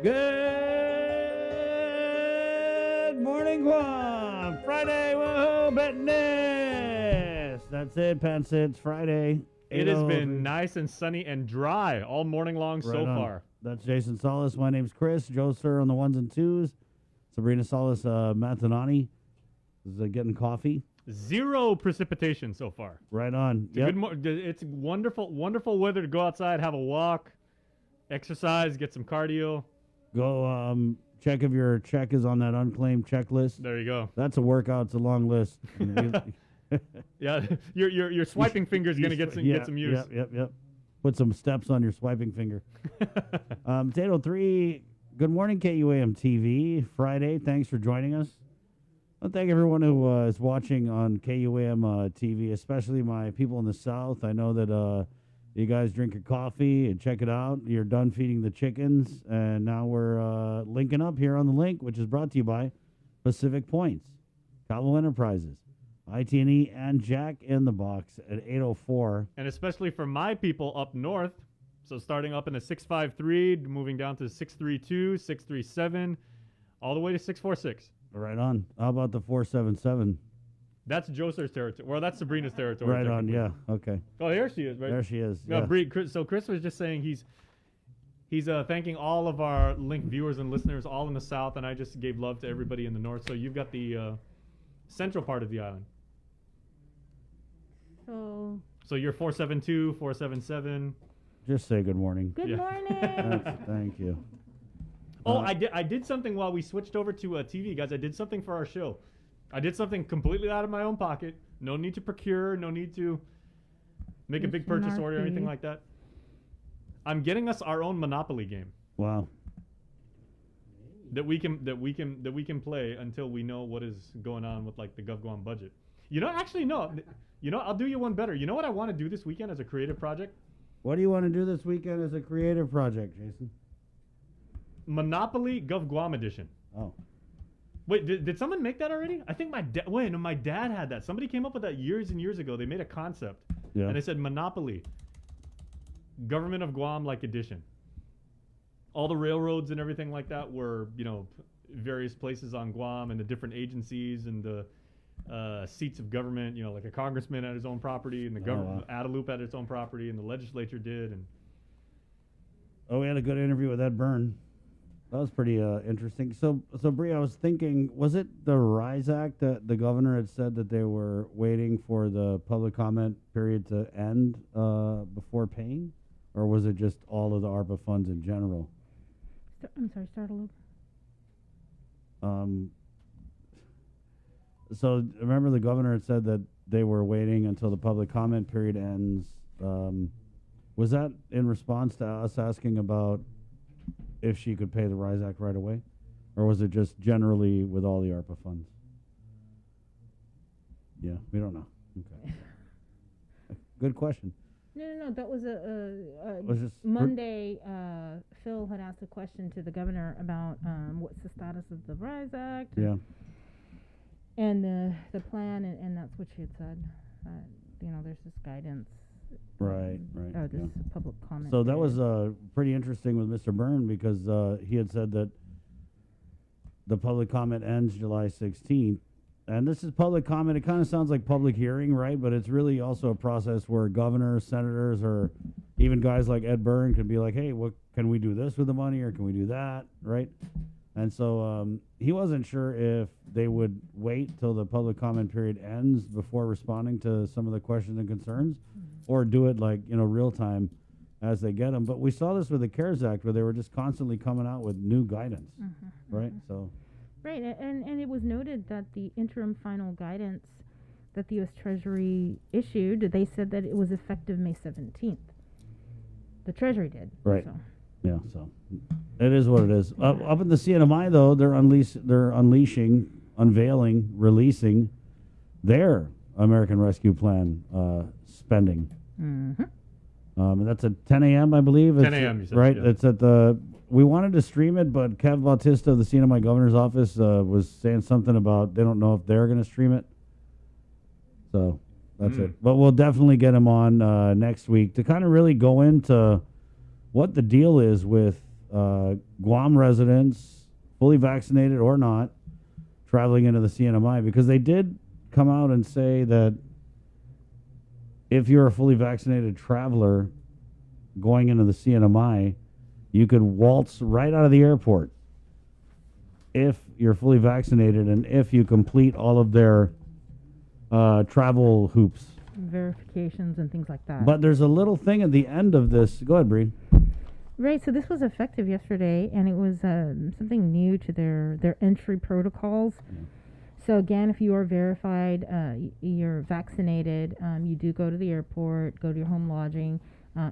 Good morning, Guam. Friday, woohoo, business. That's it, Pence. It's Friday. It has been nice and sunny and dry all morning long so far. That's Jason Solis. My name's Chris. Joe Sir on the 1s and 2s. Sabrina Solis, Matanani is getting coffee. 0 precipitation so far. Right on. It's wonderful, wonderful weather to go outside, have a walk, exercise, get some cardio. Go check if your check is on that unclaimed checklist. There you go. That's a workout. It's a long list. Yeah, your swiping finger is going to get some use. Yep. Put some steps on your swiping finger. Potato 3, good morning, KUAM TV. Friday, thanks for joining us. I thank everyone who is watching on KUAM TV, especially my people in the South. I know that you guys drink your coffee and check it out. You're done feeding the chickens, and now we're linking up here on the link, which is brought to you by Pacific Points, Cabo Enterprises, IT&E, and Jack in the Box at 804. And especially for my people up north, so starting up in the 653, moving down to 632, 637, all the way to 646. Right on. How about the 477? That's Joser's territory. Well, that's Sabrina's territory. Right on, yeah. Okay. Oh, there she is, right? There she is. No, Yeah. So Chris was just saying he's thanking all of our Link viewers and listeners all in the South, and I just gave love to everybody in the North. So you've got the central part of the island. So you're 472, 477. Just say good morning. Good morning. Thank you. Oh, I did something while we switched over to TV, guys. I did something for our show. I did something completely out of my own pocket. No need to procure. No need to make a big purchase order or anything like that. I'm getting us our own Monopoly game. Wow. That we can play until we know what is going on with like the GovGuam budget. You know, actually no. You know, I'll do you one better. You know what I want to do this weekend as a creative project? What do you want to do this weekend as a creative project, Jason? Monopoly GovGuam edition. Oh. Wait, did someone make that already? I think my dad had that. Somebody came up with that years and years ago. They made a concept. Yeah. And they said Monopoly Government of Guam like edition. All the railroads and everything like that were, you know, various places on Guam and the different agencies and the seats of government, you know, like a congressman had his own property and the government, Adelup had its own property and the legislature did. And we had a good interview with Ed Byrne. That was pretty interesting. So Bree, I was thinking, was it the RISE Act that the governor had said that they were waiting for the public comment period to end before paying? Or was it just all of the ARPA funds in general? I'm sorry, start all over. So remember the governor had said that they were waiting until the public comment period ends. Was that in response to us asking about if she could pay the RISE Act right away? Or was it just generally with all the ARPA funds? Yeah, we don't know. Okay. Good question. No. That was Was this Monday. Phil had asked a question to the governor about what's the status of the RISE Act. Yeah. And the plan, and that's what she had said. You know, there's this guidance. Right. Or this public comment. So that was pretty interesting with Mr. Byrne because he had said that the public comment ends July 16th. And this is public comment. It kind of sounds like public hearing, right? But it's really also a process where governors, senators, or even guys like Ed Byrne could be like, hey, what can we do this with the money or can we do that, right? And so he wasn't sure if they would wait till the public comment period ends before responding to some of the questions and concerns or do it like, you know, real time as they get them. But we saw this with the CARES Act where they were just constantly coming out with new guidance, right? So. Right, and it was noted that the interim final guidance that the U.S. Treasury issued, they said that it was effective May 17th. The Treasury did. Right. So. Yeah, so it is what it is. Up in the CNMI, though, they're releasing their American Rescue Plan spending. Mm-hmm. And that's at 10 a.m., I believe. 10 a.m., you said, right? yeah. It's at the... We wanted to stream it, but Kev Bautista of the CNMI governor's office was saying something about they don't know if they're going to stream it. So that's it. But we'll definitely get him on next week to kind of really go into what the deal is with Guam residents, fully vaccinated or not, traveling into the CNMI, because they did come out and say that if you're a fully vaccinated traveler going into the CNMI, you could waltz right out of the airport if you're fully vaccinated and if you complete all of their travel hoops. Verifications and things like that. But there's a little thing at the end of this. Go ahead, Bree. Right, so this was effective yesterday, and it was something new to their entry protocols. So again, if you are verified, you're vaccinated, you do go to the airport, go to your home lodging.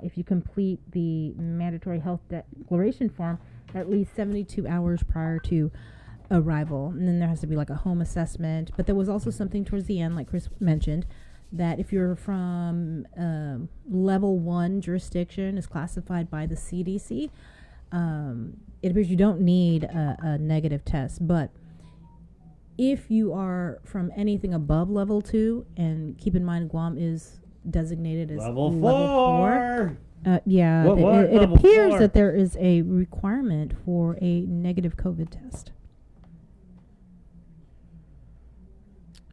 If you complete the mandatory health declaration form at least 72 hours prior to arrival, and then there has to be like a home assessment. But there was also something towards the end, like Chris mentioned, that if you're from level 1 jurisdiction is classified by the CDC, it appears you don't need a negative test. But if you are from anything above level 2, and keep in mind Guam is designated as level 4. Yeah, it appears that there is a requirement for a negative COVID test.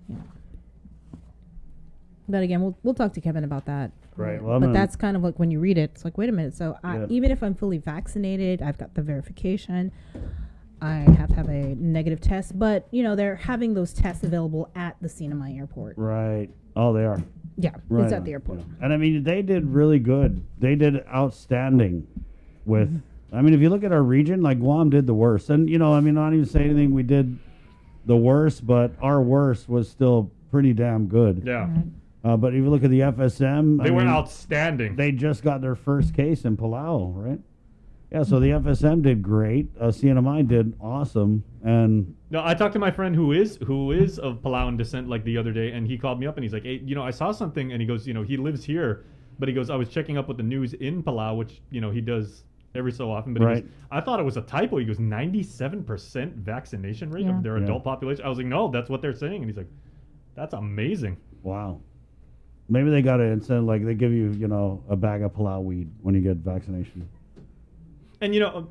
Yeah. But again, we'll talk to Kevin about that. Right. Well, but that's kind of like when you read it, it's like, wait a minute. So Yeah. even if I'm fully vaccinated, I've got the verification, I have to have a negative test. But, you know, they're having those tests available at the CNMI airport. Right. Oh, they are. Yeah, Right it's at on, the airport. yeah. And I mean, they did really good. They did outstanding with I mean, if you look at our region, like Guam did the worst. And, you know, I mean, not even say anything we did the worst, but our worst was still pretty damn good. Yeah. But if you look at the FSM, They were outstanding. They just got their first case in Palau, right? Yeah, so the FSM did great. CNMI did awesome. And No, I talked to my friend who is of Palauan descent like the other day, and he called me up and he's like, hey, you know, I saw something, and he goes, you know, he lives here, but he goes, I was checking up with the news in Palau, which, you know, he does every so often, but he goes, I thought it was a typo. He goes, 97% vaccination rate of their adult population. I was like, no, that's what they're saying. And he's like, that's amazing. Wow. Maybe they got an incentive, like they give you, you know, a bag of Palau weed when you get vaccination. And, you know,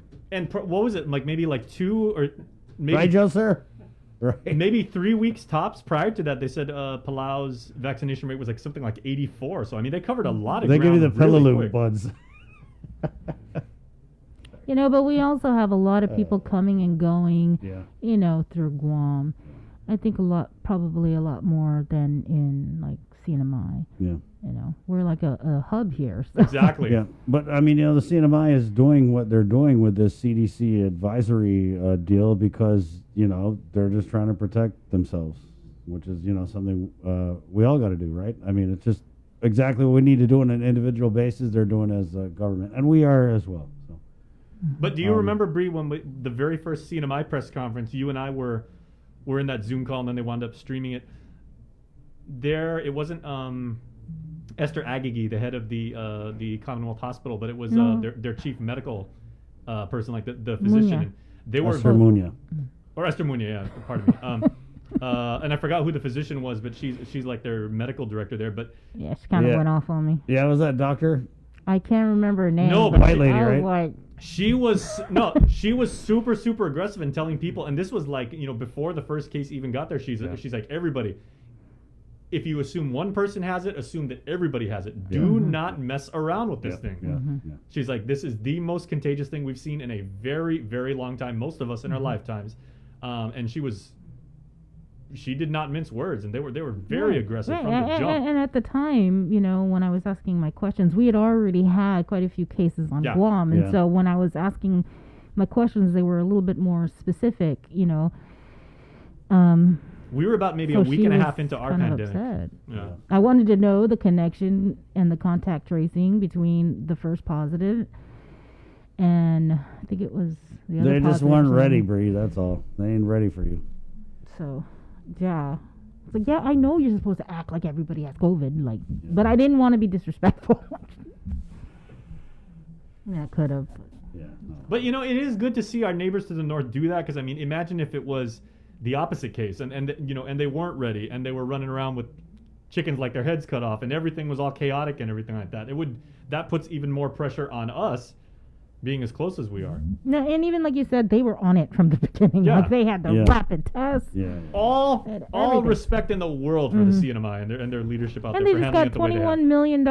what was it? Like maybe like 2 or maybe... Right, Joe, sir? Right. Maybe 3 weeks tops prior to that, they said Palau's vaccination rate was like something like 84. So, I mean, they covered a lot of They give ground you the really Pillaloo quick. buds. You know, but we also have a lot of people coming and going, you know, through Guam. I think probably a lot more than in like CNMI. Yeah. You know, we're like a hub here. So. Exactly. Yeah, but I mean, you know, the CNMI is doing what they're doing with this CDC advisory deal because, you know, they're just trying to protect themselves, which is, you know, something we all got to do, right? I mean, it's just exactly what we need to do on an individual basis. They're doing as a government, and we are as well. So. But do you remember, Bree, when the very first CNMI press conference, you and I were in that Zoom call, and then they wound up streaming it. There, it wasn't Esther Agagi, the head of the Commonwealth Hospital, but it was their chief medical person, like the physician. And they were Esther Munya. Or Esther Munya, yeah, pardon me. And I forgot who the physician was, but she's like their medical director there. But yeah, she kind of went off on me. Yeah, was that doctor? I can't remember her name. No, but white lady, I was right? like, she was super aggressive in telling people, and this was like, you know, before the first case even got there. She's like, everybody, if you assume one person has it, assume that everybody has it. Do not mess around with this thing. She's like, this is the most contagious thing we've seen in a very, very long time, most of us in our lifetimes. And she did not mince words, and they were very aggressive from the jump. And at the time, you know, when I was asking my questions, we had already had quite a few cases on Guam, and so when I was asking my questions, they were a little bit more specific, you know. We were about maybe a week and a half into our pandemic. Upset. Yeah. I wanted to know the connection and the contact tracing between the first positive and I think it was the other. They just positive weren't one. ready, Bree. That's all. They ain't ready for you. So, yeah. It's like, yeah, I know you're supposed to act like everybody has COVID, like, but I didn't want to be disrespectful. Yeah, I could have. But you know, it is good to see our neighbors to the north do that, because I mean, imagine if it was the opposite case, and you know, and they weren't ready, and they were running around with chickens like their heads cut off, and everything was all chaotic and everything like that. That puts even more pressure on us, being as close as we are. No, and even like you said, they were on it from the beginning. Yeah. Like they had the rapid tests. All everything. respect in the world for the CNMI and their leadership out And there they for just handling got it the way they have. $21 million.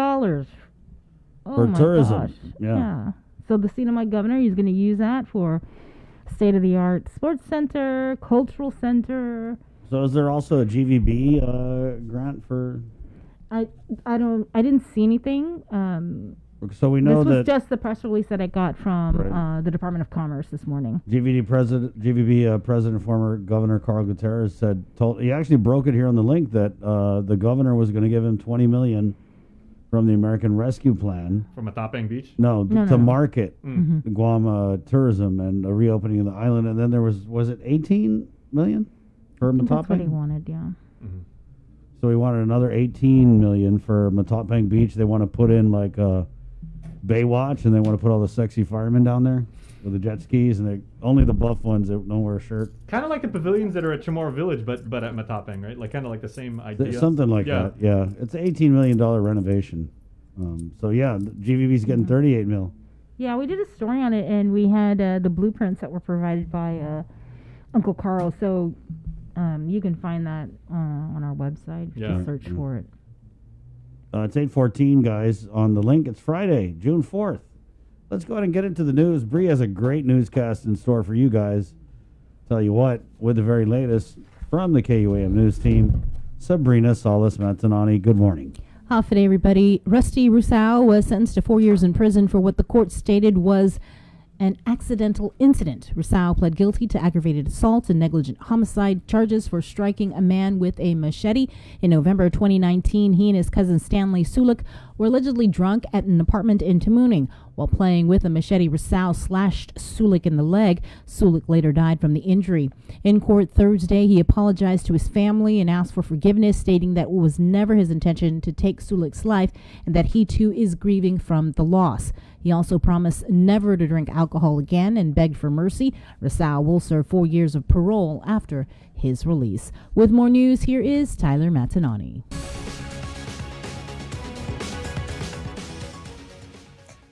Oh For my tourism. gosh. Yeah. So the CNMI governor, he's going to use that for state-of-the-art sports center, cultural center. So is there also a GVB grant for? I didn't see anything. So we know this was that just the press release that I got from the Department of Commerce this morning. GVB president, former Governor Carl Gutierrez he actually broke it here on the link that the governor was going to give him $20 million from the American Rescue Plan. From Matapang Beach? No, to market Guam tourism and the reopening of the island, and then there was it $18 million for I think that's what he Matapang? wanted, yeah. So we wanted another $18 million for Matapang Beach. They want to put in like Baywatch, and they want to put all the sexy firemen down there with the jet skis, and only the buff ones that don't wear a shirt. Kind of like the pavilions that are at Chamorro Village, but at Matapang, right? Like kind of like the same idea. Something like that, yeah. It's an $18 million renovation. So yeah, GVB's getting $38 mil. Yeah, we did a story on it, and we had the blueprints that were provided by Uncle Carl. So you can find that on our website. Just search for it. It's 8:14, guys. On the link, it's Friday, June 4th. Let's go ahead and get into the news. Bree has a great newscast in store for you guys. Tell you what, with the very latest from the KUAM news team, Sabrina Salas Matanani. Good morning. Howdy, everybody. Rusty Rousseau was sentenced to 4 years in prison for what the court stated was an accidental incident. Rousseau pled guilty to aggravated assault and negligent homicide charges for striking a man with a machete. In November 2019, he and his cousin Stanley Sulik were allegedly drunk at an apartment in Tamuning. While playing with a machete, Rousseau slashed Sulik in the leg. Sulik later died from the injury. In court Thursday, he apologized to his family and asked for forgiveness, stating that it was never his intention to take Sulik's life and that he too is grieving from the loss. He also promised never to drink alcohol again and begged for mercy. Rousseau will serve 4 years of parole after his release. With more news, here is Tyler Matinani.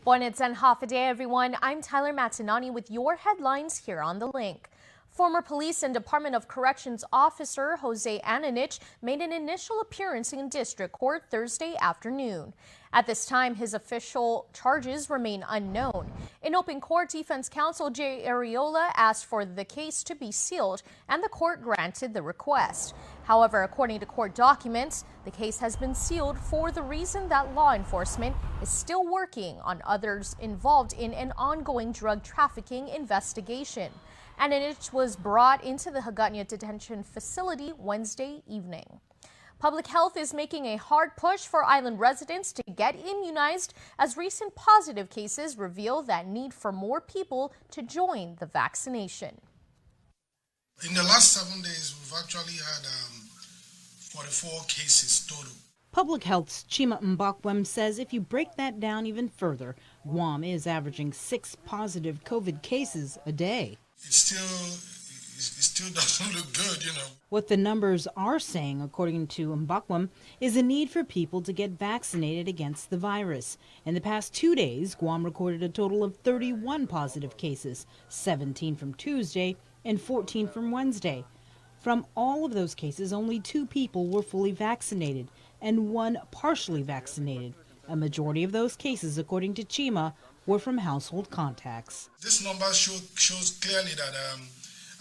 Buenas and half a day, everyone. I'm Tyler Matinani with your headlines here on The Link. Former Police and Department of Corrections officer Jose Ananich made an initial appearance in district court Thursday afternoon. At this time, his official charges remain unknown. In open court, defense counsel Jay Arreola asked for the case to be sealed, and the court granted the request. However, according to court documents, the case has been sealed for the reason that law enforcement is still working on others involved in an ongoing drug trafficking investigation. Ananich was brought into the Hagåtña detention facility Wednesday evening. Public health is making a hard push for island residents to get immunized as recent positive cases reveal that need for more people to join the vaccination. In the last 7 days, we've actually had 44 cases total. Public Health's Chima Mbakwem says if you break that down even further, Guam is averaging 6 positive COVID cases a day. It still doesn't look good, you know. What the numbers are saying, according to Mbakwem, is a need for people to get vaccinated against the virus. In the past 2 days, Guam recorded a total of 31 positive cases, 17 from Tuesday and 14 from Wednesday. From all of those cases, only 2 people were fully vaccinated and 1 partially vaccinated. A majority of those cases, according to Chima, were from household contacts. This number shows clearly that,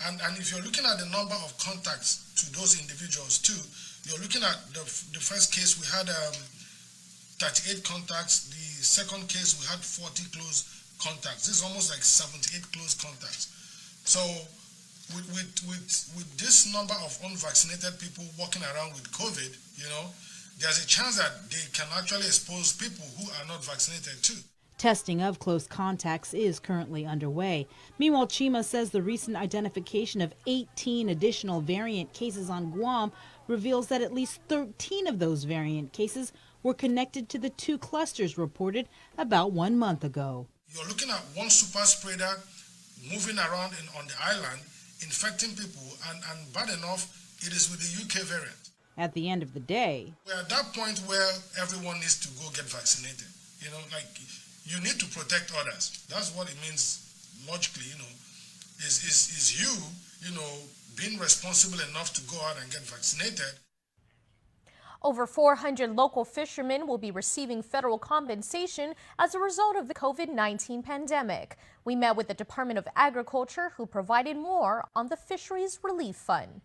and if you're looking at the number of contacts to those individuals too, you're looking at the first case we had 38 contacts, the second case we had 40 close contacts. This is almost like 78 close contacts. So with this number of unvaccinated people walking around with COVID, you know, there's a chance that they can actually expose people who are not vaccinated too. Testing of close contacts is currently underway. Meanwhile, Chima says the recent identification of 18 additional variant cases on Guam reveals that at least 13 of those variant cases were connected to the 2 clusters reported about 1 month ago. You're looking at one super spreader moving around on the island, infecting people, and bad enough, it is with the UK variant. At the end of the day, we're at that point where everyone needs to go get vaccinated. You know, like, you need to protect others. That's what it means logically, you know, is you know, being responsible enough to go out and get vaccinated. Over 400 local fishermen will be receiving federal compensation as a result of the COVID-19 pandemic. We met with the Department of Agriculture, who provided more on the Fisheries Relief Fund.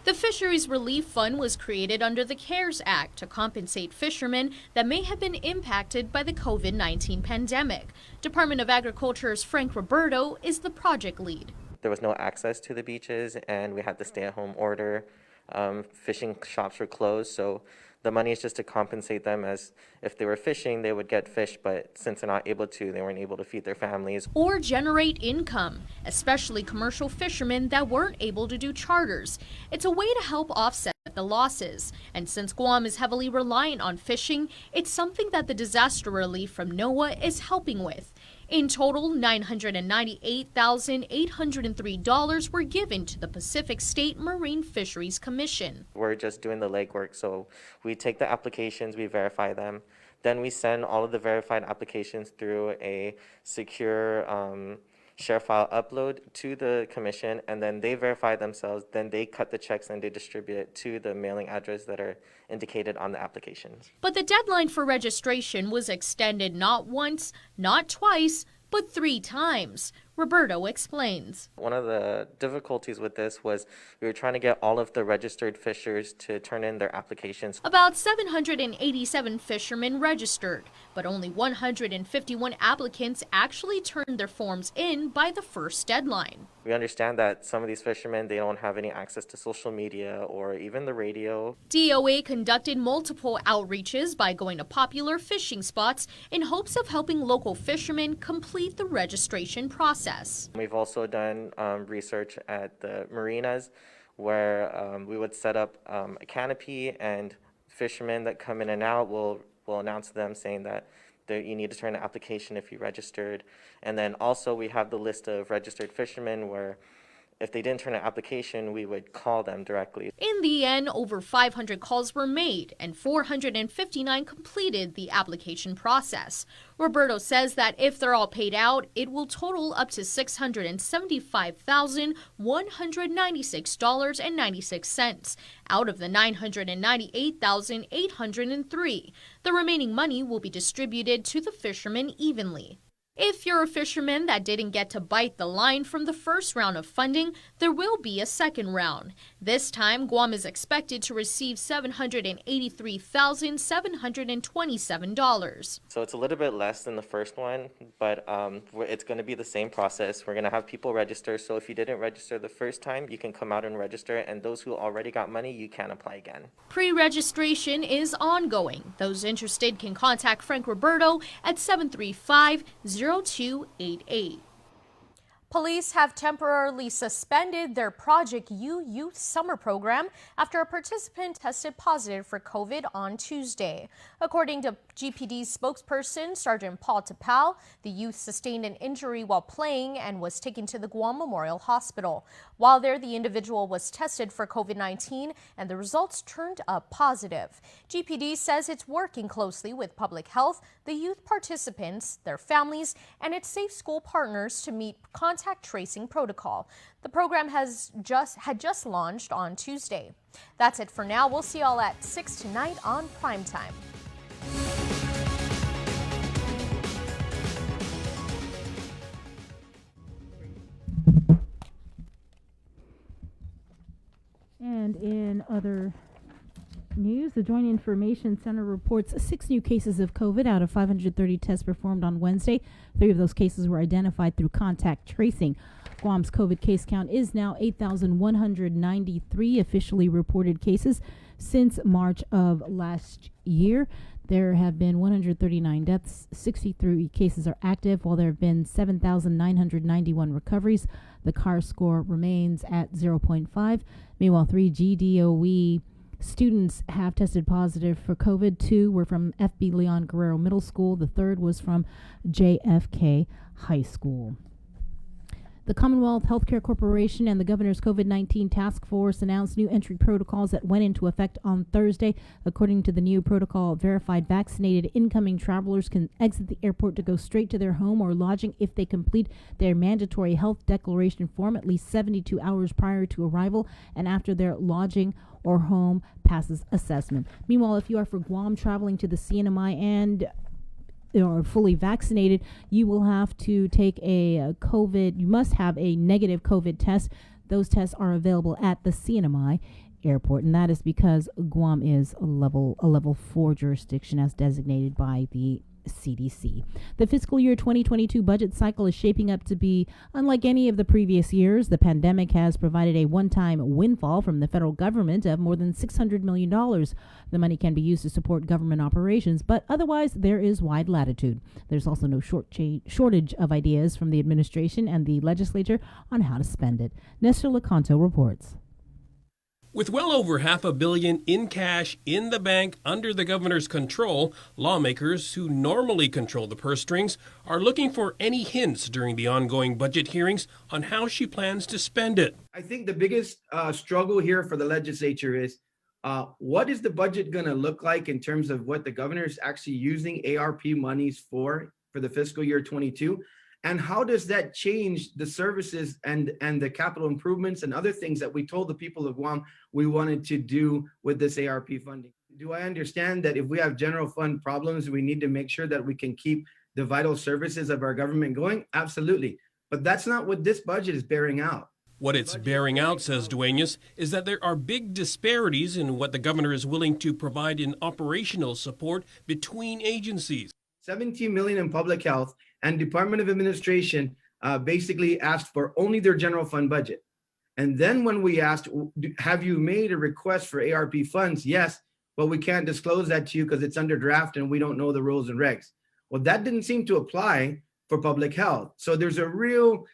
The Fisheries Relief Fund was created under the CARES Act to compensate fishermen that may have been impacted by the COVID-19 pandemic. Department of Agriculture's Frank Roberto is the project lead. There was no access to the beaches and we had the stay-at-home order. Fishing shops were closed, so the money is just to compensate them, as if they were fishing, they would get fish, but since they're not able to, they weren't able to feed their families. Or generate income, especially commercial fishermen that weren't able to do charters. It's a way to help offset the losses. And since Guam is heavily reliant on fishing, it's something that the disaster relief from NOAA is helping with. In total, $998,803 were given to the Pacific State Marine Fisheries Commission. We're just doing the legwork, so we take the applications, we verify them, then we send all of the verified applications through a secure share file upload to the commission, and then they verify themselves, then they cut the checks and they distribute it to the mailing address that are indicated on the applications. But the deadline for registration was extended not once, not twice, but 3 times. Roberto explains. One of the difficulties with this was we were trying to get all of the registered fishers to turn in their applications. About 787 fishermen registered, but only 151 applicants actually turned their forms in by the first deadline. We understand that some of these fishermen, they don't have any access to social media or even the radio. DOA conducted multiple outreaches by going to popular fishing spots in hopes of helping local fishermen complete the registration process. We've also done research at the marinas where we would set up a canopy, and fishermen that come in and out will announce to them saying that you need to turn an application if you registered. And then also we have the list of registered fishermen where if they didn't turn an application, we would call them directly. In the end, over 500 calls were made and 459 completed the application process. Roberto says that if they're all paid out, it will total up to $675,196.96 out of the $998,803. The remaining money will be distributed to the fishermen evenly. If you're a fisherman that didn't get to bite the line from the first round of funding, there will be a second round. This time, Guam is expected to receive $783,727. So it's a little bit less than the first one, but it's going to be the same process. We're going to have people register. So if you didn't register the first time, you can come out and register. And those who already got money, you can apply again. Pre-registration is ongoing. Those interested can contact Frank Roberto at 735-0288. Police have temporarily suspended their Project U Youth Summer Program after a participant tested positive for COVID on Tuesday. According to GPD's spokesperson, Sergeant Paul Tapao, the youth sustained an injury while playing and was taken to the Guam Memorial Hospital. While there, the individual was tested for COVID-19 and the results turned up positive. GPD says it's working closely with public health, the youth participants, their families, and its Safe School partners to meet contact tracing protocol. The program had just launched on Tuesday. That's it for now. We'll see y'all at 6 tonight on Primetime. And in other news, the Joint Information Center reports 6 new cases of COVID out of 530 tests performed on Wednesday. 3 of those cases were identified through contact tracing. Guam's COVID case count is now 8,193 officially reported cases since March of last year. There have been 139 deaths, 63 cases are active, while there have been 7,991 recoveries. The CAR score remains at 0.5. Meanwhile, 3 GDOE students have tested positive for COVID. 2 were from FB Leon Guerrero Middle School. The third was from JFK High School. The Commonwealth Healthcare Corporation and the Governor's COVID-19 Task Force announced new entry protocols that went into effect on Thursday. According to the new protocol, verified vaccinated incoming travelers can exit the airport to go straight to their home or lodging if they complete their mandatory health declaration form at least 72 hours prior to arrival and after their lodging or home passes assessment. Meanwhile, if you are for Guam traveling to the CNMI and are fully vaccinated, you will have to take you must have a negative COVID test. Those tests are available at the CNMI airport, and that is because Guam is a level 4 jurisdiction as designated by the CDC. The fiscal year 2022 budget cycle is shaping up to be unlike any of the previous years. The pandemic has provided a one-time windfall from the federal government of more than $600 million. The money can be used to support government operations, but otherwise there is wide latitude. There's also no shortage of ideas from the administration and the legislature on how to spend it. Nestor Lecanto reports. With well over $500 million in cash in the bank under the governor's control, lawmakers who normally control the purse strings are looking for any hints during the ongoing budget hearings on how she plans to spend it. I think the biggest struggle here for the legislature is what is the budget going to look like in terms of what the governor is actually using ARP monies for the fiscal year 22? And how does that change the services and the capital improvements and other things that we told the people of Guam we wanted to do with this ARP funding? Do I understand that if we have general fund problems, we need to make sure that we can keep the vital services of our government going? Absolutely. But that's not what this budget is bearing out. What it's bearing out, says Duenas, is that there are big disparities in what the governor is willing to provide in operational support between agencies. 17 million in public health, and Department of Administration basically asked for only their general fund budget. And then when we asked, have you made a request for ARP funds? Yes, but we can't disclose that to you because it's under draft and we don't know the rules and regs. Well, that didn't seem to apply for public health. So there's a real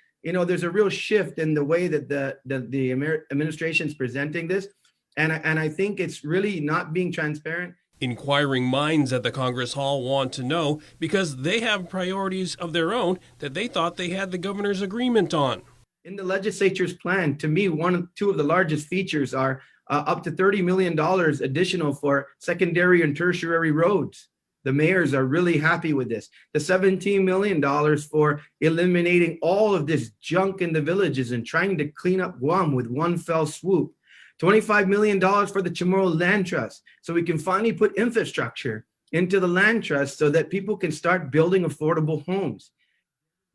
shift in the way that the administration is presenting this. And I think it's really not being transparent. Inquiring minds at the Congress Hall want to know because they have priorities of their own that they thought they had the governor's agreement on. In the legislature's plan, to me, two of the largest features are up to $30 million additional for secondary and tertiary roads. The mayors are really happy with this. The $17 million for eliminating all of this junk in the villages and trying to clean up Guam with one fell swoop. $25 million for the Chamorro Land Trust, so we can finally put infrastructure into the land trust so that people can start building affordable homes.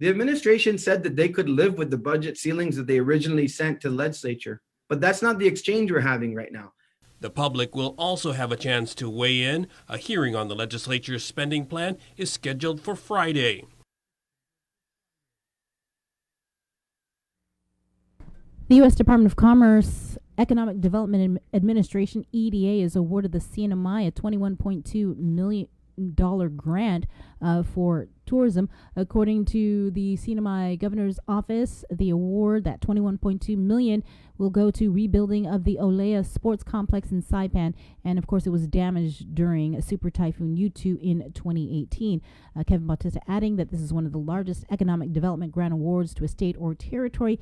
The administration said that they could live with the budget ceilings that they originally sent to the legislature, but that's not the exchange we're having right now. The public will also have a chance to weigh in. A hearing on the legislature's spending plan is scheduled for Friday. The U.S. Department of Commerce Economic Development Administration, EDA, is awarded the CNMI a $21.2 million grant for tourism. According to the CNMI Governor's Office, the award, that $21.2 million, will go to rebuilding of the Olea Sports Complex in Saipan, and of course it was damaged during a Super Typhoon U2 in 2018. Kevin Bautista adding that this is one of the largest economic development grant awards to a state or territory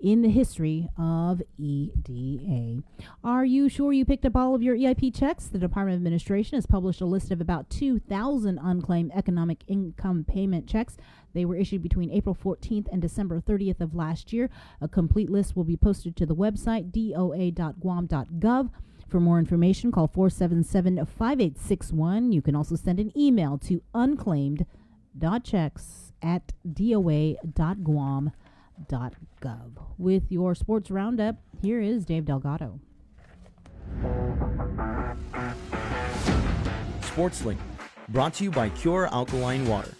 in the history of EDA. Are you sure you picked up all of your EIP checks? The Department of Administration has published a list of about 2,000 unclaimed economic income payment checks. They were issued between April 14th and December 30th of last year. A complete list will be posted to the website, doa.guam.gov. For more information, call 477-5861. You can also send an email to unclaimed.checks@doa.guam.gov. With your sports roundup, here is Dave Delgado. SportsLink, brought to you by Cure Alkaline Water.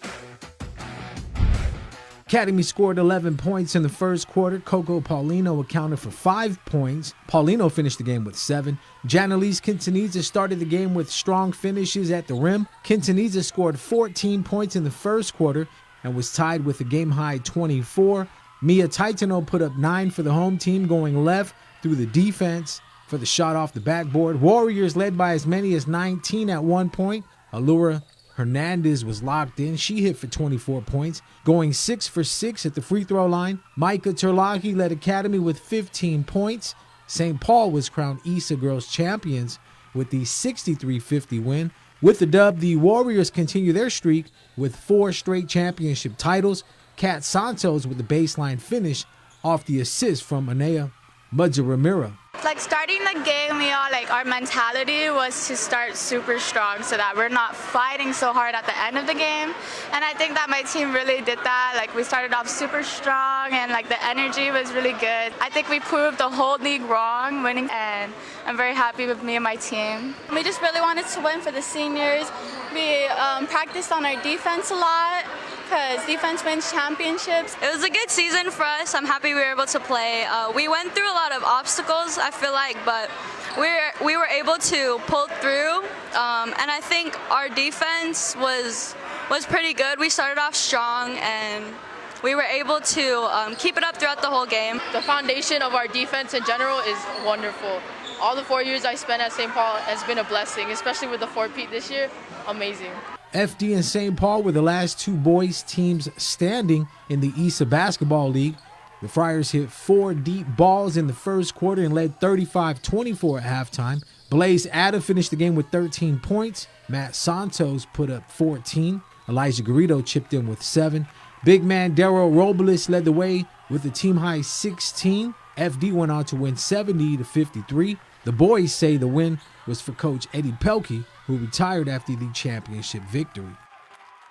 Academy scored 11 points in the first quarter. Coco Paulino accounted for 5 points. Paulino finished the game with 7. Janelise Quintanilla started the game with strong finishes at the rim. Quintanilla scored 14 points in the first quarter and was tied with a game-high 24. Mia Taitano put up 9 for the home team, going left through the defense for the shot off the backboard. Warriors led by as many as 19 at one point. Allura Hernandez was locked in. She hit for 24 points, going 6 for 6 at the free throw line. Micah Terlahi led Academy with 15 points. St. Paul was crowned ESA Girls champions with the 63-50 win. With the dub, the Warriors continue their streak with 4 straight championship titles. Kat Santos with the baseline finish off the assist from Anea Mudza-Ramira. Like starting the game, our mentality was to start super strong so that we're not fighting so hard at the end of the game. And I think that my team really did that. Like we started off super strong and the energy was really good. I think we proved the whole league wrong winning, and I'm very happy with me and my team. We just really wanted to win for the seniors. We practiced on our defense a lot, because defense wins championships. It was a good season for us. I'm happy we were able to play. We went through a lot of obstacles, I feel like, but we were able to pull through. And I think our defense was pretty good. We started off strong, and we were able to keep it up throughout the whole game. The foundation of our defense in general is wonderful. All the 4 years I spent at St. Paul has been a blessing, especially with the 4-peat this year. Amazing. FD and St. Paul were the last 2 boys teams standing in the ESA Basketball League. The Friars hit 4 deep balls in the first quarter and led 35-24 at halftime. Blaze Adda finished the game with 13 points. Matt Santos put up 14. Elijah Garrido chipped in with 7. Big man Daryl Robles led the way with a team-high 16. FD went on to win 70-53. The boys say the win was for Coach Eddie Pelkey, who retired after the championship victory.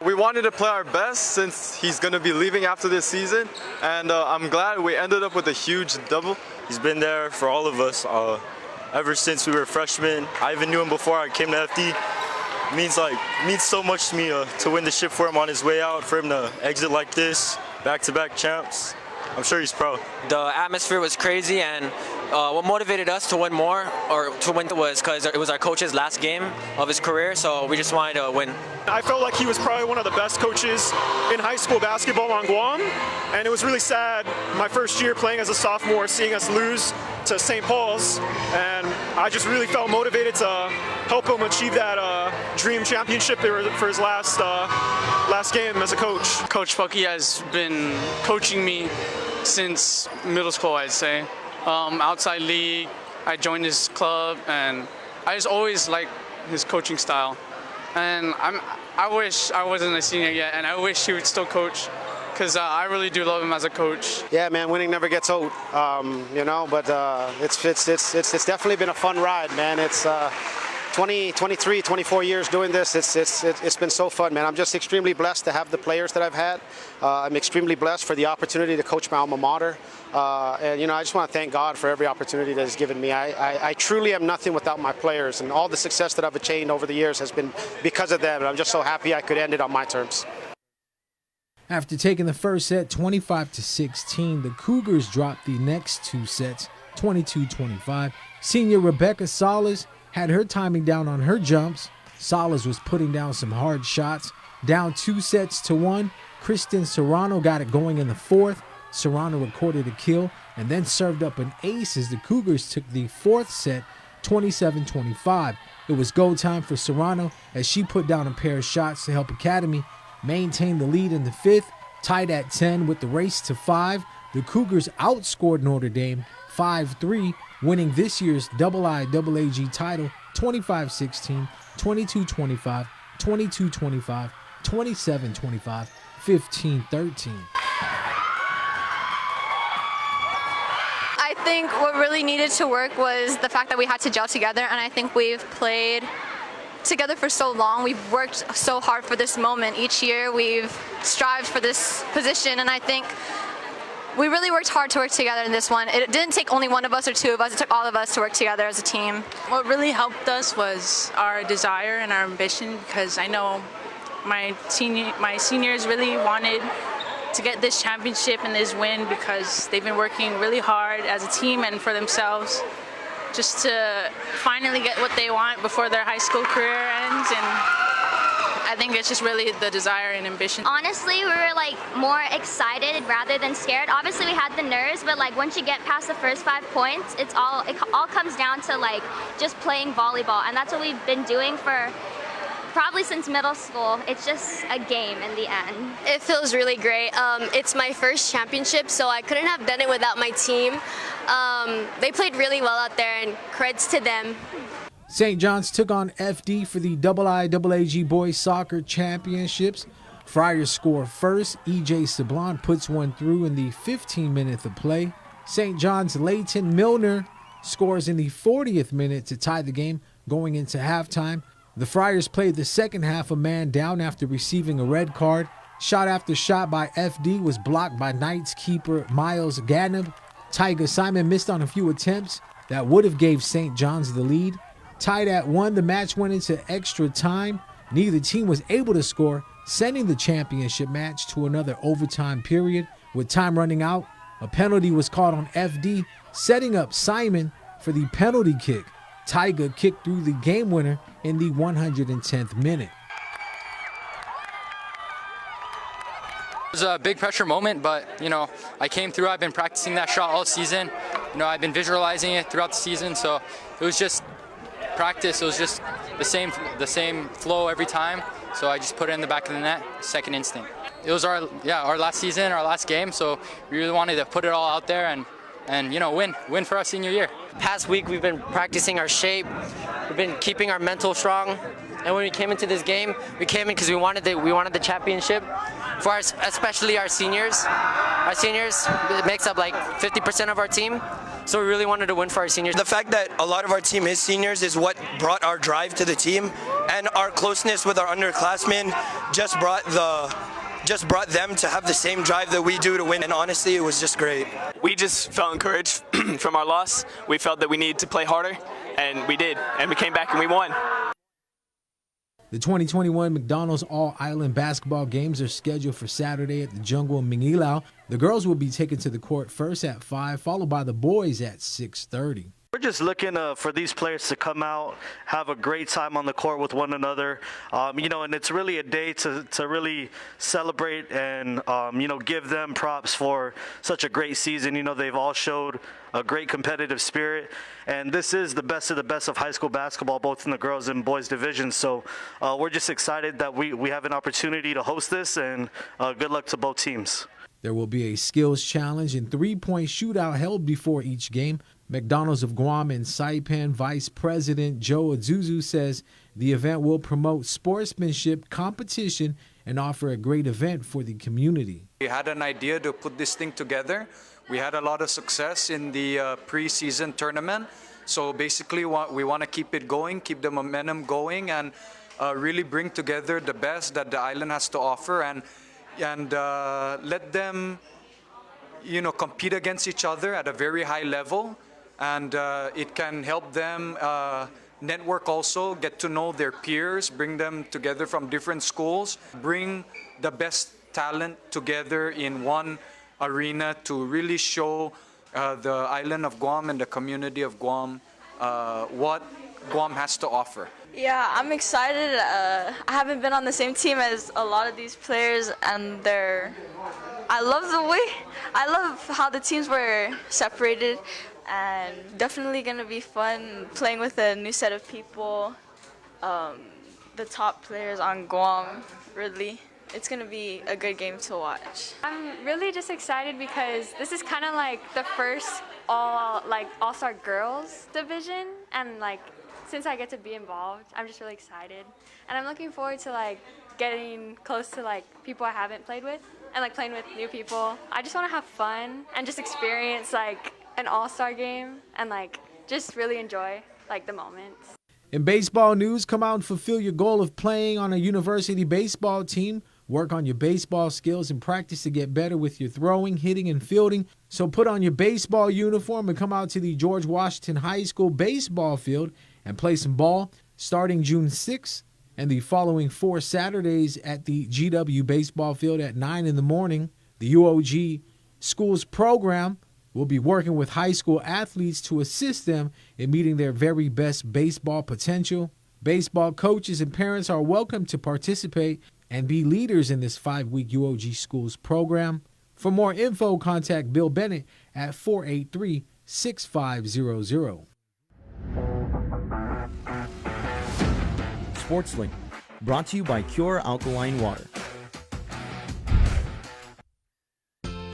We wanted to play our best since he's going to be leaving after this season, and I'm glad we ended up with a huge double. He's been there for all of us ever since we were freshmen. I even knew him before I came to FD. Means so much to me to win the ship for him on his way out, for him to exit like this, back-to-back champs. I'm sure he's proud. The atmosphere was crazy, and what motivated us to win more, or to win, was because it was our coach's last game of his career, so we just wanted to win. I felt like he was probably one of the best coaches in high school basketball on Guam, and it was really sad my first year playing as a sophomore, seeing us lose to St. Paul's, and I just really felt motivated to help him achieve that dream championship for his last game as a coach. Coach Pucky has been coaching me since middle school, I'd say. Outside league, I joined his club, and I just always liked his coaching style. And I wish I wasn't a senior yet, and I wish he would still coach, because I really do love him as a coach. Yeah, man, winning never gets old, but it's definitely been a fun ride, man. It's 23, 24 years doing this. It's been so fun, man. I'm just extremely blessed to have the players that I've had. I'm extremely blessed for the opportunity to coach my alma mater. And I just want to thank God for every opportunity that He's given me. I truly am nothing without my players, and all the success that I've achieved over the years has been because of them. And I'm just so happy I could end it on my terms. After taking the first set 25-16, the Cougars dropped the next two sets 22-25. Senior Rebecca Salas had her timing down on her jumps. Salas was putting down some hard shots. Down 2-1, Kristen Serrano got it going in the fourth. Serrano recorded a kill and then served up an ace as the Cougars took the fourth set 27-25. It was go time for Serrano as she put down a pair of shots to help Academy maintain the lead in the fifth. Tied at 10 with the race to 5, the Cougars outscored Notre Dame 5-3, winning this year's IIAG title 25-16, 22-25, 22-25, 27-25, 15-13. I think what really needed to work was the fact that we had to gel together, and I think we've played together for so long. We've worked so hard for this moment. Each year we've strived for this position, and I think we really worked hard to work together in this one. It didn't take only one of us or two of us, it took all of us to work together as a team. What really helped us was our desire and our ambition, because I know my seniors really wanted to get this championship and this win because they've been working really hard as a team and for themselves just to finally get what they want before their high school career ends. And I think it's just really the desire and ambition. Honestly, we were more excited rather than scared. Obviously, we had the nerves, but once you get past the first 5 points, it all comes down to just playing volleyball, and that's what we've been doing for probably since middle school. It's just a game in the end. It feels really great. It's my first championship, so I couldn't have done it without my team. They played really well out there, and creds to them. St. John's took on FD for the IIAG Boys Soccer Championships. Friars score first. E.J. Sablon puts one through in the 15th minute of play. St. John's Leighton Milner scores in the 40th minute to tie the game going into halftime. The Friars played the second half a man down after receiving a red card. Shot after shot by FD was blocked by Knights keeper Miles Ganib. Tyga Simon missed on a few attempts that would have gave St. John's the lead. Tied at 1, the match went into extra time. Neither team was able to score, sending the championship match to another overtime period. With time running out, a penalty was called on FD, setting up Simon for the penalty kick. Tyga kicked through the game winner in the 110th minute. It was a big pressure moment, but I came through. I've been practicing that shot all season. I've been visualizing it throughout the season, so it was just practice. It was just the same flow every time. So I just put it in the back of the net, second instinct. It was our last season, our last game, so we really wanted to put it all out there and win for our senior year. Past week we've been practicing our shape. We've been keeping our mental strong. And when we came into this game, we came in because we wanted the championship for especially our seniors. Our seniors, it makes up 50% of our team. So we really wanted to win for our seniors. The fact that a lot of our team is seniors is what brought our drive to the team. and our closeness with our underclassmen just brought them to have the same drive that we do to win, and honestly, it was just great. We just felt encouraged from our loss. We felt that we needed to play harder, and we did, and we came back and we won. The 2021 McDonald's All-Island basketball games are scheduled for Saturday at the Jungle in Mangilao. The girls will be taken to the court first at 5, followed by the boys at 6:30. We're just looking for these players to come out, have a great time on the court with one another, and it's really a day to really celebrate and, give them props for such a great season. They've all showed a great competitive spirit, and this is the best of high school basketball, both in the girls and boys divisions. So we're just excited that we have an opportunity to host this, and good luck to both teams. There will be a skills challenge and three-point shootout held before each game. McDonald's of Guam and Saipan Vice President Joe Azuzu says the event will promote sportsmanship, competition, and offer a great event for the community. We had an idea to put this thing together. We had a lot of success in the pre-season tournament. So basically we want to keep it going, keep the momentum going, and really bring together the best that the island has to offer, and let them compete against each other at a very high level. And it can help them network also, get to know their peers, bring them together from different schools, bring the best talent together in one arena to really show the island of Guam and the community of Guam what Guam has to offer. Yeah, I'm excited. I haven't been on the same team as a lot of these players, and I love how the teams were separated, and definitely going to be fun playing with a new set of people, the top players on Guam, really. It's going to be a good game to watch. I'm really just excited because this is kind of like the first all-star girls division, and since I get to be involved, I'm just really excited. And I'm looking forward to getting close to people I haven't played with, and playing with new people. I just want to have fun and just experience an all-star game, and just really enjoy the moments. In baseball news, come out and fulfill your goal of playing on a university baseball team. Work on your baseball skills and practice to get better with your throwing, hitting, and fielding. So put on your baseball uniform and come out to the George Washington High School baseball field and play some ball starting June 6th and the following 4 Saturdays at the GW baseball field at 9 in the morning. The UOG Schools program will be working with high school athletes to assist them in meeting their very best baseball potential. Baseball coaches and parents are welcome to participate and be leaders in this 5-week UOG Schools program. For more info, contact Bill Bennett at 483-6500. SportsLink, brought to you by Cure Alkaline Water.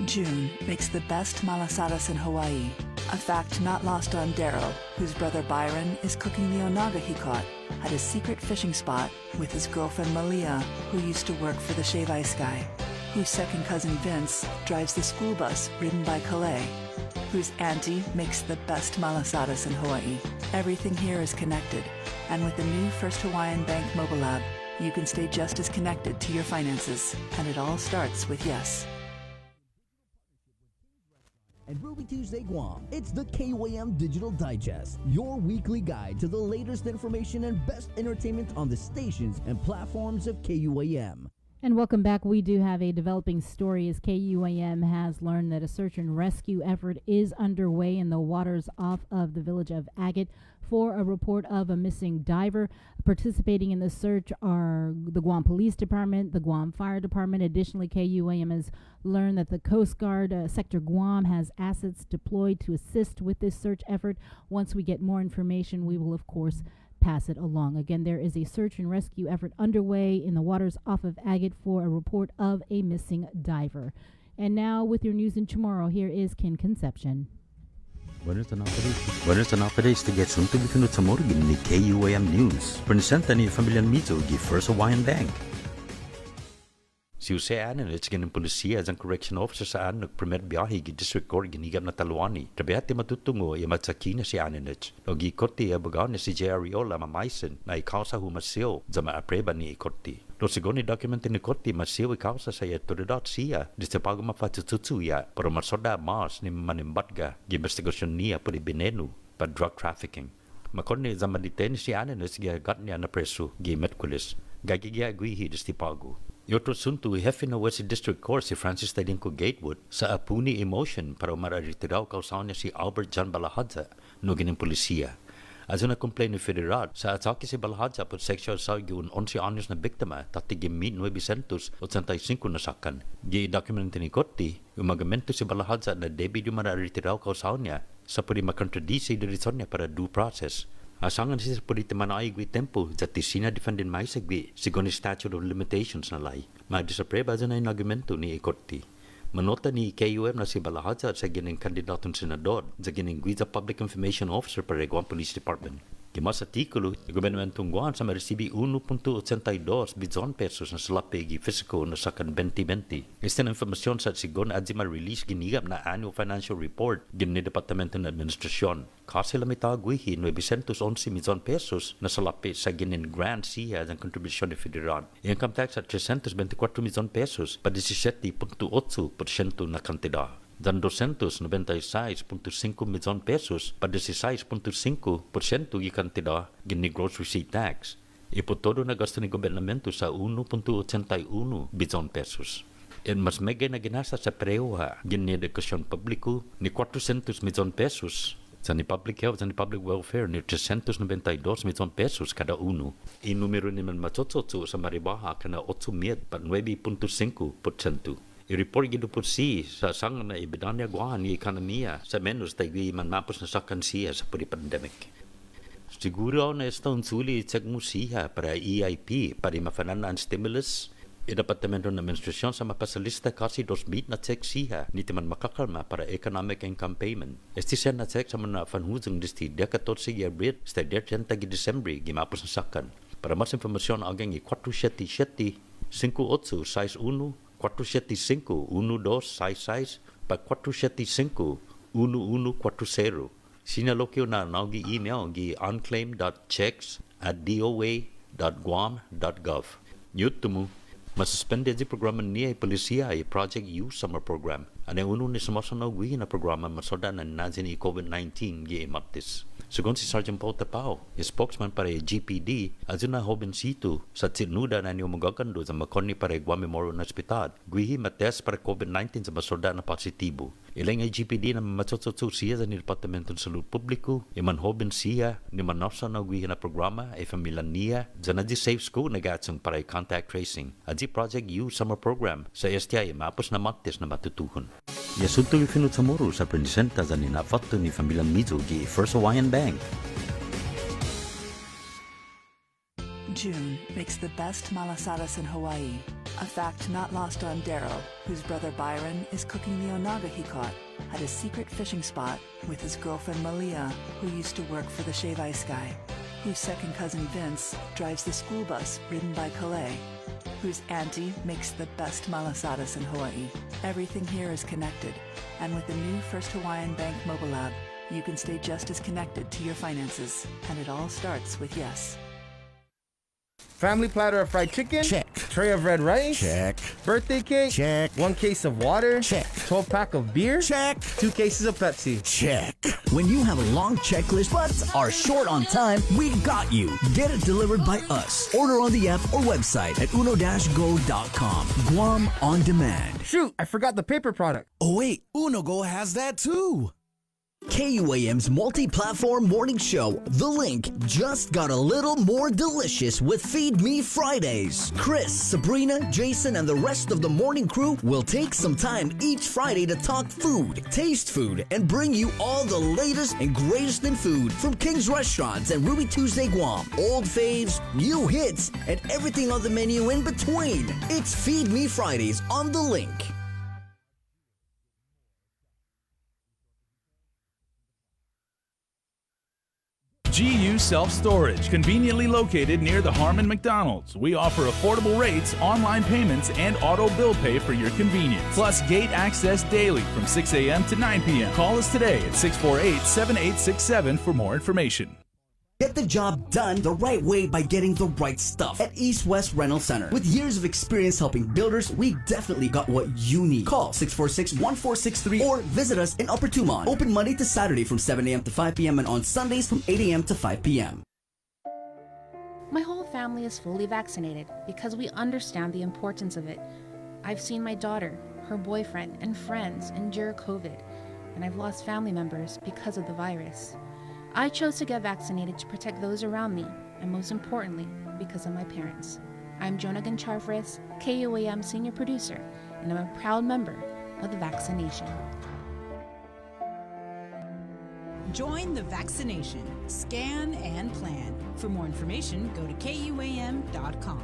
June makes the best malasadas in Hawaii, a fact not lost on Daryl, whose brother Byron is cooking the onaga he caught at his secret fishing spot with his girlfriend Malia, who used to work for the Shave Ice Guy, whose second cousin Vince drives the school bus ridden by Calais, whose auntie makes the best malasadas in Hawaii. Everything here is connected, and with the new First Hawaiian Bank mobile app, you can stay just as connected to your finances, and it all starts with yes. And Ruby Tuesday Guam, it's the KUAM Digital Digest, your weekly guide to the latest information and best entertainment on the stations and platforms of KUAM. And welcome back. We do have a developing story as KUAM has learned that a search and rescue effort is underway in the waters off of the village of Agate for a report of a missing diver. Participating in the search are the Guam Police Department, the Guam Fire Department. Additionally, KUAM has learned that the Coast Guard Sector Guam has assets deployed to assist with this search effort. Once we get more information, we will, of course, pass it along. Again, there is a search and rescue effort underway in the waters off of Agate for a report of a missing diver. And now, with your news and tomorrow, here is Ken Concepcion. Buenos tardes to get soon to be tomorrow ni KUAM News. Presentan ni Familian Mito gi First Hawaiian Bank. Si Jose Ananich ganin polisiya ang correction officer sa primer biyahe gi district court ginigam na Talwani. Trabehati matutungo ya matsakina si Ananich. No gi korte abogado ni si J.R. Riola mamaisen na ikausa humasyo sa maapreba ni korte. Lo sigoni dokumento ni korte masyo ikausa sa autoridad siya di sa pago mapatututu ya pero masoda mas ni manimbatga gi investigasyon niya puri binenu pa drug trafficking. Makonni zaman detain si Ananich gi agat niya na preso gi Metkulis. Gagigya guihi di pago. Yotro suntu hefina West District Court si Francis Tadinko Gatewood sa apuni emotion para mararitiraw kausaon niya si Albert John Balahadza no gining polisiya. Azo na complain ni Federal sa atake si Balahadza por sexual assault giun 11 anyos na biktima tati gimit 985 na sakan. Gi dokumento ni Korte, umagamento si Balahadza na debut yung mararitiraw kausaon niya sa pwede makontradisi dirison niya para due process. Asangan siya po dito man ay gwi tempo sa tisina defendin may sagbi sigoni statute of limitations na lay. Madisapreba dyan ay argumento ni Korte. Manota ni KUM na si Balahadza sa gining kandidatong senador sa gining gwi sa public information officer para Guam Police Department. Kimas artikulo, gobernamentong Guam sa maresibi 1.82 bilyon pesos na salapegi fisiko na sakan 2020. Esta na informasyon sa sigon at ma release ginigap na annual financial report gin ni Departamento ng Administrasyon. Kasi lamitagwihi 911 milyon pesos na salapi sa ginin grant siya ng kontribusyon ni Federal. Income tax at 324 milyon pesos pa 17.8% na kantidad. Dan 296.5 milyon pesos pa 16.5% y kantidad gini gross receipt tax. Ipo todo na gasto ni gobernamento sa 1.81 bilyon pesos. And mas mega na ginasa sa preoha gini edukasyon publiko ni 400 milyon pesos. Sa ni public health, sa ni public welfare, ni 392 milyon pesos kada uno. Inumero ni man matsotso sa maribaha kana 8 pa 9.5%. I-report gido po sa sang na ibidanya guahan ni ekonomiya sa menos tayo man mapos na sakan siya sa pandemic. Siguro na estaon suli check mo siya para EIP para mafanan ang stimulus. Departamento ng Administrasyon sa mapasalista kasi 2 na check siya ni timan makakalma para economic income payment. Este siya na check sa mga fanhuzang disti 14 year breed sa 30 Disyembre gimapos na sakan. Para mas informasyon agang i-477 5861 475-1266 pa 475-1140. Sinalokyo na naugi email gi unclaimed.checks@doa.guam.gov. Nyut tumu, masuspended di programa niya polisiya ay Project U Summer Program. Ano uno ni sumasunawin na programa masoda na nazin i COVID-19 gi imatis. Según si Sergeant Paul Tapao, spokesman para GPD, adun na hobinsito sa tinuda na niyo magagando sa Makoni para Guam Memorial Hospital. Guihi mates para COVID-19 sa masoda na positibo. Ilang ay GPD na matsotso siya sa Departamento ng Salud Publiko, iman hobin siya, ni manasa na guihi na programa ay familia niya, sa na di safe school nagatsong para contact tracing. Adji Project U Summer Program sa STI mapos na matis na matutuhon. Yasunto yung finut sa moro sa presenta sa ninafato ni familia Mizo gi First Hawaiian Bank. June makes the best malasadas in Hawaii, a fact not lost on Daryl, whose brother Byron is cooking the onaga he caught at a secret fishing spot with his girlfriend Malia, who used to work for the Shave Ice Guy, whose second cousin Vince drives the school bus ridden by Calais, whose auntie makes the best malasadas in Hawaii. Everything here is connected, and with the new First Hawaiian Bank mobile app, you can stay just as connected to your finances, and it all starts with yes. Family platter of fried chicken? Check. Tray of red rice? Check. Birthday cake? Check. 1 case of water? Check. 12-pack of beer? Check. 2 cases of Pepsi? Check. When you have a long checklist but are short on time, we got you. Get it delivered by us. Order on the app or website at uno-go.com. Guam on demand. Shoot, I forgot the paper product. Oh wait, UnoGo has that too. KUAM's multi-platform morning show, The Link, just got a little more delicious with Feed Me Fridays. Chris, Sabrina, Jason, and the rest of the morning crew will take some time each Friday to talk food, taste food, and bring you all the latest and greatest in food from King's Restaurants and Ruby Tuesday Guam, old faves, new hits, and everything on the menu in between. It's Feed Me Fridays on The Link. GU Self-Storage, conveniently located near the Harmon McDonald's. We offer affordable rates, online payments, and auto bill pay for your convenience. Plus gate access daily from 6 a.m. to 9 p.m. Call us today at 648-7867 for more information. Get the job done the right way by getting the right stuff at East West Rental Center. With years of experience helping builders, we definitely got what you need. Call 646-1463 or visit us in Upper Tumon. Open Monday to Saturday from 7 a.m. to 5 p.m. and on Sundays from 8 a.m. to 5 p.m. My whole family is fully vaccinated because we understand the importance of it. I've seen my daughter, her boyfriend, and friends endure COVID, and I've lost family members because of the virus. I chose to get vaccinated to protect those around me, and most importantly, because of my parents. I'm Jonah Gancharfris, KUAM Senior Producer, and I'm a proud member of the vaccination. Join the vaccination. Scan and plan. For more information, go to KUAM.com.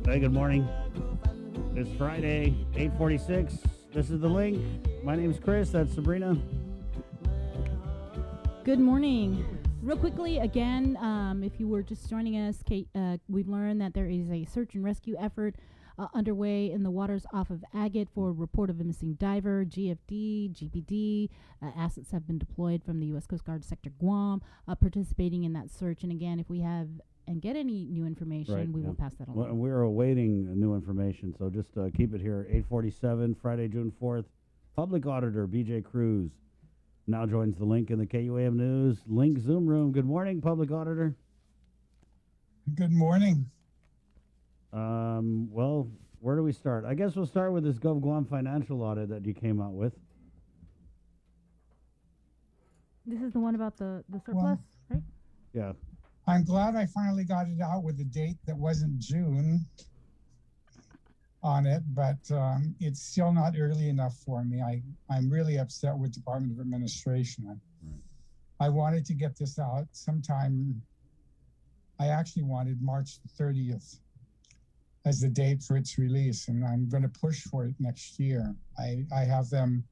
Hey, good morning. It's Friday, 8:46. This is The Link. My name's Chris. That's Sabrina. Good morning. Real quickly, again, if you were just joining us, we've learned that there is a search and rescue effort underway in the waters off of Agate for a report of a missing diver. GFD, GPD, assets have been deployed from the U.S. Coast Guard Sector Guam, participating in that search. And again, if we have and get any new information, we will pass that along. Well, we're awaiting new information, so just keep it here. 8:47, Friday, June 4th. Public Auditor B.J. Cruz now joins The Link in the KUAM News Link Zoom room. Good morning, Public Auditor. Good morning. Well, where do we start? I guess we'll start with this Gov Guam financial audit that you came out with. This is the one about the surplus, right? Yeah. I'm glad I finally got it out with a date that wasn't June on it, but it's still not early enough for me. I'm really upset with Department of Administration. I wanted to get this out sometime. I actually wanted March 30th as the date for its release, and I'm going to push for it next year. I have them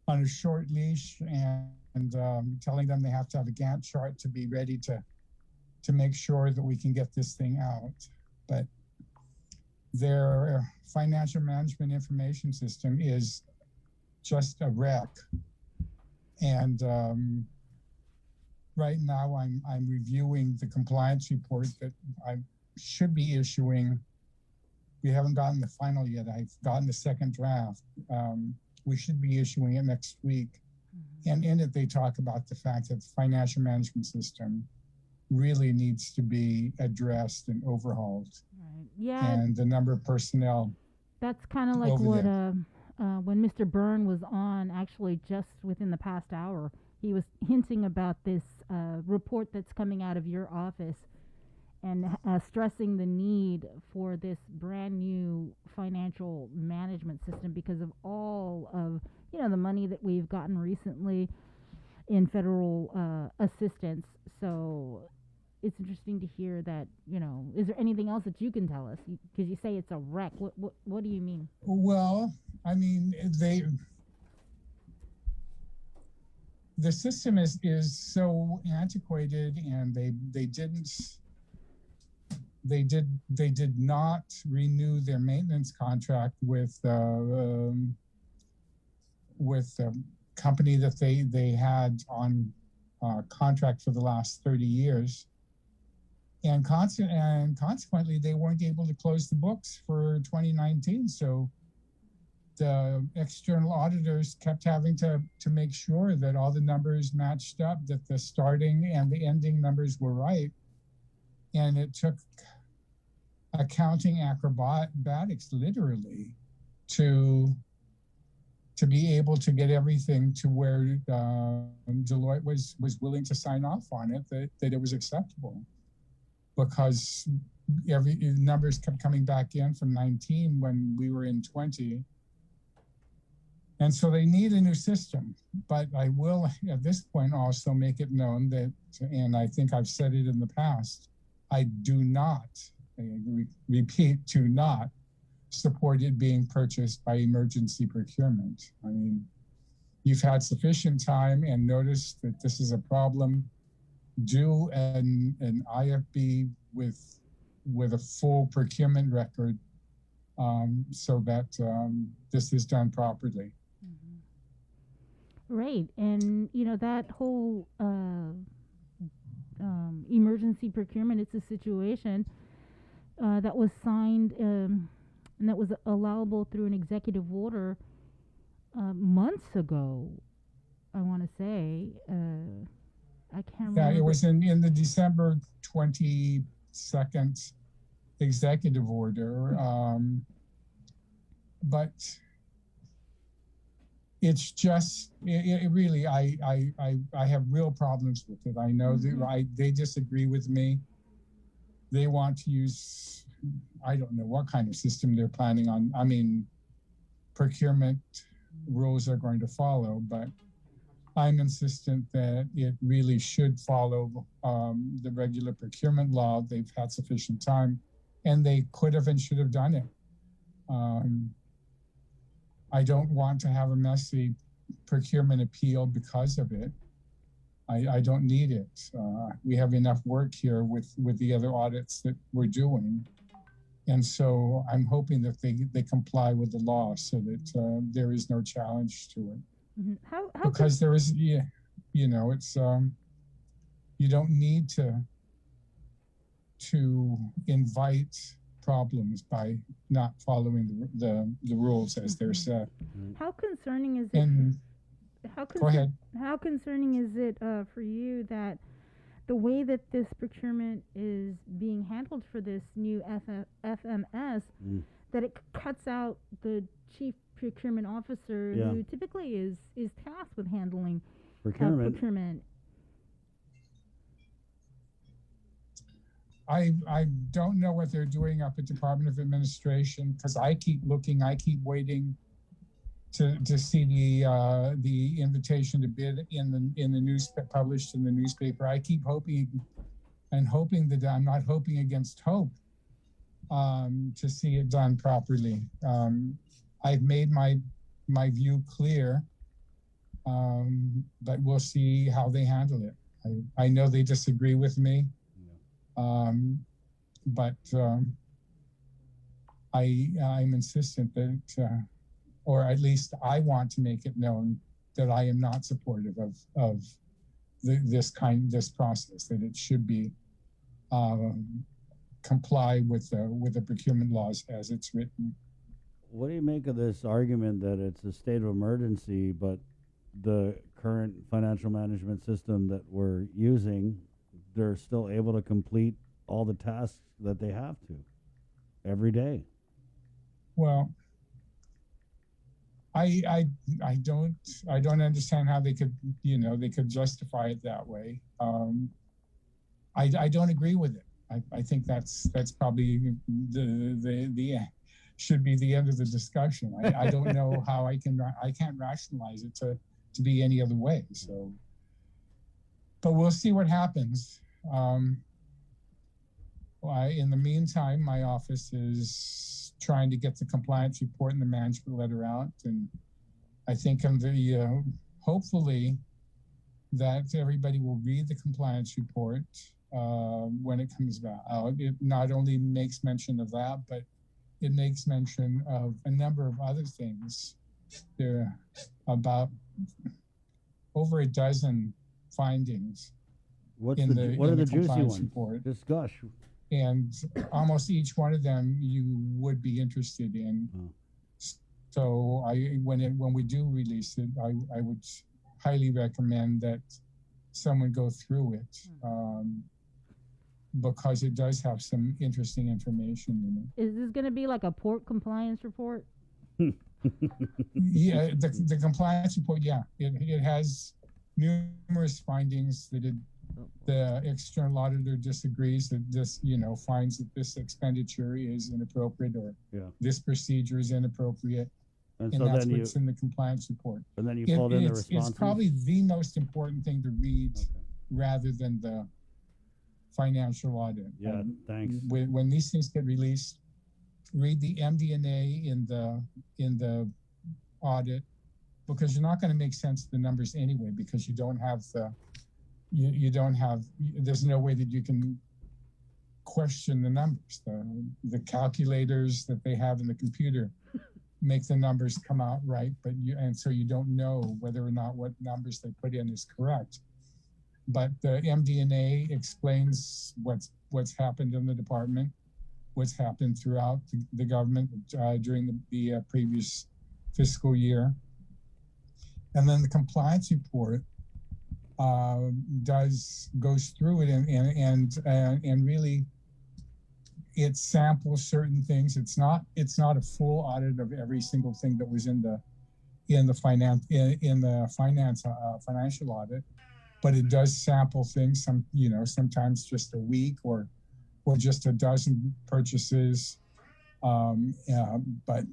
on a short leash and telling them they have to have a Gantt chart to be ready to make sure that we can get this thing out. But their financial management information system is just a wreck. And right now I'm reviewing the compliance report that I should be issuing. We haven't gotten the final yet. I've gotten the second draft. We should be issuing it next week. And in it, they talk about the fact that the financial management system really needs to be addressed and overhauled. Right. Yeah. And the number of personnel. That's kind of like what when Mr. Byrne was on, actually just within the past hour, he was hinting about this report that's coming out of your office and stressing the need for this brand new financial management system because of all of, the money that we've gotten recently in federal assistance. So it's interesting to hear that, is there anything else that you can tell us? Because you say it's a wreck. What do you mean? Well, I mean, the system is so antiquated, and they did not renew their maintenance contract with the company that they had on contract for the last 30 years. And consequently, they weren't able to close the books for 2019. So the external auditors kept having to make sure that all the numbers matched up, that the starting and the ending numbers were right. And it took accounting acrobatics literally to be able to get everything to where Deloitte was willing to sign off on it, that it was acceptable, because every numbers kept coming back in from 19 when we were in 20. And so they need a new system. But I will at this point also make it known that, and I think I've said it in the past, I do not, I repeat, do not support it being purchased by emergency procurement. I mean, you've had sufficient time and noticed that this is a problem. Do an IFB with a full procurement record, so that this is done properly. Right, and that whole emergency procurement, it's a situation that was signed and that was allowable through an executive order months ago, I want to say. I can't remember. Yeah, it was in the December 22nd executive order, but it's just, it really, I have real problems with it. I know that they disagree with me. They want to use, I don't know what kind of system they're planning on. I mean, procurement rules are going to follow, but I'm insistent that it really should follow the regular procurement law. They've had sufficient time, and they could have and should have done it. I don't want to have a messy procurement appeal because of it. I don't need it. We have enough work here with the other audits that we're doing. And so I'm hoping that they comply with the law so that there is no challenge to it. How because there is, it's, you don't need to invite problems by not following the rules as they're set. How concerning is it? And go ahead. How concerning is it for you that the way that this procurement is being handled for this new FMS, that it cuts out the chief procurement officer who typically is tasked with handling procurement? I don't know what they're doing up at Department of Administration, because I keep looking, I keep waiting to see the invitation to bid in the newspaper, published in the newspaper. I keep hoping that I'm not hoping against hope to see it done properly. I've made my view clear, but we'll see how they handle it. I know they disagree with me, but I'm insistent that, or at least I want to make it known that I am not supportive of this process, that it should be comply with the procurement laws as it's written. What do you make of this argument that it's a state of emergency, but the current financial management system that we're using, they're still able to complete all the tasks that they have to every day? Well, I don't understand how they could justify it that way. I don't agree with it. I think that's probably the should be the end of the discussion. I don't know how I can't rationalize it to be any other way. So, but we'll see what happens. In the meantime, my office is trying to get the compliance report and the management letter out, and I think hopefully that everybody will read the compliance report when it comes out. It not only makes mention of that, but it makes mention of a number of other things. There are about over a dozen findings what are the juicy ones? Report. Discuss. And almost each one of them you would be interested in. So when we do release it, I would highly recommend that someone go through it, because it does have some interesting information in it. Is this going to be like a port compliance report? Yeah, the compliance report, yeah, it has numerous findings that the external auditor disagrees that this, finds that this expenditure is inappropriate or this procedure is inappropriate. And so that's then what's in the compliance report. And then you fold in the responses? It's probably the most important thing to read rather than the financial audit. Yeah, thanks. When these things get released, read the MD&A in the audit, because you're not going to make sense of the numbers anyway, because you don't have there's no way that you can question the numbers. The calculators that they have in the computer make the numbers come out right, so you don't know whether or not what numbers they put in is correct. But the MD&A explains what's happened in the department, what's happened throughout the government during the previous fiscal year. And then the compliance report goes through it and really it samples certain things. It's not a full audit of every single thing that was in the financial audit, but it does sample things. Sometimes just a week or just a dozen purchases, but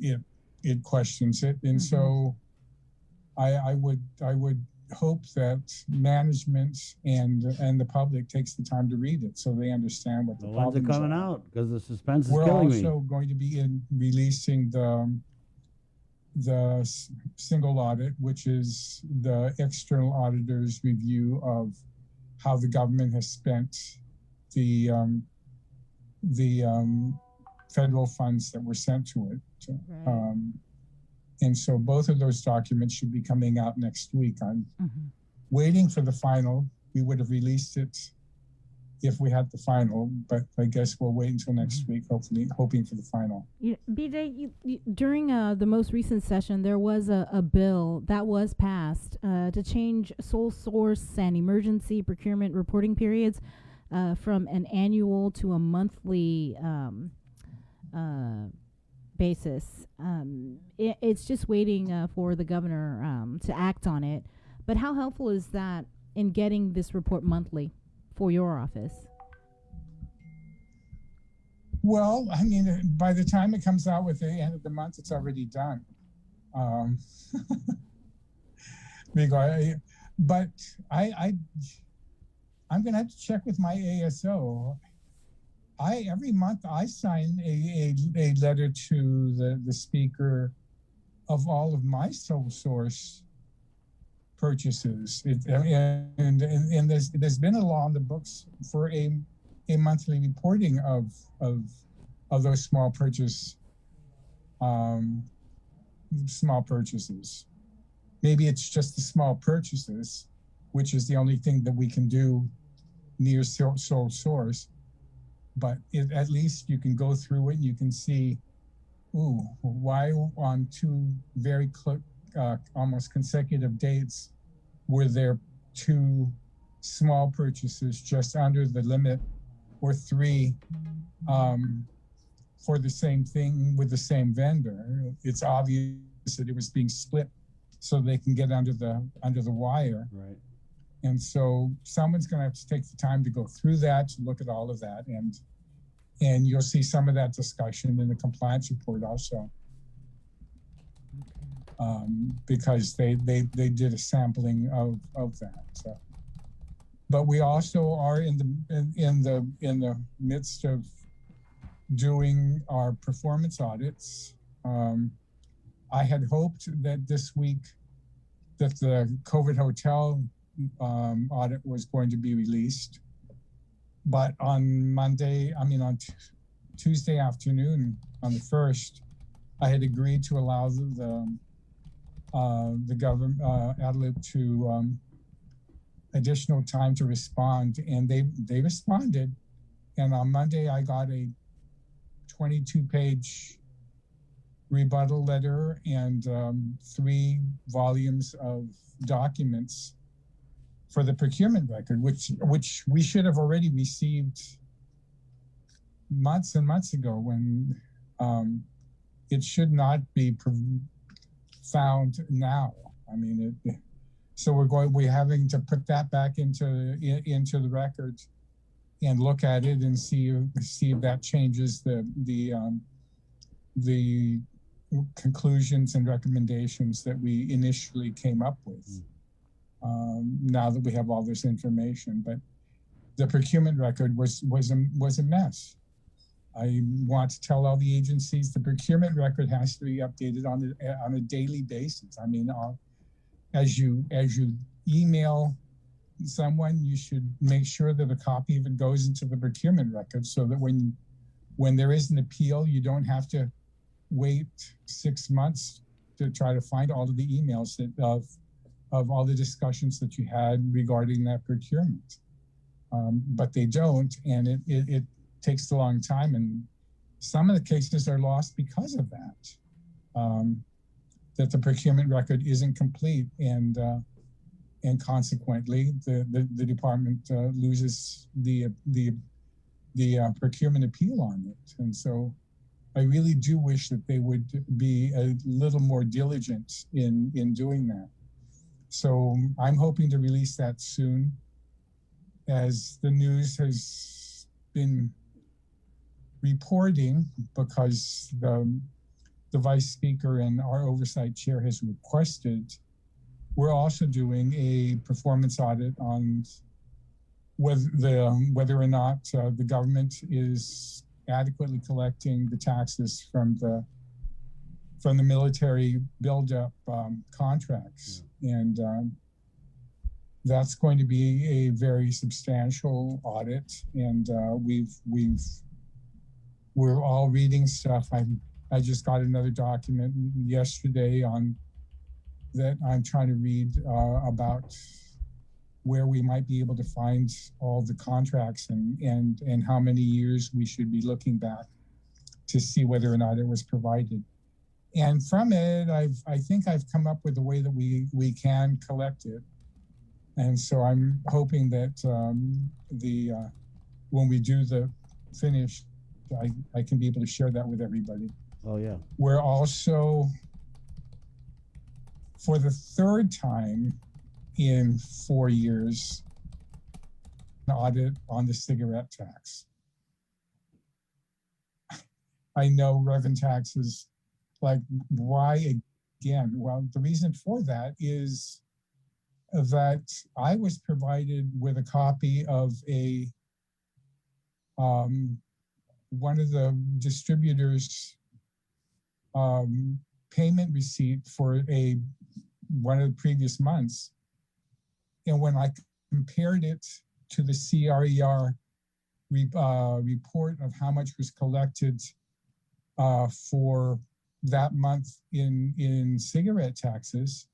it questions it, and so I would hope that management and the public takes the time to read it so they understand what the When's it problems coming are. out? Because the suspense is We're killing me. also going to be releasing the single audit, which is the external auditor's review of how the government has spent the federal funds that were sent to it. And so both of those documents should be coming out next week. I'm waiting for the final. We would have released it if we had the final, but I guess we'll wait until next week, hoping for the final. BJ, during the most recent session, there was a bill that was passed to change sole source and emergency procurement reporting periods from an annual to a monthly basis. It's just waiting for the governor to act on it. But how helpful is that in getting this report monthly for your office? Well, I mean, by the time it comes out with the end of the month, it's already done. But I'm going to have to check with my ASO. Every month I sign a letter to the speaker of all of my sole source purchases. And there's been a law on the books for a monthly reporting of those small purchases. Maybe it's just the small purchases, which is the only thing that we can do near sole source. But at least you can go through it and you can see, why on two very almost consecutive dates were there two small purchases just under the limit, or three for the same thing with the same vendor. It's obvious that it was being split so they can get under the wire. Right. And so someone's going to have to take the time to go through that, to look at all of that, and you'll see some of that discussion in the compliance report also, because they did a sampling of that. So. But we also are in the midst of doing our performance audits. I had hoped that this week that the COVID hotel audit was going to be released, but on Tuesday afternoon, on the 1st, I had agreed to allow the government ADLIB to additional time to respond, and they responded. And on Monday, I got a 22-page rebuttal letter and 3 volumes of documents for the procurement record, which we should have already received months and months ago, when it should not be found now. I mean, so we're having to put that back into the record and look at it and see if that changes the conclusions and recommendations that we initially came up with. Now that we have all this information, but the procurement record was a mess. I want to tell all the agencies the procurement record has to be updated on a daily basis. I mean, as you email someone, you should make sure that a copy of it goes into the procurement record, so that when there is an appeal, you don't have to wait 6 months to try to find all of the emails of all the discussions that you had regarding that procurement. But they don't, and it takes a long time, and some of the cases are lost because of that. That the procurement record isn't complete, and consequently the department loses the procurement appeal on it. And so I really do wish that they would be a little more diligent in doing that. So I'm hoping to release that soon, as the news has been reporting, because the vice speaker and our oversight chair has requested. We're also doing a performance audit on whether or not the government is adequately collecting the taxes from the military buildup contracts, and that's going to be a very substantial audit. And we're all reading stuff. I just got another document yesterday on that I'm trying to read about where we might be able to find all the contracts and how many years we should be looking back to see whether or not it was provided. And from it, I think I've come up with a way that we can collect it. And so I'm hoping that when we do the finish, I can be able to share that with everybody. Oh, yeah. We're also, for the 3rd time in 4 years, an audit on the cigarette tax. I know Reverend Tax is like, why again? Well, the reason for that is that I was provided with a copy of one of the distributors' payment receipt for one of the previous months. And when I compared it to the CRER report of how much was collected for that month in cigarette taxes,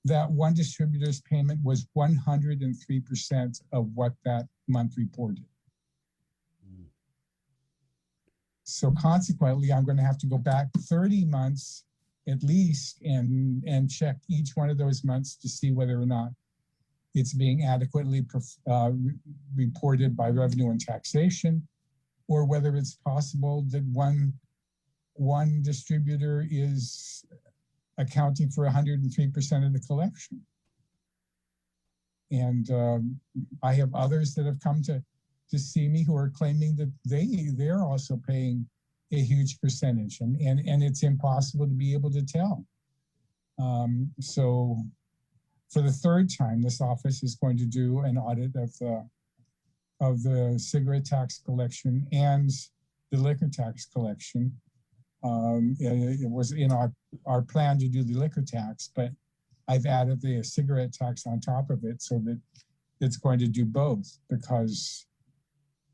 that one distributor's payment was 103% of what that month reported. So consequently, I'm going to have to go back 30 months at least and check each one of those months to see whether or not it's being adequately reported by Revenue and Taxation, or whether it's possible that one distributor is accounting for 103% of the collection. And I have others that have come to see me who are claiming that they're also paying a huge percentage, and it's impossible to be able to tell. So for the 3rd time, this office is going to do an audit of the cigarette tax collection and the liquor tax collection. It was in our plan to do the liquor tax, but I've added the cigarette tax on top of it so that it's going to do both, because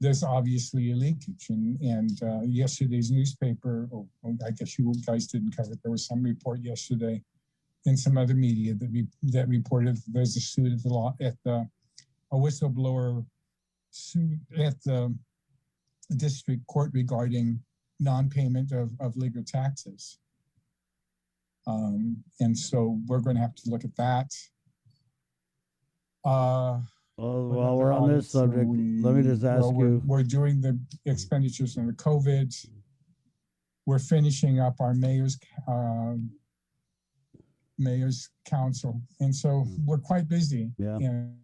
there's obviously a leakage. And yesterday's newspaper, I guess you guys didn't cover it, there was some report yesterday in some other media that reported there's a suit a whistleblower suit at the district court regarding non-payment of legal taxes. And so we're going to have to look at that. While we're on this subject, let me just ask you. We're doing the expenditures on the COVID. We're finishing up our mayor's council, and so we're quite busy. Yeah. And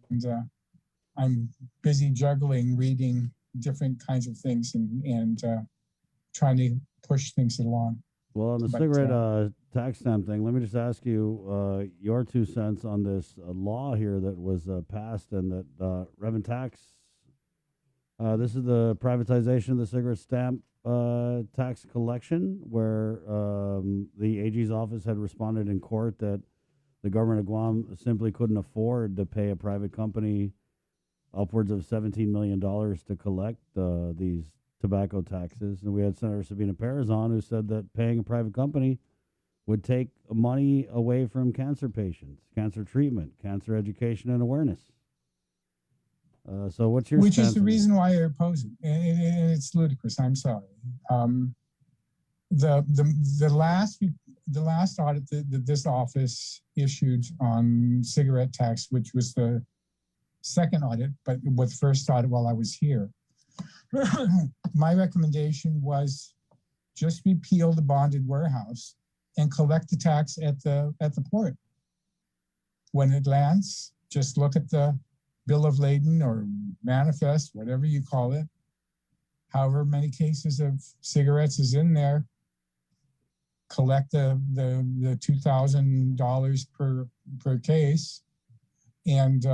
I'm busy juggling, reading different kinds of things, and trying to push things along. Well, on the cigarette tax stamp thing, let me just ask you your 2 cents on this law here that was passed, and that Reverend Tax. This is the privatization of the cigarette stamp tax collection, where the AG's office had responded in court that the government of Guam simply couldn't afford to pay a private company upwards of $17 million to collect these tobacco taxes. And we had Senator Sabina Perez on, who said that paying a private company would take money away from cancer patients, cancer treatment, cancer education and awareness. So what's your Which stance is the on reason why I oppose it. And it's ludicrous. I'm sorry. The last audit that this office issued on cigarette tax, which was the second audit, but with first audit while I was here, my recommendation was just repeal the bonded warehouse and collect the tax at the port. When it lands, just look at the bill of lading or manifest, whatever you call it, however many cases of cigarettes is in there, collect the $2,000 per case, and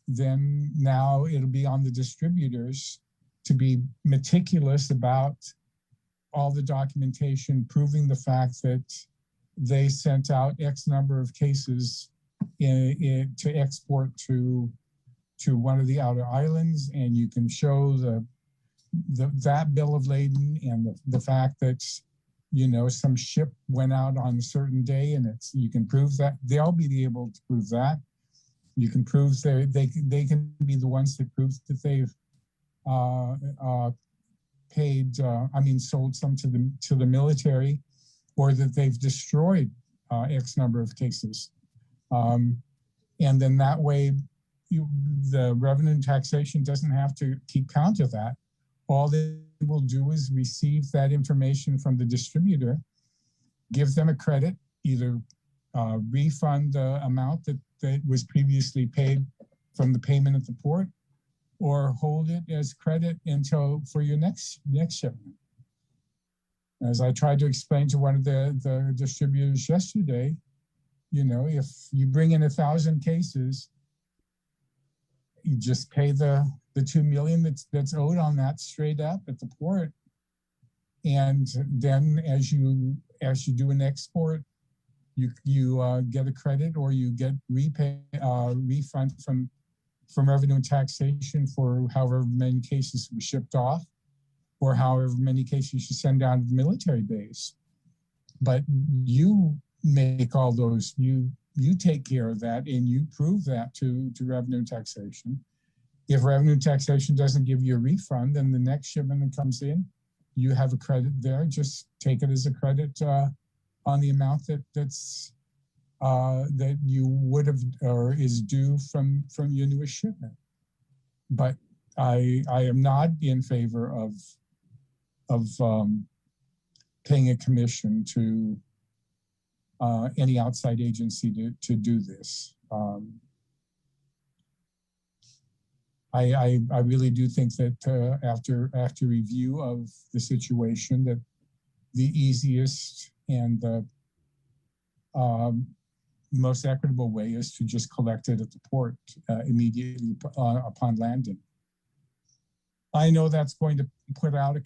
then now it'll be on the distributors to be meticulous about all the documentation proving the fact that they sent out X number of cases to export to one of the outer islands, and you can show that bill of lading and the fact that some ship went out on a certain day, and you can prove that. They'll be able to prove that. You can prove they can be the ones that prove that they've sold some to the military, or that they've destroyed X number of cases. And then that way, the revenue and taxation doesn't have to keep count of that. All they will do is receive that information from the distributor, give them a credit, either refund the amount that was previously paid from the payment at the port, or hold it as credit for your next shipment. As I tried to explain to one of the distributors yesterday, if you bring in 1,000 cases, you just pay the $2 million that's owed on that straight up at the port, and then as you do an export, you get a credit, or you get refund from revenue and taxation for however many cases were shipped off, or however many cases you send down to the military base. But you make all those, you take care of that, and you prove that to revenue and taxation. If revenue and taxation doesn't give you a refund, then the next shipment that comes in, you have a credit there. Just take it as a credit on the amount that you would have, or is due from your newest shipment. But I am not in favor of paying a commission to any outside agency to do this. I really do think that after review of the situation, that the easiest and the most equitable way is to just collect it at the port immediately upon landing. I know that's going to put out a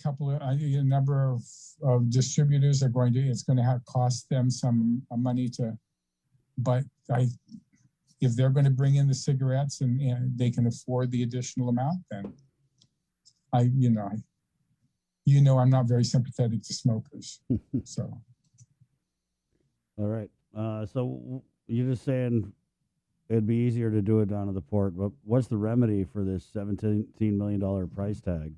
number of distributors it's going to cost them some money but if they're going to bring in the cigarettes and they can afford the additional amount, then I'm not very sympathetic to smokers. So. All right. So you're just saying it'd be easier to do it down at the port, but what's the remedy for this $17 million price tag?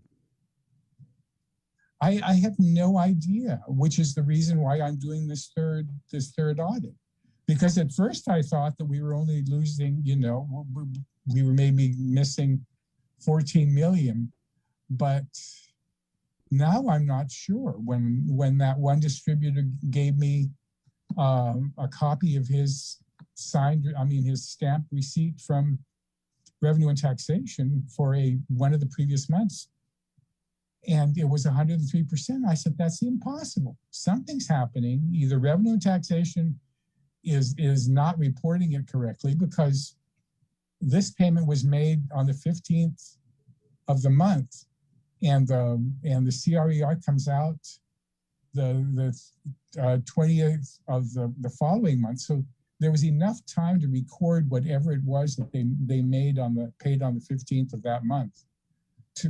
I have no idea, which is the reason why I'm doing this third audit. Because at first I thought that we were only losing, we were maybe missing 14 million, but now I'm not sure. When that one distributor gave me a copy of his his stamped receipt from Revenue and Taxation for one of the previous months, and it was 103%. I said, that's impossible. Something's happening. Either Revenue and Taxation is not reporting it correctly, because this payment was made on the 15th of the month, and the CRER comes out the 20th of the following month. So there was enough time to record whatever it was that they paid on the 15th of that month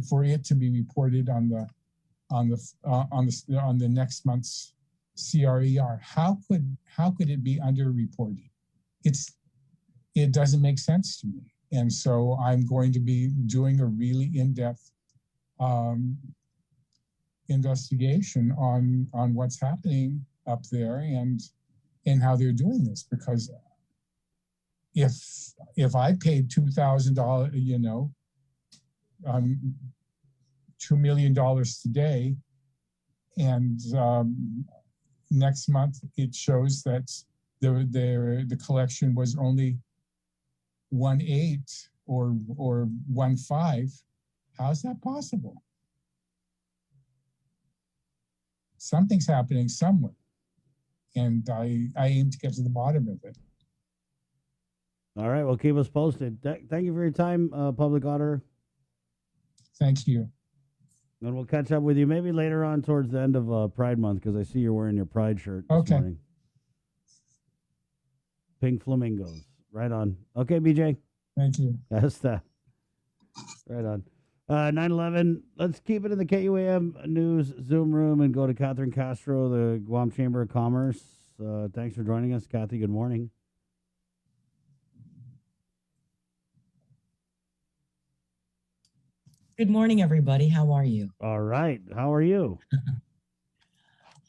for it to be reported on the next month's CRER. How could it be underreported? It doesn't make sense to me. And so I'm going to be doing a really in-depth investigation on what's happening up there and how they're doing this. Because if I paid $2,000, $2 million today, and next month it shows that the collection was only 1.8 or 1.5. How's that possible? Something's happening somewhere, and I aim to get to the bottom of it. All right, well, keep us posted. Thank you for your time, Public Auditor. Thank you. And we'll catch up with you maybe later on towards the end of Pride Month, because I see you're wearing your Pride shirt this morning. Pink flamingos. Right on. Okay, BJ. Thank you. That's that. Right on. 9/11. Let's keep it in the KUAM News Zoom room and go to Catherine Castro, the Guam Chamber of Commerce. Thanks for joining us, Kathy. Good morning. Good morning, everybody. How are you? All right. How are you?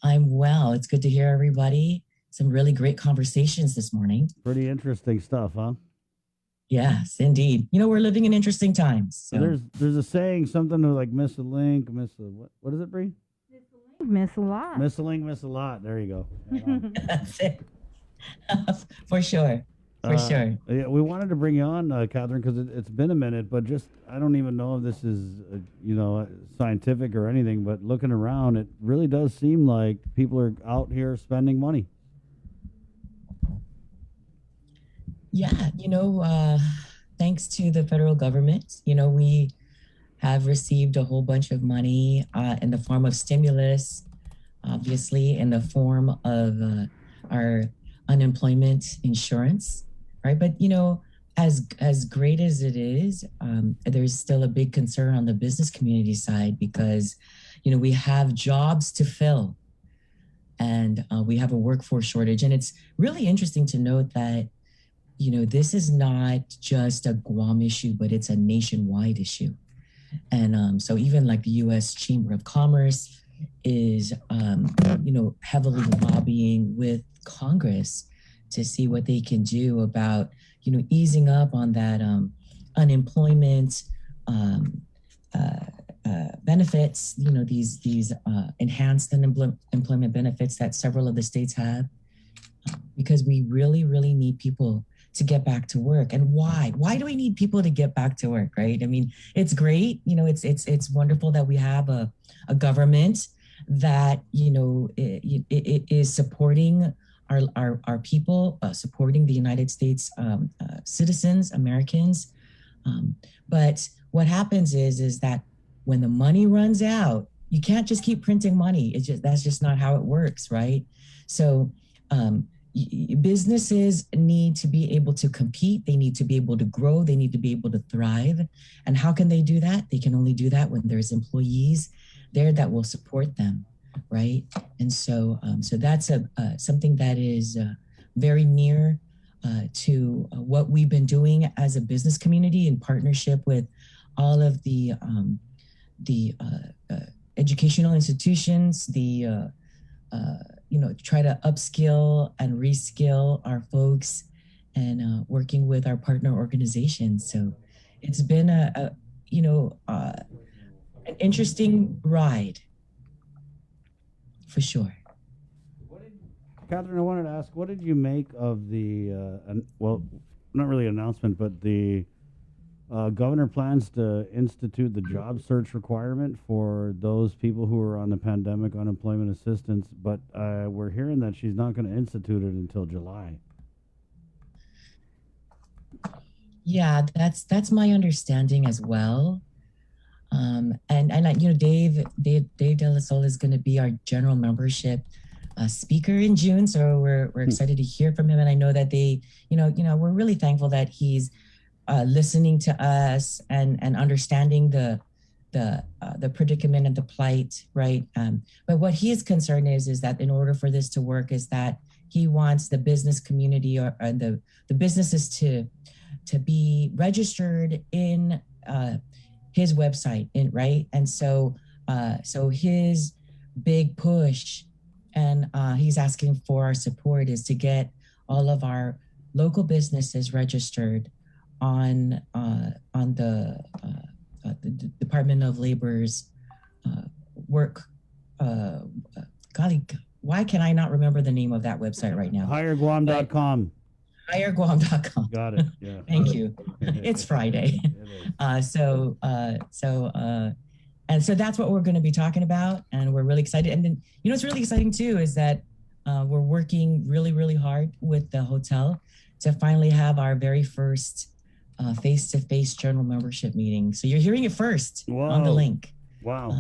I'm well. It's good to hear everybody. Some really great conversations this morning. Pretty interesting stuff, huh? Yes, indeed. We're living in interesting times. So. There's a saying, something to like miss a link, what is it, Bree? Miss a lot. Miss a link, miss a lot. There you go. That's it. For sure. For sure. Yeah, we wanted to bring you on, Catherine, because it's been a minute, but I don't even know if this is, scientific or anything, but looking around, it really does seem like people are out here spending money. Yeah, thanks to the federal government, we have received a whole bunch of money in the form of stimulus, obviously in the form of our unemployment insurance, right? But, as great as it is, there's still a big concern on the business community side because, we have jobs to fill and we have a workforce shortage. And it's really interesting to note that this is not just a Guam issue, but it's a nationwide issue. And so even like the U.S. Chamber of Commerce is, heavily lobbying with Congress to see what they can do about, easing up on that unemployment benefits, these enhanced employment benefits that several of the states have, because we really, really need people to get back to work. And why? Why do we need people to get back to work, right? I mean, it's great. It's wonderful that we have a government that, it is supporting our people, supporting the United States citizens, Americans. But what happens is that when the money runs out, you can't just keep printing money. That's just not how it works, right? So businesses need to be able to compete. They need to be able to grow. They need to be able to thrive. And how can they do that? They can only do that when there's employees there that will support them, right? And so that's something that is very near to what we've been doing as a business community in partnership with all of the educational institutions, try to upskill and reskill our folks, and working with our partner organizations. So it's been an interesting ride, for sure. Catherine, I wanted to ask, what did you make of the, not really announcement, but the governor plans to institute the job search requirement for those people who are on the pandemic unemployment assistance, but we're hearing that she's not going to institute it until July. Yeah, that's my understanding as well. Dave De La Sola is going to be our general membership speaker in June, so we're excited to hear from him. And I know that we're really thankful that he's listening to us and understanding the predicament and the plight, right? But what he is concerned is that in order for this to work, is that he wants the business community or the businesses to be registered in his website, right? And so his big push, and he's asking for our support, is to get all of our local businesses registered on the Department of Labor's work. Golly, why can I not remember the name of that website right now? HireGuam.com. HireGuam.com. Got it. Yeah. Thank you. It's Friday. So that's what we're going to be talking about, and we're really excited. And then, what's really exciting too is that we're working really, really hard with the hotel to finally have our very first face-to-face general membership meeting. So you're hearing it first on the link. Wow.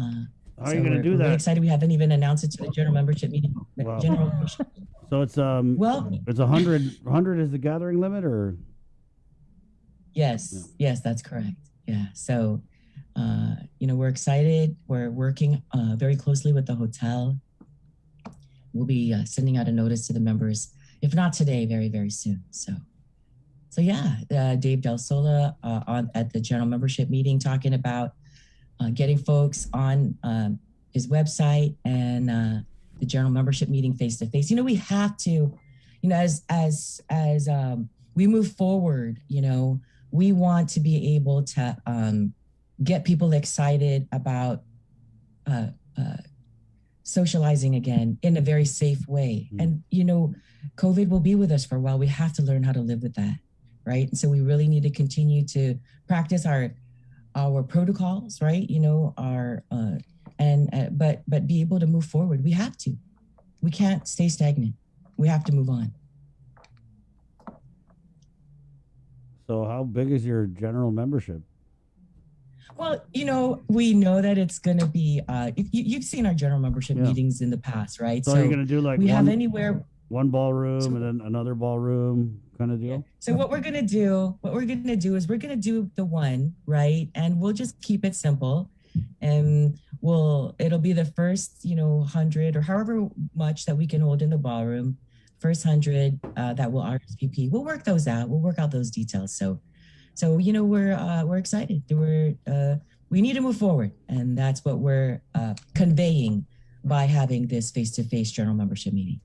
How are you going to do we're that? Really excited. We haven't even announced it to the general membership meeting. Wow. General membership. So it's it's 100. 100 is the gathering limit, or? Yes, that's correct. Yeah. So, we're excited. We're working very closely with the hotel. We'll be sending out a notice to the members, if not today, very, very soon. So yeah, Dave Del Sola at the general membership meeting talking about getting folks on his website and the general membership meeting face to face. We have to, as we move forward, we want to be able to get people excited about socializing again in a very safe way. And, COVID will be with us for a while. We have to learn how to live with that, right? And so we really need to continue to practice our protocols, right? But be able to move forward. We have to. We can't stay stagnant. We have to move on. So how big is your general membership? Well, we know that it's going to be, you've seen our general membership meetings in the past, right? So you're going to do like one ballroom and then another ballroom kind of deal? So what we're going to do is we're going to do the one, right? And we'll just keep it simple. And it'll be the first, 100 or however much that we can hold in the ballroom, first 100 that will RSVP. We'll work those out. We'll work out those details. So we're excited. We need to move forward, and that's what we're conveying by having this face-to-face general membership meeting.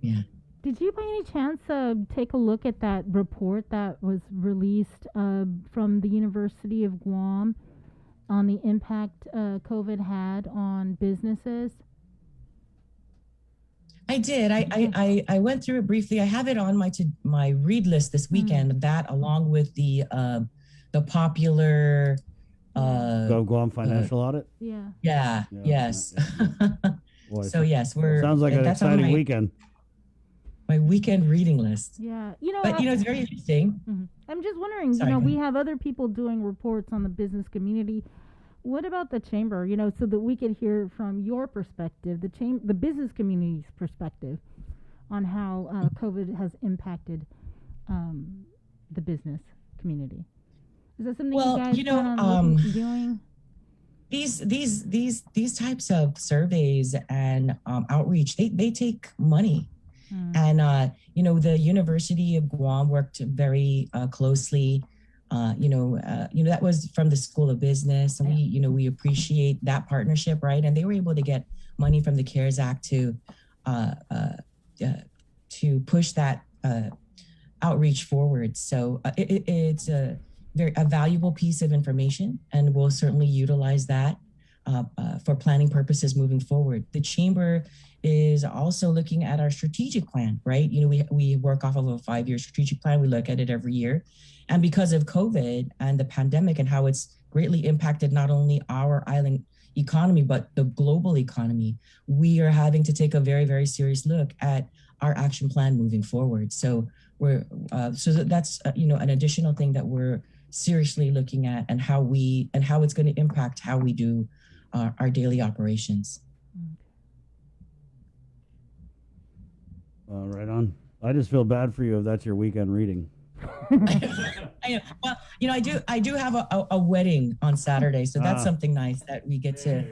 Yeah. Did you by any chance take a look at that report that was released from the University of Guam on the impact COVID had on businesses? I did. I went through it briefly. I have it on my read list this weekend. That along with the popular Guam financial audit. Yeah. Yes. Boy, so yes, sounds like an exciting weekend. My weekend reading list. Yeah, but it's very interesting. Mm-hmm. I'm just wondering. Sorry, we have other people doing reports on the business community. What about the chamber? So that we could hear from your perspective, the business community's perspective, on how COVID has impacted the business community. Is that something you guys plan on doing? These types of surveys and outreach, they take money. And, the University of Guam worked very closely That was from the School of Business, and we appreciate that partnership, right? And they were able to get money from the CARES Act to push that outreach forward. So it's a valuable piece of information, and we'll certainly utilize that for planning purposes moving forward. The Chamber is also looking at our strategic plan, right? We work off of a 5-year strategic plan. We look at it every year. And because of COVID and the pandemic and how it's greatly impacted not only our island economy, but the global economy, we are having to take a very, very serious look at our action plan moving forward. So that's an additional thing that we're seriously looking at, and how it's going to impact how we do our daily operations. Right on. I just feel bad for you if that's your weekend reading. I do have a wedding on Saturday, so that's something nice that we get to.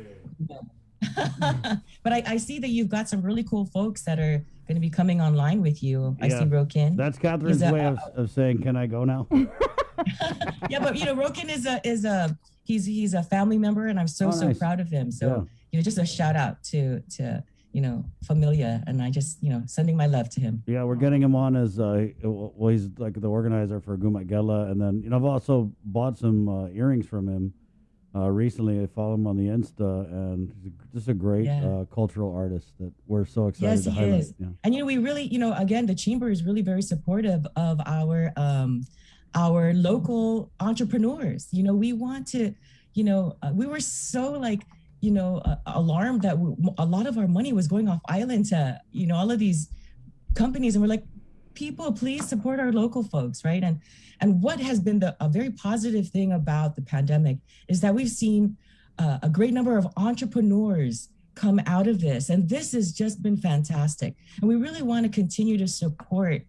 But I see that you've got some really cool folks that are going to be coming online with you. I see Rokin. That's Catherine's way of saying, "Can I go now?" Yeah, but Rokin he's a family member, and I'm so proud of him. So just a shout out to Familia, and I just sending my love to him. Yeah, we're getting him on as he's like the organizer for Gumagela, and then I've also bought some earrings from him recently. I follow him on the Insta, and he's just a great cultural artist that we're so excited to highlight. Is. Yeah. And we really, again, the Chamber is really very supportive of our local entrepreneurs. We want to, we were so alarmed that a lot of our money was going off island to, all of these companies. And we're like, people, please support our local folks, right? And what has been a very positive thing about the pandemic is that we've seen a great number of entrepreneurs come out of this. And this has just been fantastic. And we really want to continue to support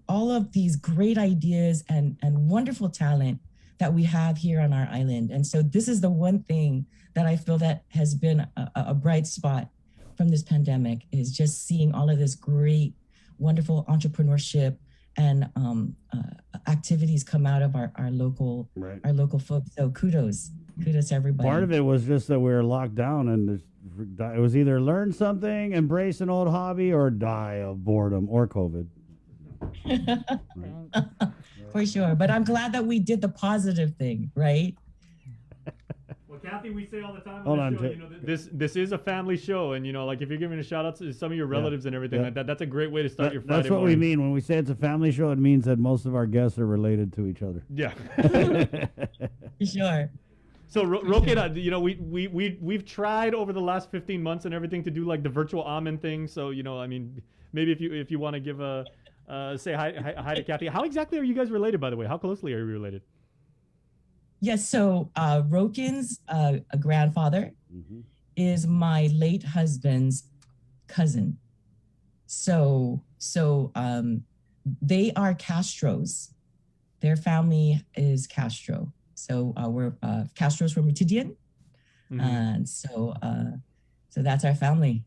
all of these great ideas and wonderful talent that we have here on our island. And so this is the one thing that I feel that has been a bright spot from this pandemic, is just seeing all of this great, wonderful entrepreneurship and activities come out of our local folks. So kudos everybody. Part of it was just that we were locked down, and it was either learn something, embrace an old hobby, or die of boredom or COVID. For sure. But I'm glad that we did the positive thing, right? Well, Kathy, we say all the time Hold on the on, show, this is a family show, and if you're giving a shout out to some of your relatives and everything like that, that's a great way to start your Friday That's what morning. we mean when we say it's a family show. It means that most of our guests are related to each other. Yeah. For sure. So Rokin, we've tried over the last 15 months and everything to do like the virtual Amen thing. So maybe if you want to give a say hi to Kathy. How exactly are you guys related, by the way? How closely are you related? Yes, so Rokin's grandfather is my late husband's cousin. So they are Castros. Their family is Castro. So we're Castros from Mitidian. And so that's our family.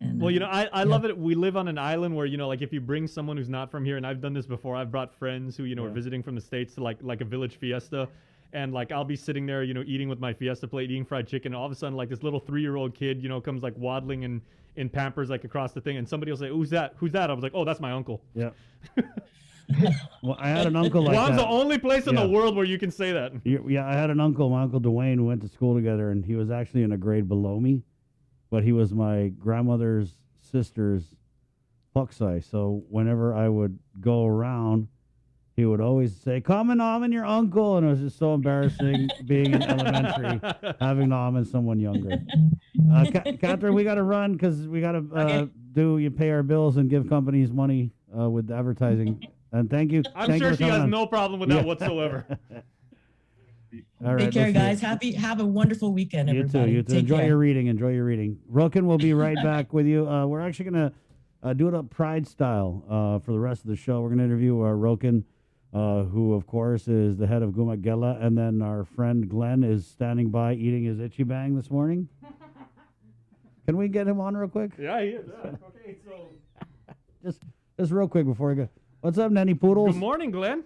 And, well, I love it. We live on an island where, like if you bring someone who's not from here, and I've done this before, I've brought friends who, are visiting from the States to like a village fiesta. And like I'll be sitting there, eating with my fiesta plate, eating fried chicken. And all of a sudden, like this little 3-year-old kid, comes like waddling in Pampers like across the thing. And somebody will say, "Who's that? Who's that?" I was like, "Oh, that's my uncle." Yeah. Well, I had an uncle like Guam's that. the only place in the world where you can say that. Yeah, I had an uncle, my Uncle Dwayne, who went to school together, and he was actually in a grade below me, but he was my grandmother's sister's pucksai. So whenever I would go around, he would always say, "Come and Amen your uncle," and it was just so embarrassing being in elementary, having to Amen someone younger. Catherine, we got to run because we got to pay our bills and give companies money with advertising. And thank you. I'm sure she has no problem with that whatsoever. All right, take care, guys. Have a wonderful weekend, everybody. You too. Take Enjoy care. your reading. Rokin will be right back with you. We're actually going to do it up Pride style for the rest of the show. We're going to interview Rokin, who, of course, is the head of Gumagela, and then our friend Glenn is standing by eating his Itchy Bang this morning. Can we get him on real quick? Yeah, he is. Okay, so Just real quick before we go. What's up, Nanny Poodles? good morning, Glenn.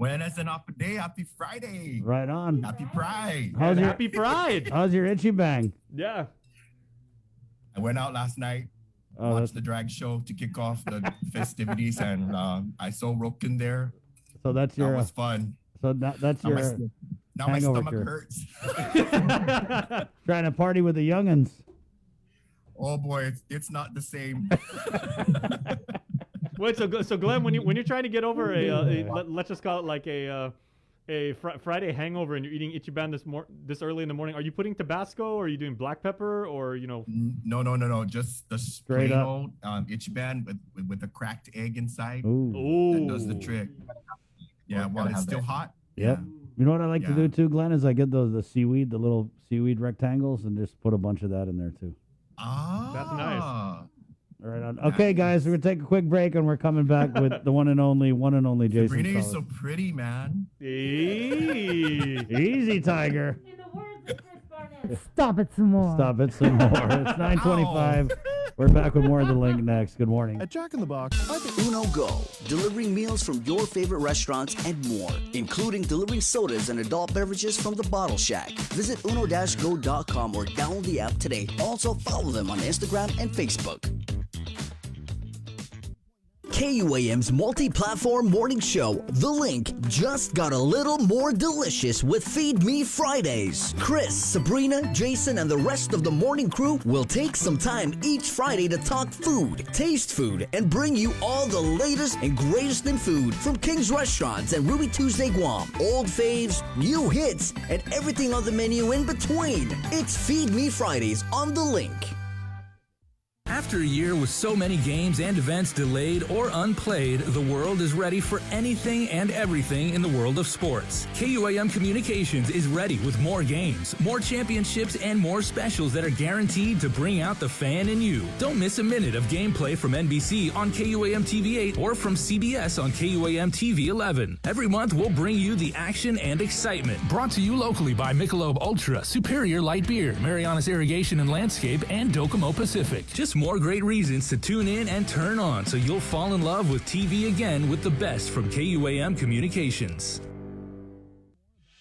Buenas and off day. Happy Friday. Right on. Happy Pride. Happy Pride. How's your itchy bang? Yeah. I went out last night, watched the drag show to kick off the festivities, and I saw Roken there. So that's your. That was fun. So that's your. Now my hangover stomach cure. hurts. Trying to party with the youngins. Oh boy, it's not the same. Wait, so Glenn, when you're trying to get over let's just call it like a Friday hangover, and you're eating Ichiban this early in the morning, are you putting Tabasco, or are you doing black pepper, or No. Just the Straight plain up. old Ichiban with a cracked egg inside. Ooh. That does the trick. Yeah, while it's still hot. Yep. You know what I like to Yeah. do too, Glenn, is I get the little seaweed rectangles, and just put a bunch of that in there too. Ah, that's nice. Right on. Okay, guys, we're gonna take a quick break, and we're coming back with the one and only Jason. Sabrina is Salas. so pretty, man. Easy, Tiger. Stop it some more. Stop it some more. It's 9:25. We're back with more of The Link next. Good morning. At Jack in the Box, Uno Go, delivering meals from your favorite restaurants and more, including delivering sodas and adult beverages from the Bottle Shack. Visit uno-go.com or download the app today. Also follow them on Instagram and Facebook. KUAM's multi-platform morning show, The Link, just got a little more delicious with Feed Me Fridays. Chris, Sabrina, Jason, and the rest of the morning crew will take some time each Friday to talk food, taste food, and bring you all the latest and greatest in food from King's Restaurants and Ruby Tuesday Guam, old faves, new hits, and everything on the menu in between. It's Feed Me Fridays on The Link. After a year with so many games and events delayed or unplayed, the world is ready for anything and everything in the world of sports. KUAM Communications is ready with more games, more championships, and more specials that are guaranteed to bring out the fan in you. Don't miss a minute of gameplay from NBC on KUAM TV 8 or from CBS on KUAM TV 11. Every month, we'll bring you the action and excitement. Brought to you locally by Michelob Ultra, Superior Light Beer, Marianas Irrigation and Landscape, and Docomo Pacific. Just more great reasons to tune in and turn on, so you'll fall in love with TV again with the best from KUAM Communications.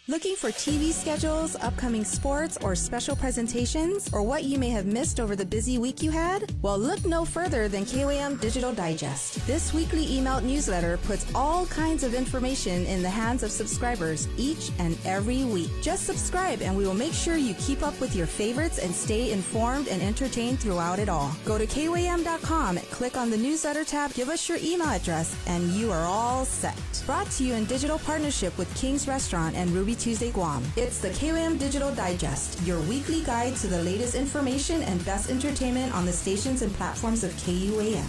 Looking for TV schedules, upcoming sports, or special presentations, or what you may have missed over the busy week you had? Well, look no further than KUAM Digital Digest. This weekly emailed newsletter puts all kinds of information in the hands of subscribers each and every week. Just subscribe and we will make sure you keep up with your favorites and stay informed and entertained throughout it all. Go to KUAM.com, click on the newsletter tab, give us your email address, and you are all set. Brought to you in digital partnership with King's Restaurant and Ruby Tuesday Guam. It's the KUAM Digital Digest, your weekly guide to the latest information and best entertainment on the stations and platforms of KUAM.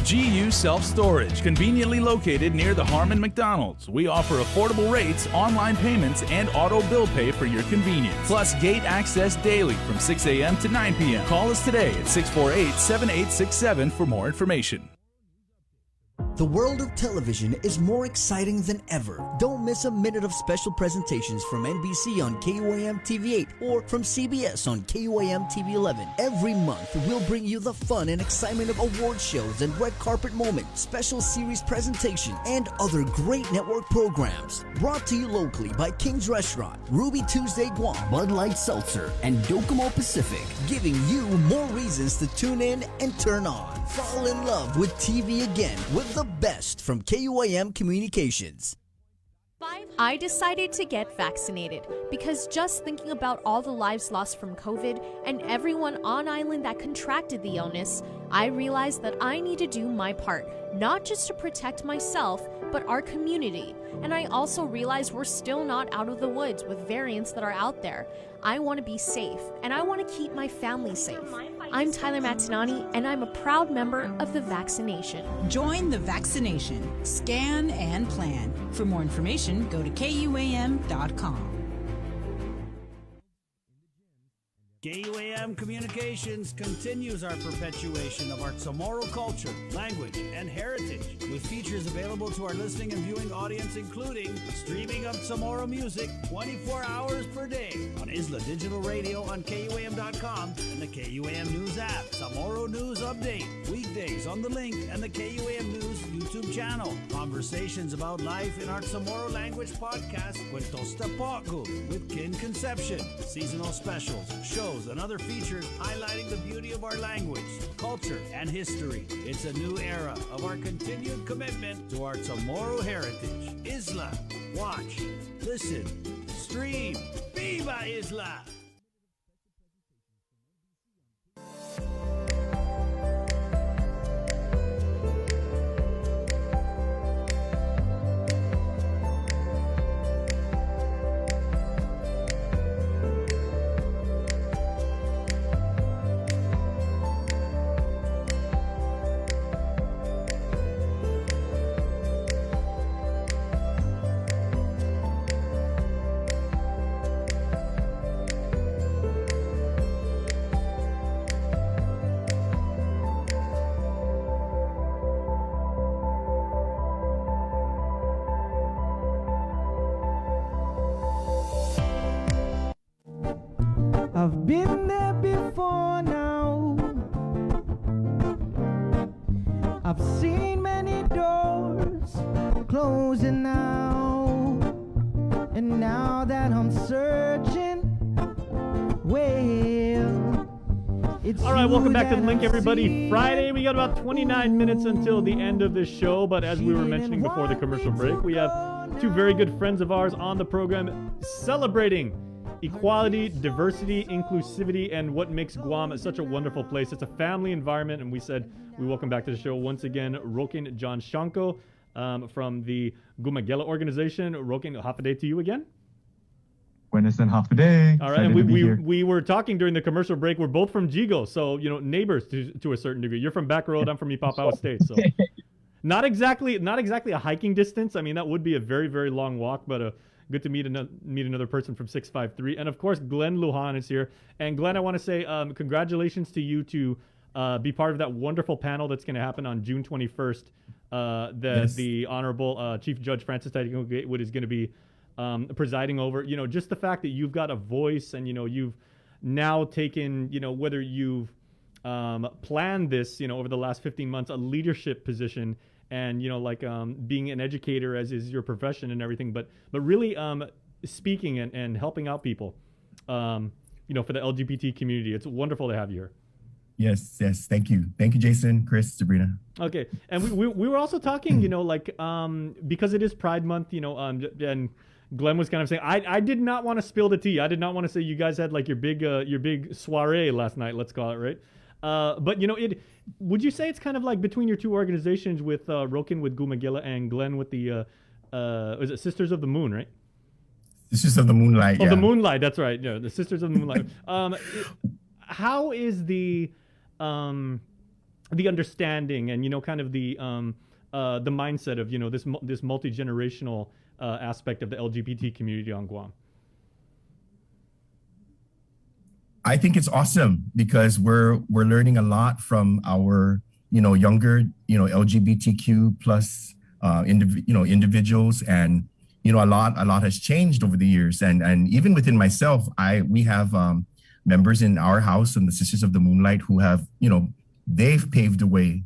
GU Self Storage, conveniently located near the Harmon McDonald's. We offer affordable rates, online payments, and auto bill pay for your convenience. Plus gate access daily from 6 a.m. to 9 p.m. Call us today at 648-7867 for more information. The world of television is more exciting than ever. Don't miss a minute of special presentations from NBC on KUAM TV 8 or from CBS on KUAM TV 11. Every month, we'll bring you the fun and excitement of award shows and red carpet moments, special series presentations, and other great network programs. Brought to you locally by King's Restaurant, Ruby Tuesday Guam, Bud Light Seltzer, and Docomo Pacific, giving you more reasons to tune in and turn on. Fall in love with TV again with the best from KUAM Communications. I decided to get vaccinated because just thinking about all the lives lost from COVID and everyone on island that contracted the illness, I realized that I need to do my part, not just to protect myself, but our community. And I also realized we're still not out of the woods with variants that are out there. I want to be safe, and I want to keep my family safe. I'm Tyler Matinani, and I'm a proud member of the vaccination. Join the vaccination. Scan and plan. For more information, go to KUAM.com. KUAM Communications continues our perpetuation of our Chamorro culture, language, and heritage, with features available to our listening and viewing audience, including streaming of Chamorro music 24 hours per day on Isla Digital Radio on KUAM.com and the KUAM News app. Chamorro News Update, weekdays on The Link and the KUAM News YouTube channel. Conversations about life in our Chamorro language podcast, Cuentos Tapoco, with Kin Conception. Seasonal specials, shows, and other features highlighting the beauty of our language, culture, and history. It's a new era of our continued commitment to our Chamorro heritage. Isla, watch, listen, stream. Viva Isla! I've been there before now. I've seen many doors closing now. And now that I'm searching, well, it's all right, welcome back to The you Link, that everybody. Friday, we got about 29 minutes until the end of this show, but as we were mentioning before the commercial break, we have two very good friends of ours on the program celebrating equality, diversity, inclusivity, and what makes Guam such a wonderful place. It's a family environment, and we said we welcome back to the show once again Rokin John Shanko from the Gumagela organization. Rokin, half a day to you again. Buenas and half a day. All right, and we were talking during the commercial break. We're both from Jigo, so neighbors to a certain degree. You're from Back Road, I'm from Ipapao State, so not exactly a hiking distance. I mean, that would be a very, very long walk, but good to meet another person from 653. And of course, Glenn Lujan is here. And Glenn, I want to say congratulations to you to be part of that wonderful panel that's going to happen on June 21st. The Honorable Chief Judge Francis Tadingo Gatewood is going to be presiding over. Just the fact that you've got a voice and you've now taken whether you've planned this over the last 15 months, a leadership position. And being an educator as is your profession and everything, but really speaking and helping out people, for the LGBT community. It's wonderful to have you here. Yes, thank you, Jason, Chris, Sabrina. Okay, and we were also talking, because it is Pride Month, and Glenn was kind of saying, I did not want to spill the tea. I did not want to say you guys had like your big soiree last night. Let's call it, right? But would you say it's kind of like between your two organizations with Rokin with Gumagela and Glenn with the is it Sisters of the Moon, right? Sisters of the Moonlight. The Moonlight, that's right. Yeah, the Sisters of the Moonlight. How is the understanding and kind of the mindset of this multi-generational aspect of the LGBT community on Guam? I think it's awesome because we're learning a lot from our younger LGBTQ plus individuals, and a lot has changed over the years, and even within myself, we have members in our house and the Sisters of the Moonlight who have they've paved the way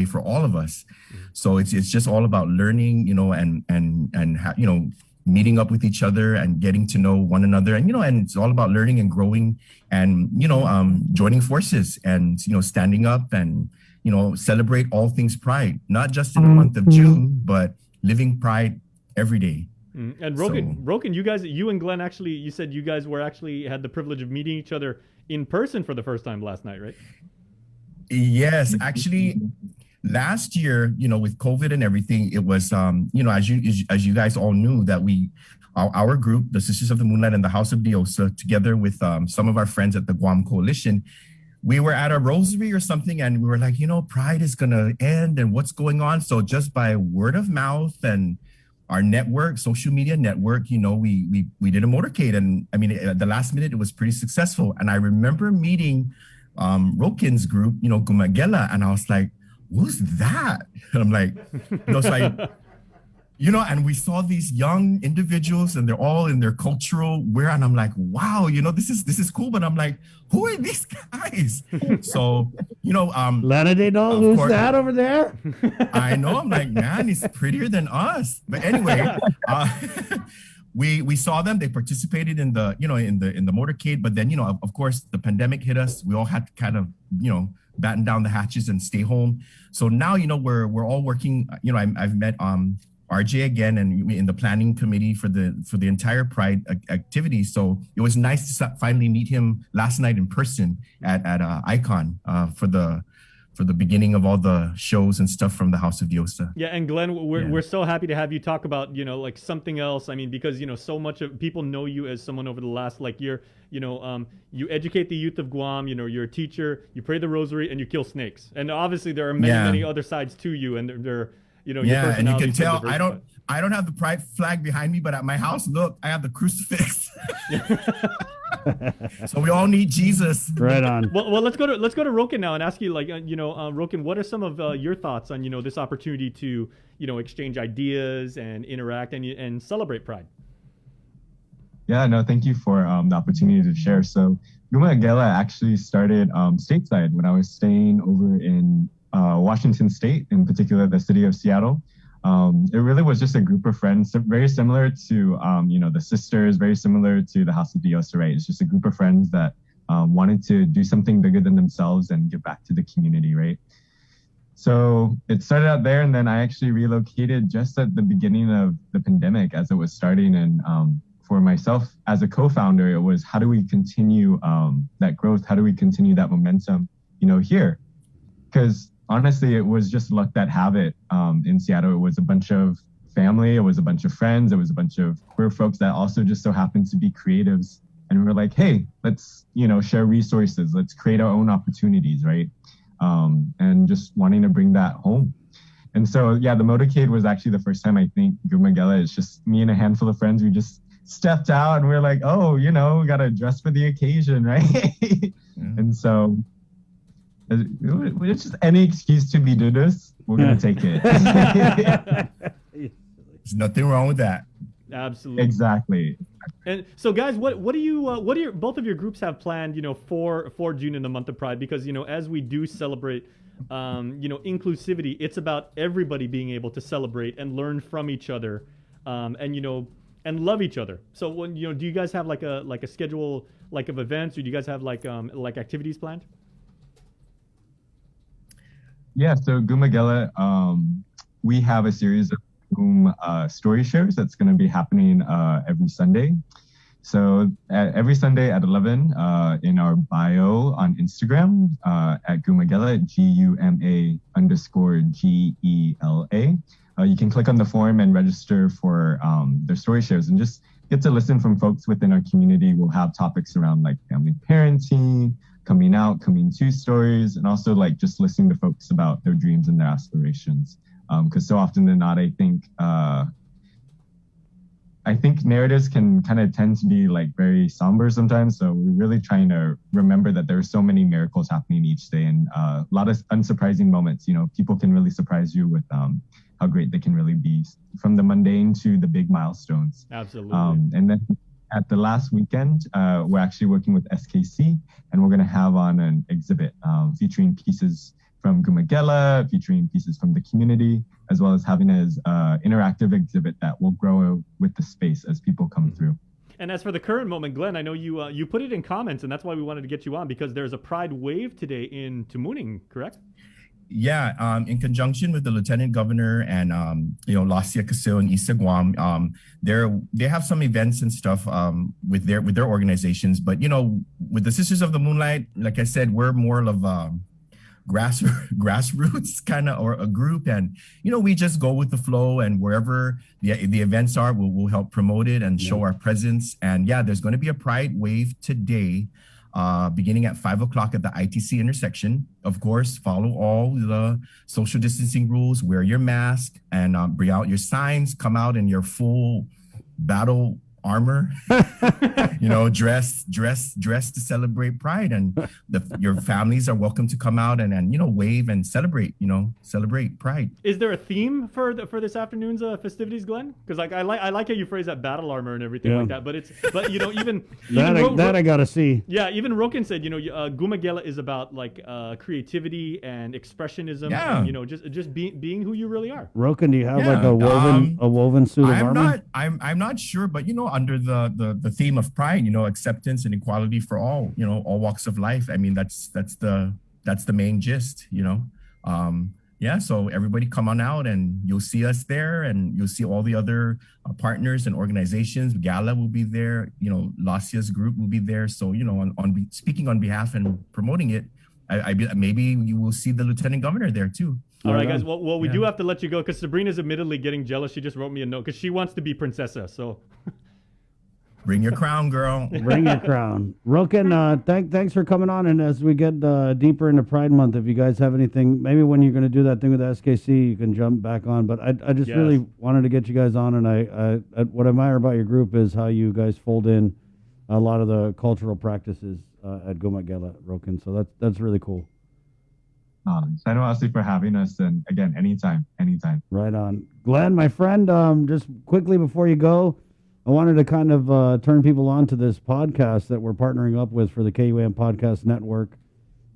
for all of us. So it's just all about learning, and meeting up with each other and getting to know one another, and and it's all about learning and growing, and joining forces and standing up and celebrate all things Pride, not just in the month of June, but living Pride every day. And Rokin, you and Glenn actually, you said you guys had the privilege of meeting each other in person for the first time last night, right? Yes, actually. Last year, with COVID and everything, it was, as you guys all knew, that our group, the Sisters of the Moonlight and the House of Diosa, together with some of our friends at the Guam Coalition, we were at a rosary or something, and we were like, Pride is going to end, and what's going on? So just by word of mouth and our network, social media network, you know, we did a motorcade, and I mean, at the last minute, it was pretty successful. And I remember meeting Rokin's group, you know, Gumagela, and I was like, who's that? And I'm like, you know, so you know, and we saw these young individuals, and they're all in their cultural wear, and I'm like, wow, you know, this is cool. But I'm like, who are these guys? So, you know, Lana, they know who's that over there? I know. I'm like, man, he's prettier than us. But anyway, we saw them. They participated in the, you know, in the motorcade. But then, you know, of course, the pandemic hit us. We all had to kind of, you know, batten down the hatches and stay home. So now, you know, we're all working. You know, I've met RJ again, and in the planning committee for the entire Pride activity. So it was nice to finally meet him last night in person at Icon for the beginning of all the shows and stuff from the House of Diosa. Yeah, and Glenn, we're so happy to have you talk about, you know, like something else. I mean, because, you know, so much of people know you as someone over the last like year. You know, you educate the youth of Guam. You know, you're a teacher. You pray the rosary, and you kill snakes. And obviously, there are many other sides to you, and they're you know, yeah, and you can tell I don't have the pride flag behind me, but at my house, look, I have the crucifix. So we all need Jesus. Right on. Well, let's go to Rokin now and ask you, like, you know, Rokin, what are some of your thoughts on, you know, this opportunity to, you know, exchange ideas and interact and celebrate Pride? Yeah, no, thank you for the opportunity to share. So Gumagela actually started stateside when I was staying over in Washington State, in particular the city of Seattle. It really was just a group of friends, very similar to you know, the sisters, very similar to the House of Diosa, right? It's just a group of friends that wanted to do something bigger than themselves and give back to the community, right? So it started out there, and then I actually relocated just at the beginning of the pandemic as it was starting. And for myself as a co-founder, it was, how do we continue that growth? How do we continue that momentum, you know, here? Because honestly, it was just luck that have it in Seattle. It was a bunch of family, it was a bunch of friends, it was a bunch of queer folks that also just so happened to be creatives. And we were like, hey, let's, you know, share resources, let's create our own opportunities, right? And just wanting to bring that home. And so, yeah, the motorcade was actually the first time I think Gumagela, it's just me and a handful of friends, we just stepped out and we we're like, oh, you know, we got to dress for the occasion, right? And so, it's just any excuse to be doing we're gonna take it. There's nothing wrong with that. Absolutely. Exactly. And so, guys, what do your both of your groups have planned, you know, for June in the month of Pride? Because, you know, as we do celebrate, you know, inclusivity, it's about everybody being able to celebrate and learn from each other, and, you know, and love each other. So, when, you know, do you guys have like a schedule like of events, or do you guys have like activities planned? Yeah, so Gumagela, we have a series of Zoom story shares that's going to be happening every Sunday. So every Sunday at 11 in our bio on Instagram at Gumagela, GUMA_GELA. You can click on the form and register for their story shares and just get to listen from folks within our community. We'll have topics around like family parenting, coming out, coming to stories, and also like just listening to folks about their dreams and their aspirations. Because so often than not, I think narratives can kind of tend to be like very somber sometimes. So we're really trying to remember that there are so many miracles happening each day, and a lot of unsurprising moments. You know, people can really surprise you with how great they can really be, from the mundane to the big milestones. Absolutely. And then at the last weekend, we're actually working with SKC, and we're going to have on an exhibit featuring pieces from Gumagela, featuring pieces from the community, as well as having an interactive exhibit that will grow with the space as people come through. And as for the current moment, Glenn, I know you put it in comments, and that's why we wanted to get you on, because there's a Pride Wave today in Tamuning, correct? Yeah, in conjunction with the Lieutenant Governor and you know, Lasia Casil and Isa Guam, they have some events and stuff with their organizations. But you know, with the Sisters of the Moonlight, like I said, we're more of grassroots kind of, or a group, and you know, we just go with the flow, and wherever the events are, we'll help promote it and show our presence. And yeah, there's going to be a Pride Wave today. beginning at 5 o'clock at the ITC intersection. Of course, follow all the social distancing rules, wear your mask, and bring out your signs, come out in your full battle armor, dress to celebrate Pride, and your families are welcome to come out and wave and celebrate Pride. Is there a theme for this afternoon's festivities, Glenn? Because I like how you phrase that battle armor and everything like that. But even that I gotta see. Yeah, even Roken said Gumagela is about like creativity and expressionism. Yeah. And, just being who you really are. Roken, do you have like a woven suit of armor? I'm not sure, but under the theme of Pride, acceptance and equality for all walks of life. I mean, that's the main gist, so everybody come on out and you'll see us there, and you'll see all the other partners and organizations. Gala will be there, Lasia's group will be there. So, on speaking on behalf and promoting it, maybe you will see the lieutenant governor there too. All right, guys. Well, we do have to let you go because Sabrina's admittedly getting jealous. She just wrote me a note because she wants to be princessa. So bring your crown, girl. Bring your crown. Roken, thanks for coming on. And as we get deeper into Pride Month, if you guys have anything, maybe when you're going to do that thing with the SKC, you can jump back on. But I just really wanted to get you guys on. And I what I admire about your group is how you guys fold in a lot of the cultural practices at Gumagela, Roken. So that's really cool. Sino Asli for having us, and again, anytime. Right on. Glenn, my friend, just quickly before you go, I wanted to kind of turn people on to this podcast that we're partnering up with for the KUAM Podcast Network,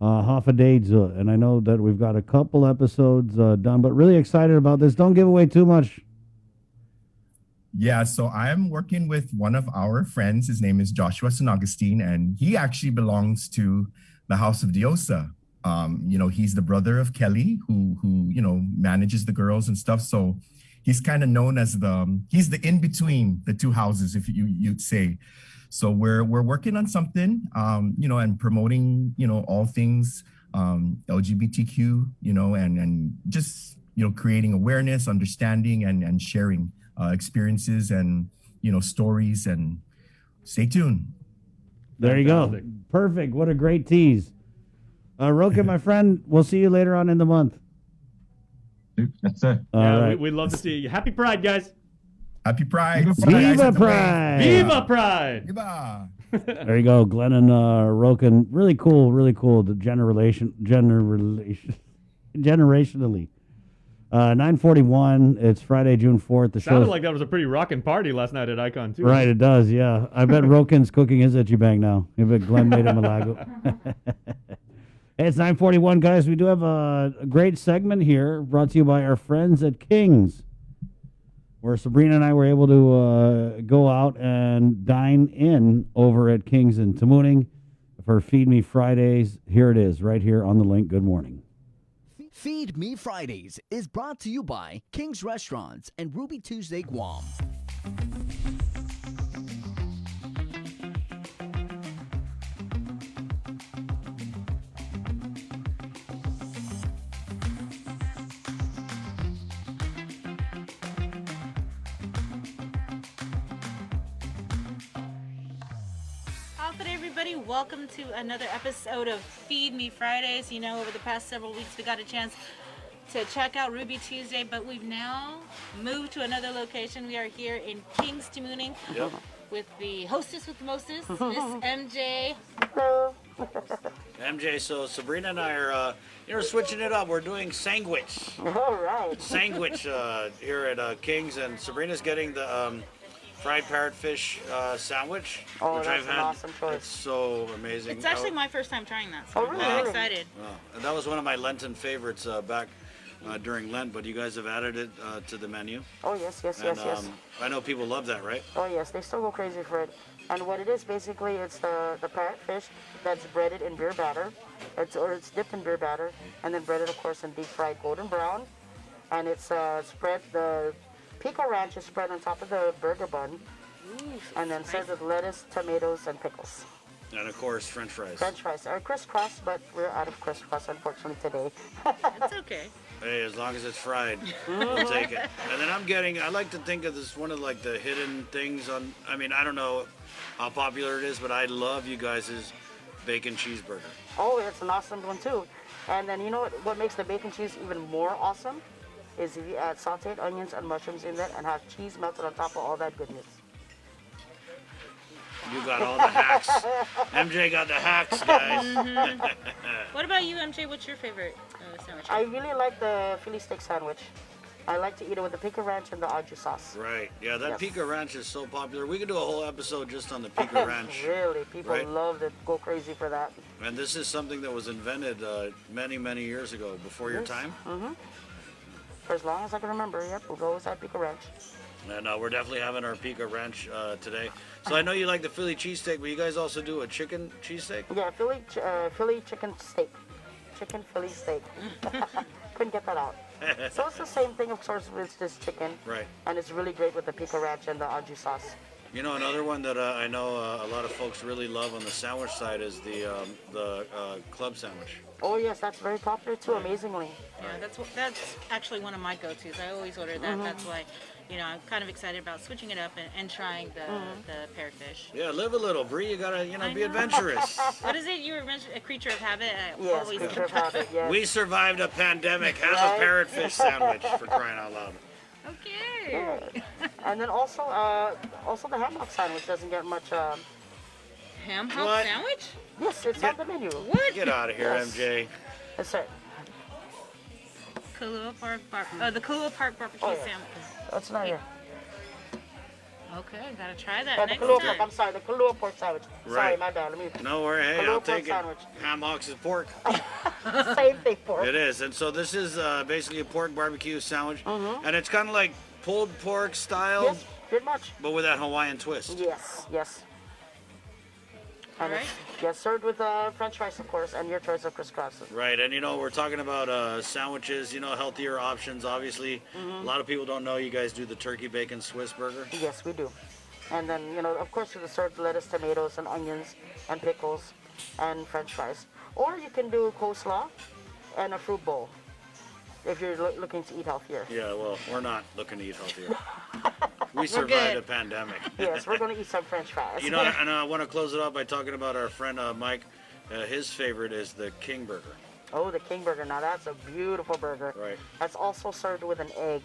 Hafadeza. And I know that we've got a couple episodes done, but really excited about this. Don't give away too much. Yeah, so I'm working with one of our friends. His name is Joshua San Augustine, and he actually belongs to the House of Diosa. He's the brother of Kelly, who manages the girls and stuff. So he's kind of known as he's the in between the two houses, if you'd say. So we're working on something, and promoting, all things LGBTQ, and just creating awareness, understanding, and sharing experiences and stories. And stay tuned. There you go. Perfect. What a great tease. Roken, my friend, we'll see you later on in the month. That's it. Yeah, we'd love to see you. Happy Pride, guys. Happy Pride. Viva Pride. Viva Pride. Viva. There you go. Glenn and Roken. Really cool. The generationally. 9:41. It's Friday, June 4th. The Sounded like that was a pretty rocking party last night at Icon, too. Right, it does, yeah. I bet Roken's cooking his Itchy Bang now. I bet Glenn made him a lago. Hey, it's 9:41, guys. We do have a great segment here brought to you by our friends at King's, where Sabrina and I were able to go out and dine in over at King's in Tamuning for Feed Me Fridays. Here it is, right here on the link. Good morning. Feed Me Fridays is brought to you by King's Restaurants and Ruby Tuesday Guam. Everybody, welcome to another episode of Feed Me Fridays. Over the past several weeks we got a chance to check out Ruby Tuesday, but we've now moved to another location. We are here in King's Tamuning with the hostess with the mostest, Miss MJ. MJ, so Sabrina and I are, switching it up. We're doing sandwich. All right. Sandwich here at King's, and Sabrina's getting the fried parrotfish sandwich, which I've had. Awesome choice. It's so amazing. It's actually my first time trying that, so I'm really excited. And that was one of my Lenten favorites back during Lent, but you guys have added it to the menu. Oh, yes. I know people love that, right? Oh, yes. They still go crazy for it. And what it is, basically, it's the parrotfish that's breaded in beer batter. It's dipped in beer batter, and then breaded, of course, in deep fried golden brown. And it's spread, the pico ranch is spread on top of the burger bun, and then served with lettuce, tomatoes, and pickles. And of course, French fries. French fries are crisscross, but we're out of crisscross, unfortunately, today. That's okay. Hey, as long as it's fried, we'll take it. And then I like to think of this one of like the hidden things on, I don't know how popular it is, but I love you guys' bacon cheeseburger. Oh, it's an awesome one too. And then you know what makes the bacon cheese even more awesome is if you add sauteed onions and mushrooms in there and have cheese melted on top of all that goodness. You got all the hacks. MJ got the hacks, guys. What about you, MJ? What's your favorite sandwich? I really like the Philly steak sandwich. I like to eat it with the pico ranch and the au jus sauce. Right. Yeah, that Yes. pico ranch is so popular. We could do a whole episode just on the pico ranch. Really, people Right. love to go crazy for that. And this is something that was invented many, many years ago, before your time. Mm-hmm. For as long as I can remember, yep, we've always had pico ranch. And we're definitely having our pico ranch today. So I know you like the Philly cheesesteak, but you guys also do a chicken cheesesteak? Yeah, Philly chicken steak. Chicken Philly steak. Couldn't get that out. So it's the same thing, of course, with this chicken. Right. And it's really great with the pico ranch and the au jus sauce. You know, another one that I know a lot of folks really love on the sandwich side is the club sandwich. Oh yes, that's very popular too, amazingly. Yeah, that's actually one of my go-tos. I always order that. Mhm. That's why, I'm kind of excited about switching it up and trying the parrotfish. Yeah, live a little, Bree. You gotta, I be know. adventurous. What is it? You were mentioning a creature of habit. I Yes, always creature of habit, yes. We survived a pandemic. Have Right? a parrotfish sandwich for crying out loud. Okay. Yeah. And then also the ham hock sandwich doesn't get much. Ham hock What? sandwich? Yes, it's on the menu. What? Get out of here, Yes. MJ. That's right. Kahlua Park the Kahlua Park barbecue Oh, yeah. sandwich. That's not here. Okay, gotta try that The next Kahlua time. pork, I'm sorry, the Kahlua pork sandwich. Sorry, Right. my bad. Let me. No worry. Hey, Kahlua I'll pork take it. sandwich. Ham hocks is pork. Same thing, pork. It is. And so this is basically a pork barbecue sandwich. And it's kind of like pulled pork style, Yes, pretty much. but with that Hawaiian twist. Yes, yes. And Alright. it's served with French fries, of course, and your choice of crisscross. Right, and we're talking about sandwiches, healthier options, obviously. A lot of people don't know you guys do the turkey bacon Swiss burger. Yes, we do. And then, of course, you can serve lettuce, tomatoes, and onions, and pickles, and French fries. Or you can do coleslaw and a fruit bowl if you're looking to eat healthier. Yeah, well, we're not looking to eat healthier. We We're survived good. a pandemic. Yes, we're going to eat some French fries. And I want to close it up by talking about our friend Mike. His favorite is the King Burger. Oh, the King Burger. Now, that's a beautiful burger. Right. That's also served with an egg,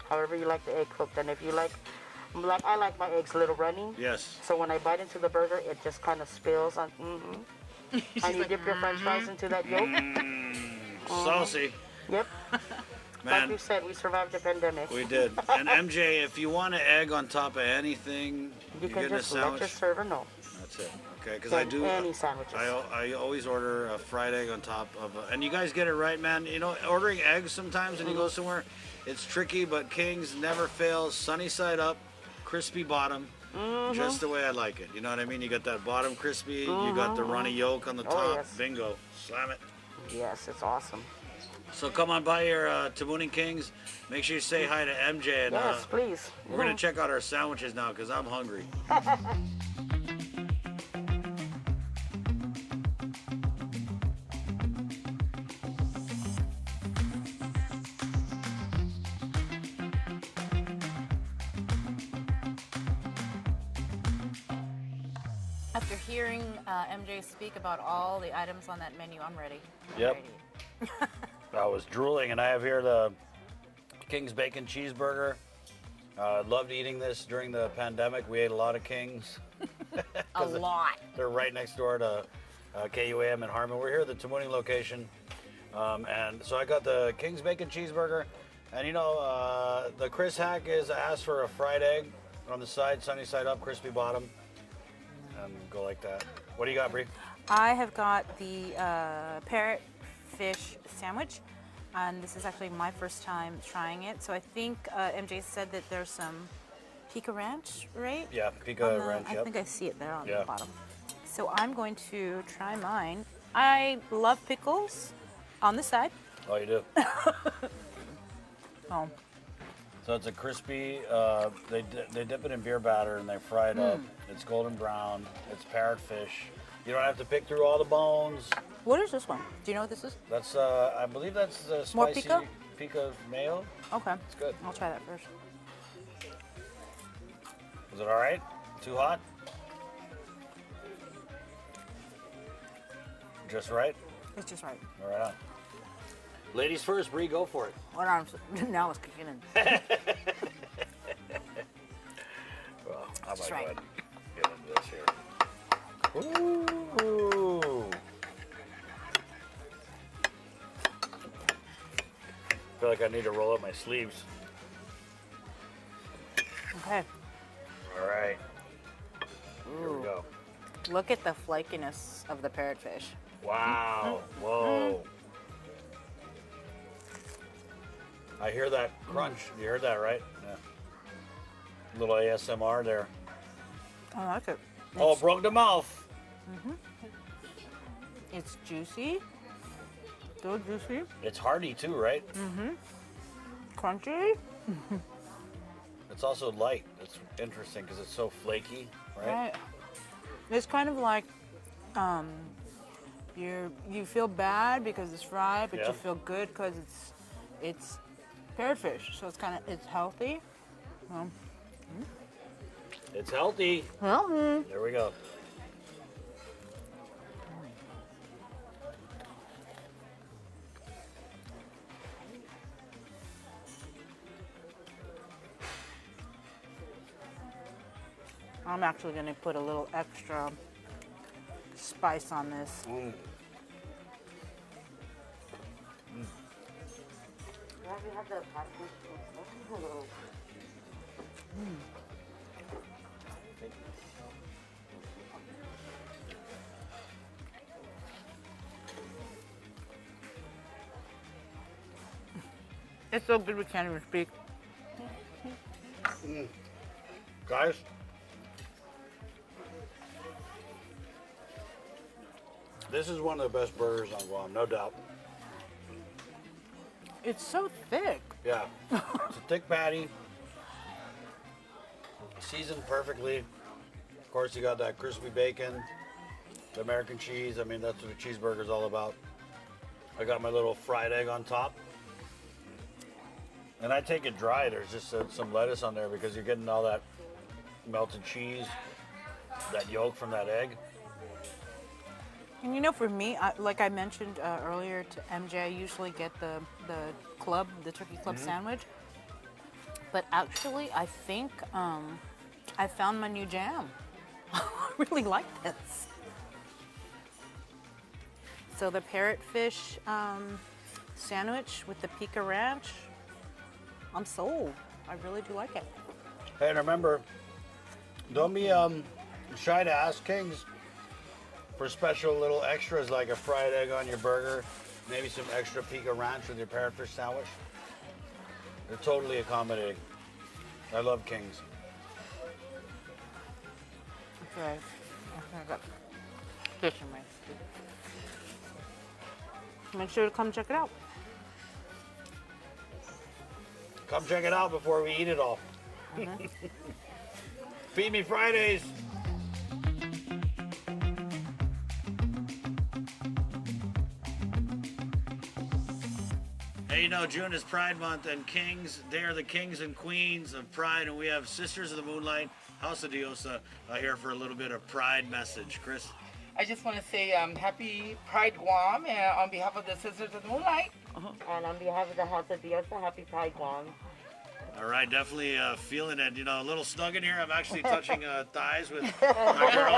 however you like the egg cooked. And if you like I like my eggs a little runny. Yes. So when I bite into the burger, it just kind of spills on. And you dip your French fries into that yolk. Saucy. Yep. Man. Like you said, we survived the pandemic. We did. And MJ, if you want an egg on top of anything, You you're can getting a just let sandwich. your server know. That's it. Okay, because I do. Any sandwiches. I always order a fried egg on top of, and you guys get it right, man. Ordering eggs sometimes when you go somewhere, it's tricky, but King's never fails. Sunny side up, crispy bottom, just the way I like it. You know what I mean? You got that bottom crispy, you got the runny yolk on the top. Oh, yes. Bingo, slam it. Yes, it's awesome. So come on by your Tamuning Kings. Make sure you say hi to MJ, and Yes, please. we're gonna check out our sandwiches now because I'm hungry. After hearing MJ speak about all the items on that menu, I'm ready. Yep. I was drooling, and I have here the King's Bacon Cheeseburger. Loved eating this during the pandemic. We ate a lot of Kings. A lot. They're right next door to KUAM in Harmon. We're here at the Tamuning location. And so I got the King's Bacon Cheeseburger. And the Chris hack is I asked for a fried egg on the side, sunny side up, crispy bottom. And go like that. What do you got, Brie? I have got the parrot fish sandwich, and this is actually my first time trying it. So I think MJ said that there's some pico ranch, right? Yeah, pico ranch, I yep. think I see it there on Yeah. the bottom. So I'm going to try mine. I love pickles on the side. Oh, you do? Oh, So it's a crispy, they dip it in beer batter and they fry it up. It's golden brown, it's parrotfish. You don't have to pick through all the bones. what is this one? Do you know what this is? That's, I believe that's More spicy pico? pico mayo. Okay. It's good. I'll try that first. Is it all right? Too hot? just right? It's just right. All right on. Ladies first, Bree, go for it. Hold on. Now it's kicking in. Well, how about That's go right. ahead and get into this here. Ooh. I feel like I need to roll up my sleeves. Okay. All right. Here we Ooh. go. Look at the flakiness of the parrotfish. Wow. Whoa. I hear that crunch. You heard that, right? Yeah. Little ASMR there. I like it. Oh, broke the mouth. It's juicy. Still juicy. It's hearty too, right? Crunchy. It's also light. It's interesting because it's so flaky, right? Right. It's kind of like you feel bad because it's fried, but Yeah. you feel good because it's parrotfish. So it's healthy. It's healthy. Healthy. There we go. I'm actually going to put a little extra spice on this. Mm. It's so good we can't even speak. Guys, this is one of the best burgers on Guam, no doubt. It's so thick. Yeah, it's a thick patty, seasoned perfectly. Of course, you got that crispy bacon, the American cheese. I mean, that's what a cheeseburger is all about. I got my little fried egg on top. And I take it dry. There's just some lettuce on there because you're getting all that melted cheese, that yolk from that egg. And you know, for me, like I mentioned earlier to MJ, I usually get the turkey club sandwich. But actually, I think I found my new jam. I really like this. So the parrotfish sandwich with the pica ranch, I'm sold. I really do like it. Hey, and remember, don't be shy to ask Kings for special little extras like a fried egg on your burger, maybe some extra pica ranch with your parrotfish sandwich. They're totally accommodating. I love Kings. Okay, I got fish in my food. Make sure to come check it out. Come check it out before we eat it all. Feed Me Fridays. Hey, you know, June is Pride Month, and Kings, they are the kings and queens of Pride, and we have Sisters of the Moonlight, House of Diosa, here for a little bit of Pride message. Chris? I just want to say happy Pride Guam, and on behalf of the Sisters of the Moonlight. And on behalf of the House of Diosa, happy Pride Guam. All right, definitely feeling it. You know, a little snug in here. I'm actually touching thighs with my girl.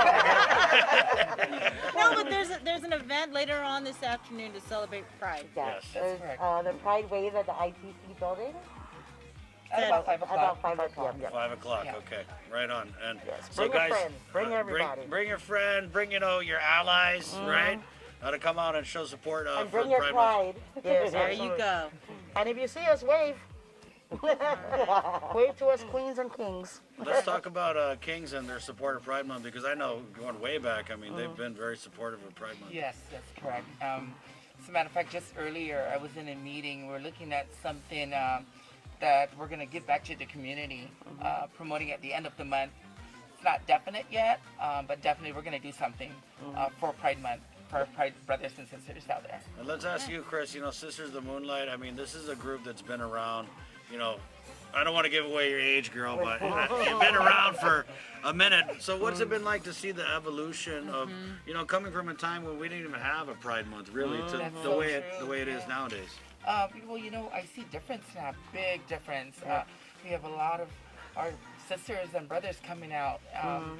No, but there's an event later on this afternoon to celebrate Pride. Yes, that's there's the Pride Wave at the ITC building. At about 5 o'clock. About 5 o'clock. 5 o'clock. Yeah. Okay, right on. And Bring so, a guys, friend. Bring everybody. Bring your friend. Bring your allies, right? To come out and show support And for bring your Pride pride. Yes, There you go. And if you see us, wave. Wave to us, queens and kings. Let's talk about Kings and their support of Pride Month, because I know going way back, I mean, they've been very supportive of Pride Month. Yes, that's correct. As a matter of fact, just earlier I was in a meeting. We're looking at something that we're going to give back to the community, promoting at the end of the month. It's not definite yet, but definitely we're going to do something for Pride Month, for our Pride brothers and sisters out there. And let's ask you, Chris, you know, Sisters of the Moonlight, I mean, this is a group that's been around. I don't want to give away your age, girl, but you've been around for a minute. So what's it been like to see the evolution of, coming from a time when we didn't even have a Pride Month, really, to the way it is nowadays? Well, I see difference now, big difference. We have a lot of our sisters and brothers coming out and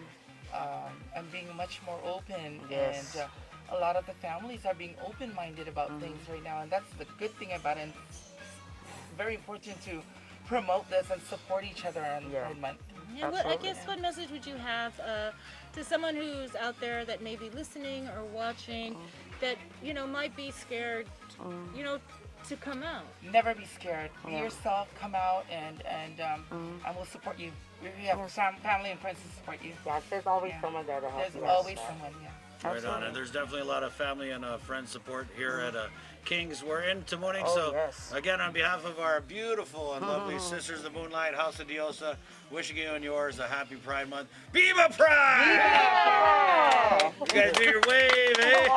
being much more open. Yes. And a lot of the families are being open-minded about things right now, and that's the good thing about it. And it's very important to promote this and support each other on Pride Month. Yeah, I guess what message would you have to someone who's out there that may be listening or watching that, might be scared, to come out? Never be scared. Be yourself, come out, and we'll support you. We have family and friends to support you. Yes, there's always someone there to help you. There's always someone, Right on, and there's definitely a lot of family and friend support here at King's. We're in Tamuning, so again, on behalf of our beautiful and lovely Sisters of the Moonlight, House of Diosa, wishing you and yours a happy Pride Month. Viva Pride! You guys do your wave, eh?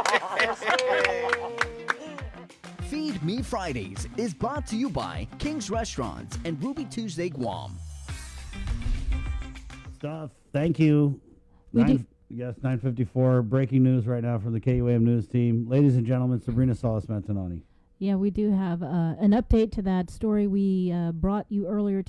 Feed Me Fridays is brought to you by King's Restaurants and Ruby Tuesday Guam. Stuff. Thank you. Yes, 9:54. Breaking news right now from the KUAM News team. Ladies and gentlemen, Sabrina Salas-Mantanani. Yeah, we do have an update to that story we brought you earlier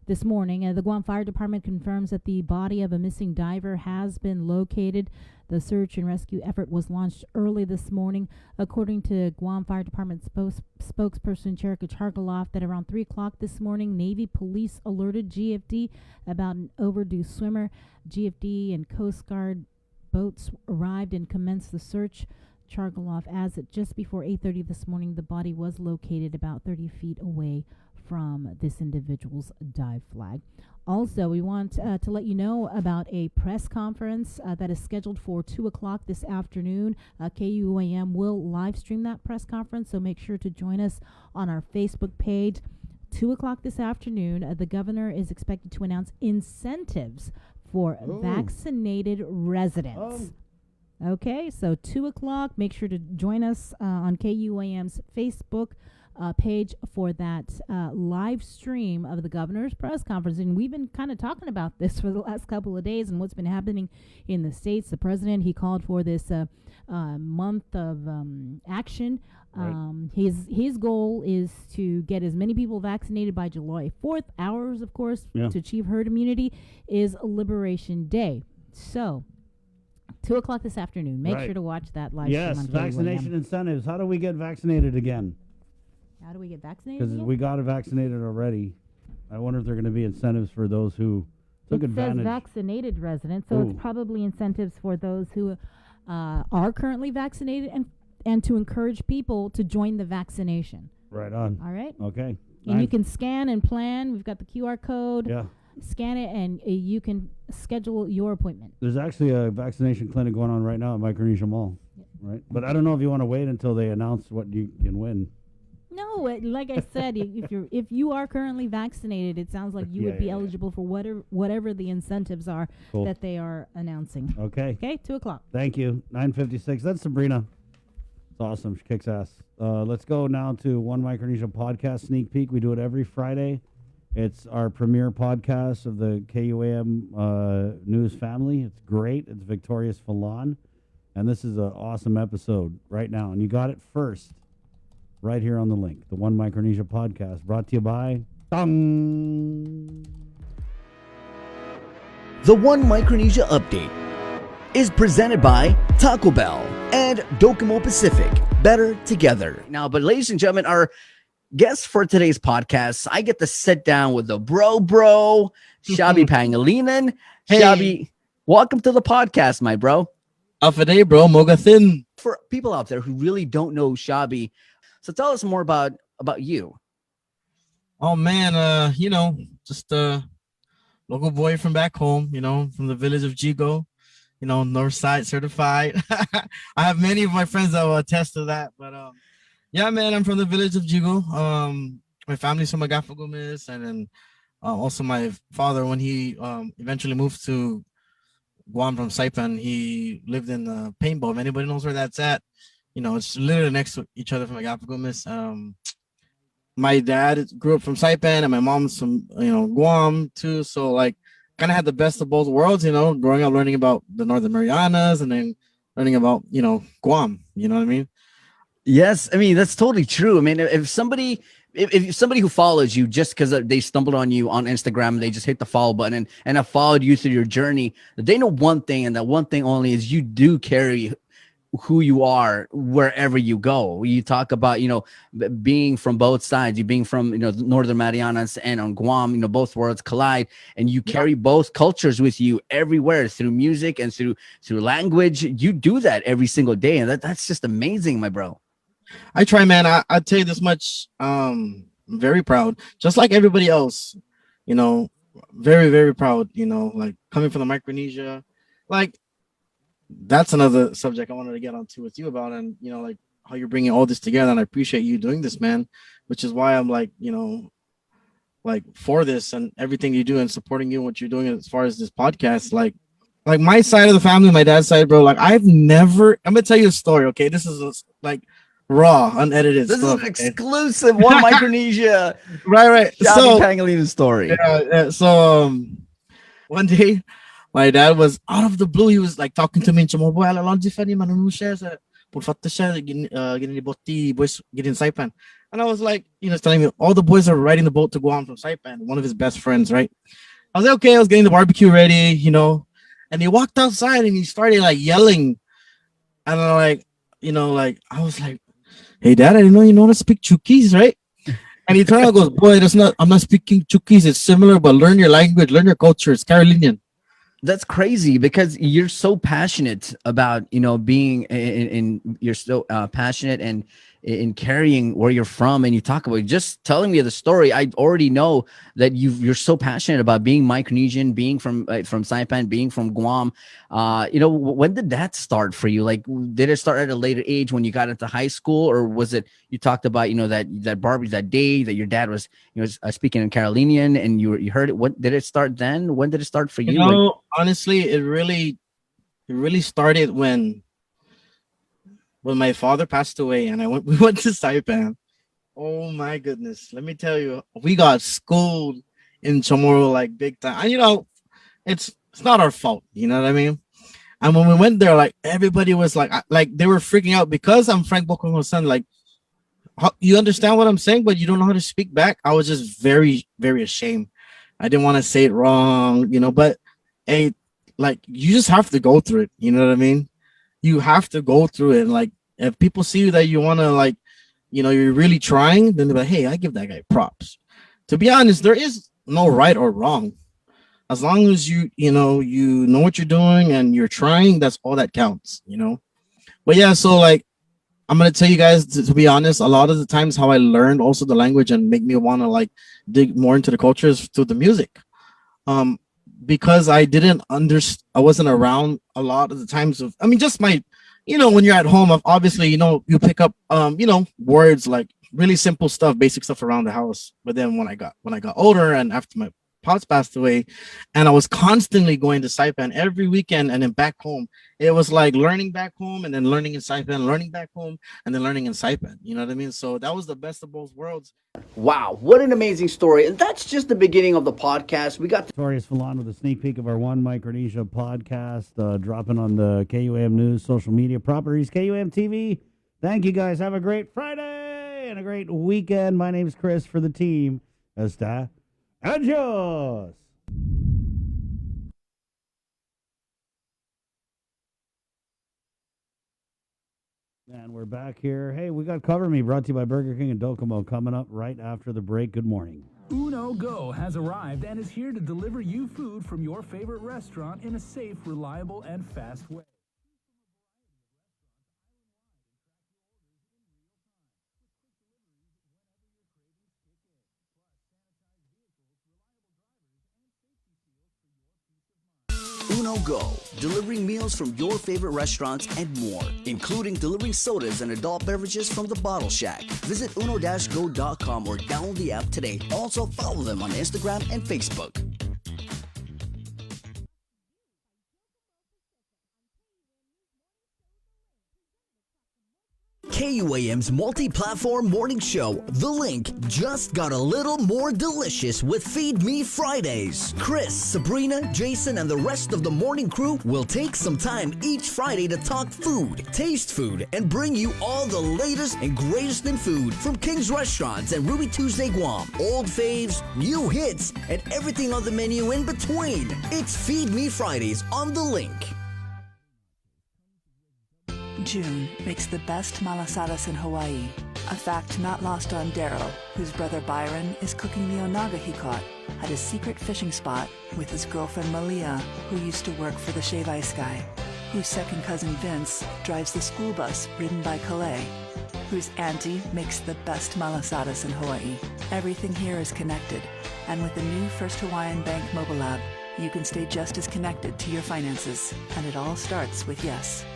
this morning. The Guam Fire Department confirms that the body of a missing diver has been located. The search and rescue effort was launched early this morning. According to Guam Fire Department spokesperson Cherika Chargaloff, that around 3 o'clock this morning, Navy police alerted GFD about an overdue swimmer. GFD and Coast Guard boats arrived and commenced the search. Chargaloff adds that just before 8:30 this morning, the body was located about 30 feet away from this individual's dive flag. Also, we want to let you know about a press conference that is scheduled for 2 o'clock this afternoon. KUAM will live stream that press conference, so make sure to join us on our Facebook page. 2 o'clock this afternoon, the governor is expected to announce incentives for vaccinated residents. Okay, so 2 o'clock, make sure to join us on KUAM's Facebook page for that live stream of the governor's press conference. And we've been kind of talking about this for the last couple of days and what's been happening in the states. The president, he called for this month of action. His goal is to get as many people vaccinated by July 4th. Ours, of course, to achieve herd immunity is Liberation Day. So 2 o'clock this afternoon. Make sure to watch that live stream on KUAM. Yes, vaccination incentives. How do we get vaccinated again? How do we get vaccinated? Because we got vaccinated already. I wonder if there are going to be incentives for those who took advantage. It says vaccinated residents, so it's probably incentives for those who are currently vaccinated and to encourage people to join the vaccination. Right on. All right. Okay. And you can scan and plan. We've got the QR code. Yeah. Scan it, and you can schedule your appointment. There's actually a vaccination clinic going on right now at Micronesia Mall. Right. But I don't know if you want to wait until they announce what you can win. No, like I said, if you are currently vaccinated, it sounds like you would be eligible for whatever the incentives are that they are announcing. Okay. Okay, 2 o'clock. Thank you. 9:56. That's Sabrina. It's awesome. She kicks ass. Let's go now to One Micronesia podcast sneak peek. We do it every Friday. It's our premiere podcast of the KUAM news family. It's great. It's Victorious Falon. And this is an awesome episode right now. And you got it first right here on the link. The One Micronesia podcast brought to you by Dong. The One Micronesia update is presented by Taco Bell and Docomo Pacific. Better together. Now, but ladies and gentlemen, our guest for today's podcast, I get to sit down with the bro, Shabi Pangilinan. Hey. Shabi, welcome to the podcast, my bro. Alpha Day, bro. Mogathin. For people out there who really don't know Shabi, so tell us more about you. Oh man, just a local boy from back home, from the village of Jigo, North Side certified. I have many of my friends that will attest to that, but yeah, man, I'm from the village of Jigo. My family's from Agapagumis, and then also my father, when he eventually moved to Guam from Saipan, he lived in Paintball. If anybody knows where that's at, it's literally next to each other from Agapagumis. my dad grew up from Saipan and my mom's from, Guam too. So like kind of had the best of both worlds, growing up learning about the Northern Marianas and then learning about, Guam, you know what I mean? Yes, I mean that's totally true. I mean, if somebody who follows you just because they stumbled on you on Instagram, they just hit the follow button and have followed you through your journey, they know one thing, and that one thing only is you do carry who you are wherever you go. You talk about, being from both sides, you being from, the Northern Marianas and on Guam, both worlds collide, and you carry both cultures with you everywhere through music and through language. You do that every single day, and that's just amazing, my bro. I try, man. I tell you this much. I'm very proud, just like everybody else. Very, very proud. Like coming from the Micronesia, like that's another subject I wanted to get onto with you about, and like how you're bringing all this together. And I appreciate you doing this, man. Which is why I'm like, like for this and everything you do and supporting you and what you're doing as far as this podcast, like my side of the family, my dad's side, bro. Like I'm gonna tell you a story. Okay, this is like raw, unedited. This stuff, is an exclusive One Micronesia. right. So Pangilinan story. Yeah. So one day, my dad was out of the blue. He was like talking to me in Chamorro. And I was like, telling me all the boys are riding the boat to Guam from Saipan. One of his best friends, right? I was like, okay. I was getting the barbecue ready, and he walked outside and he started like yelling, and I'm like, I was like, hey dad, I didn't know you know how to speak Chukis, right? And he turned around and goes, boy, I'm not speaking Chukis, it's similar, but learn your language, learn your culture, it's Carolinian. That's crazy because you're so passionate about, being you're so passionate and in carrying where you're from, and you talk about just telling me the story. I already know that you're so passionate about being Micronesian, being from Saipan, being from Guam. When did that start for you? Like, did it start at a later age when you got into high school, or was it you talked about that barbecue that day that your dad was speaking in Carolinian and you heard it? What did it start then? When did it start for you? Honestly, it really started when my father passed away and we went to Saipan. Oh my goodness. Let me tell you, we got schooled in Chamorro like big time. And it's not our fault, you know what I mean? And when we went there, like everybody was like they were freaking out because I'm Frank Bokongo's son. Like, you understand what I'm saying, but you don't know how to speak back. I was just very, very ashamed. I didn't want to say it wrong, but hey, like you just have to go through it. You know what I mean? You have to go through it. Like if people see you that you want to you're really trying, then they're like, hey, I give that guy props. To be honest, there is no right or wrong. As long as you know what you're doing and you're trying, that's all that counts, But yeah, so like I'm gonna tell you guys to be honest, a lot of the times how I learned also the language and make me want to like dig more into the culture is through the music. Because I wasn't around a lot of the times just my, when you're at home, obviously, you pick up, words like really simple stuff, basic stuff around the house. But then when I got older and after my pops passed away and I was constantly going to Saipan every weekend and then back home, it was like learning back home and then learning in Saipan, learning back home and then learning in Saipan. You know what I mean? So that was the best of both worlds. Wow, what an amazing story. And that's just the beginning of the podcast. We got Victorious Falon with a sneak peek of our One Micronesia podcast, dropping on the KUAM News social media properties, KUAM TV. Thank you guys. Have a great Friday and a great weekend. My name's Chris for the team. Hasta adios. And we're back here. Hey, we got Cover Me brought to you by Burger King and Docomo coming up right after the break. Good morning. Uno Go has arrived and is here to deliver you food from your favorite restaurant in a safe, reliable, and fast way. Uno Go, delivering meals from your favorite restaurants and more, including delivering sodas and adult beverages from the Bottle Shack. Visit uno-go.com or download the app today. Also follow them on Instagram and Facebook. KUAM's multi-platform morning show, The Link, just got a little more delicious with Feed Me Fridays. Chris, Sabrina, Jason, and the rest of the morning crew will take some time each Friday to talk food, taste food, and bring you all the latest and greatest in food from King's Restaurants and Ruby Tuesday Guam, old faves, new hits, and everything on the menu in between. It's Feed Me Fridays on The Link. June makes the best malasadas in Hawaii, a fact not lost on Daryl, whose brother Byron is cooking the onaga he caught at his secret fishing spot with his girlfriend Malia, who used to work for the Shave Ice Guy, whose second cousin Vince drives the school bus ridden by Calais, whose auntie makes the best malasadas in Hawaii. Everything here is connected, and with the new First Hawaiian Bank mobile app, you can stay just as connected to your finances, and it all starts with yes.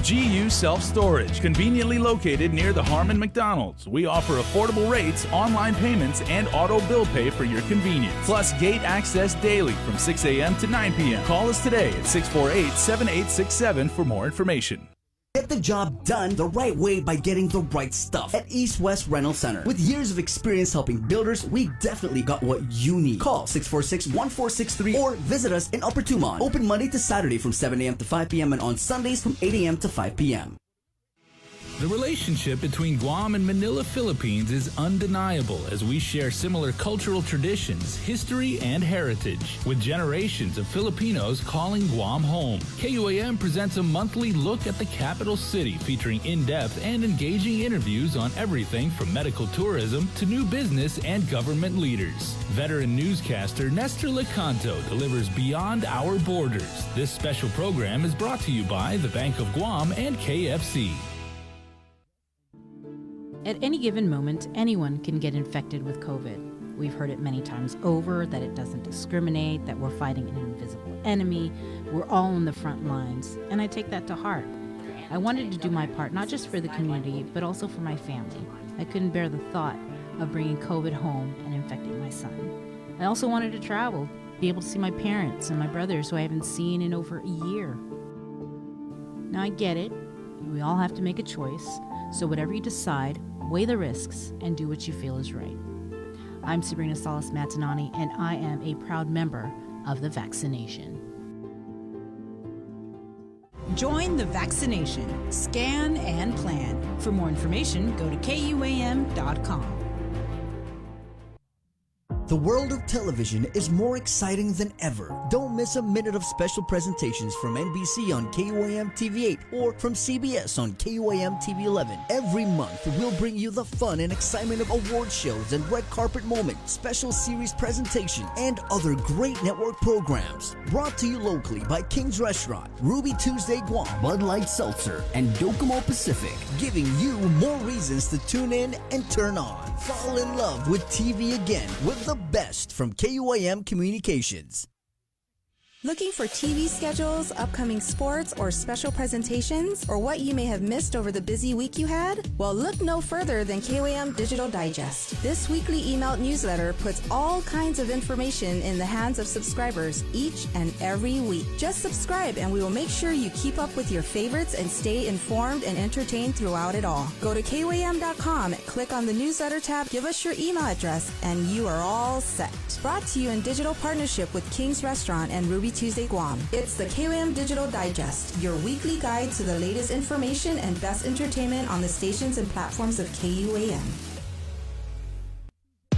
GU Self Storage, conveniently located near the Harmon McDonald's. We offer affordable rates, online payments, and auto bill pay for your convenience. Plus gate access daily from 6 a.m. to 9 p.m. Call us today at 648-7867 for more information. Get the job done the right way by getting the right stuff at East West Rental Center. With years of experience helping builders, we definitely got what you need. Call 646-1463 or visit us in Upper Tumon. Open Monday to Saturday from 7 a.m. to 5 p.m. and on Sundays from 8 a.m. to 5 p.m. The relationship between Guam and Manila, Philippines is undeniable as we share similar cultural traditions, history, and heritage, with generations of Filipinos calling Guam home. KUAM presents a monthly look at the capital city featuring in-depth and engaging interviews on everything from medical tourism to new business and government leaders. Veteran newscaster Nestor Lecanto delivers Beyond Our Borders. This special program is brought to you by the Bank of Guam and KFC. At any given moment, anyone can get infected with COVID. We've heard it many times over that it doesn't discriminate, that we're fighting an invisible enemy, we're all on the front lines, and I take that to heart. I wanted to do my part, not just for the community, but also for my family. I couldn't bear the thought of bringing COVID home and infecting my son. I also wanted to travel, be able to see my parents and my brothers who I haven't seen in over a year. Now I get it, we all have to make a choice, so whatever you decide, weigh the risks and do what you feel is right. I'm Sabrina Salas Matanani, and I am a proud member of the vaccination. Join the vaccination. Scan and plan. For more information, go to KUAM.com. The world of television is more exciting than ever. Don't miss a minute of special presentations from NBC on KUAM TV 8 or from CBS on KUAM TV 11. Every month, we'll bring you the fun and excitement of award shows and red carpet moments, special series presentations, and other great network programs. Brought to you locally by King's Restaurant, Ruby Tuesday Guam, Bud Light Seltzer, and Docomo Pacific, giving you more reasons to tune in and turn on. Fall in love with TV again with the best from KUAM Communications. Looking for TV schedules, upcoming sports, or special presentations, or what you may have missed over the busy week you had? Well, look no further than KUAM Digital Digest. This weekly emailed newsletter puts all kinds of information in the hands of subscribers each and every week. Just subscribe and we will make sure you keep up with your favorites and stay informed and entertained throughout it all. Go to KUAM.com, click on the newsletter tab, give us your email address, and you are all set. Brought to you in digital partnership with King's Restaurant and Ruby Tuesday Guam. It's the KUAM Digital Digest, your weekly guide to the latest information and best entertainment on the stations and platforms of KUAM.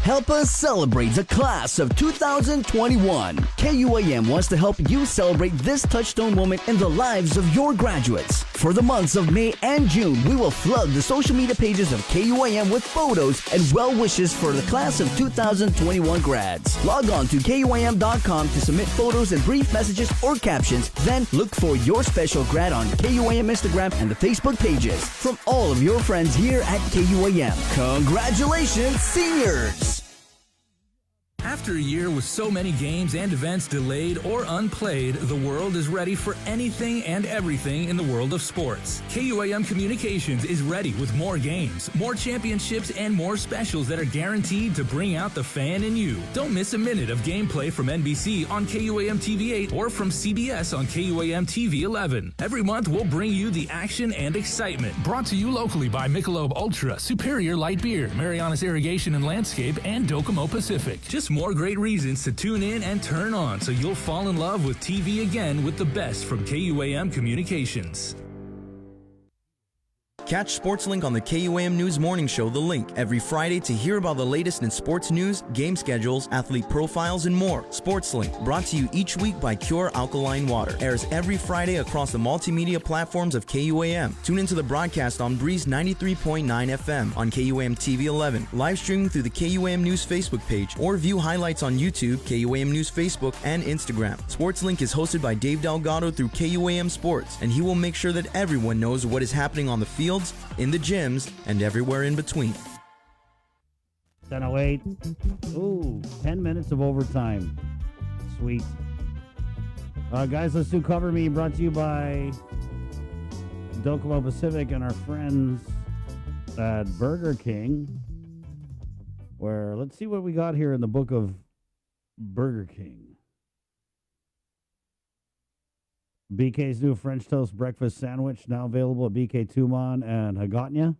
Help us celebrate the class of 2021. KUAM wants to help you celebrate this touchstone moment in the lives of your graduates. For the months of May and June, we will flood the social media pages of KUAM with photos and well wishes for the class of 2021 grads. Log on to KUAM.com to submit photos and brief messages or captions. Then look for your special grad on KUAM Instagram and the Facebook pages from all of your friends here at KUAM. Congratulations, seniors! After After a year with so many games and events delayed or unplayed, the world is ready for anything and everything in the world of sports. KUAM Communications is ready with more games, more championships, and more specials that are guaranteed to bring out the fan in you. Don't miss a minute of gameplay from NBC on KUAM TV 8 or from CBS on KUAM TV 11. Every month, we'll bring you the action and excitement. Brought to you locally by Michelob Ultra, Superior Light Beer, Marianas Irrigation and Landscape, and Docomo Pacific. Just more great reasons to tune in and turn on so you'll fall in love with TV again with the best from KUAM Communications. Catch SportsLink on the KUAM News Morning Show, The Link, every Friday to hear about the latest in sports news, game schedules, athlete profiles, and more. SportsLink, brought to you each week by Cure Alkaline Water, airs every Friday across the multimedia platforms of KUAM. Tune into the broadcast on Breeze 93.9 FM on KUAM TV 11, live streaming through the KUAM News Facebook page, or view highlights on YouTube, KUAM News Facebook, and Instagram. SportsLink is hosted by Dave Delgado through KUAM Sports, and he will make sure that everyone knows what is happening on the field, in the gyms, and everywhere in between. 10:08. Ooh, 10 minutes of overtime. Sweet. Guys, let's do Cover Me, brought to you by Docomo Pacific and our friends at Burger King. Where, let's see what we got here in the book of Burger King. BK's new French toast breakfast sandwich now available at BK Tumon and Hagåtña.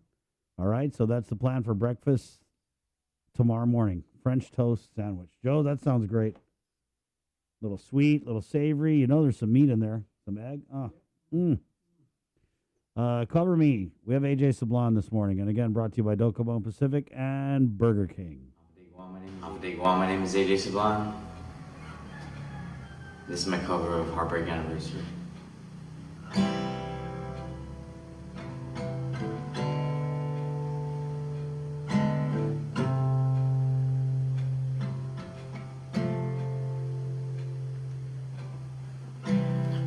All right, so that's the plan for breakfast tomorrow morning. French toast sandwich. Joe, that sounds great. Little sweet, little savory. You know there's some meat in there. Some egg. Cover Me. We have AJ Sablon this morning. And again, brought to you by Docomo Pacific and Burger King. My name is AJ Sablon. This is my cover of Heartbreak Anniversary.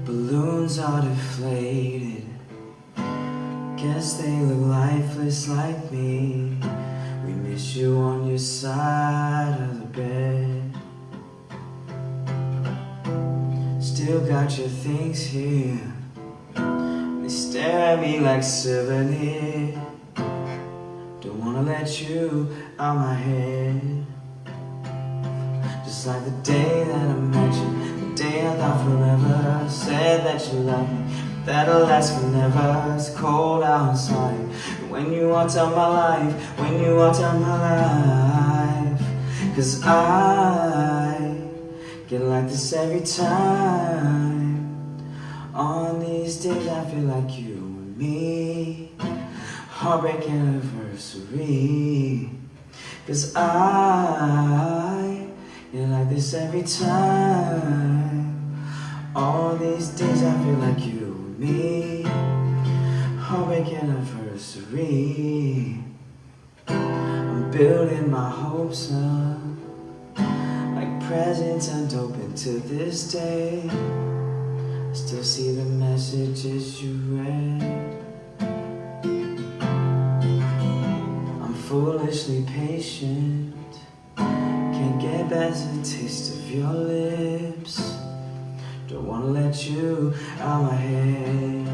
Balloons are deflated. Guess they look lifeless like me. We miss you on your side of the bed. Still got your things here. They stare at me like souvenirs. Don't wanna let you out my head. Just like the day that I met you, the day I thought forever. Said that you love me, that'll last forever. It's cold outside. When you walked out my life, when you walked out my life. 'Cause I get like this every time. On these days I feel like you and me. Heartbreak anniversary. 'Cause I get like this every time. All these days I feel like you and me. Heartbreak anniversary. I'm building my hopes up like presents unopened to this day. I still see the messages you read. I'm foolishly patient. Can't get past the taste of your lips. Don't wanna let you out my head.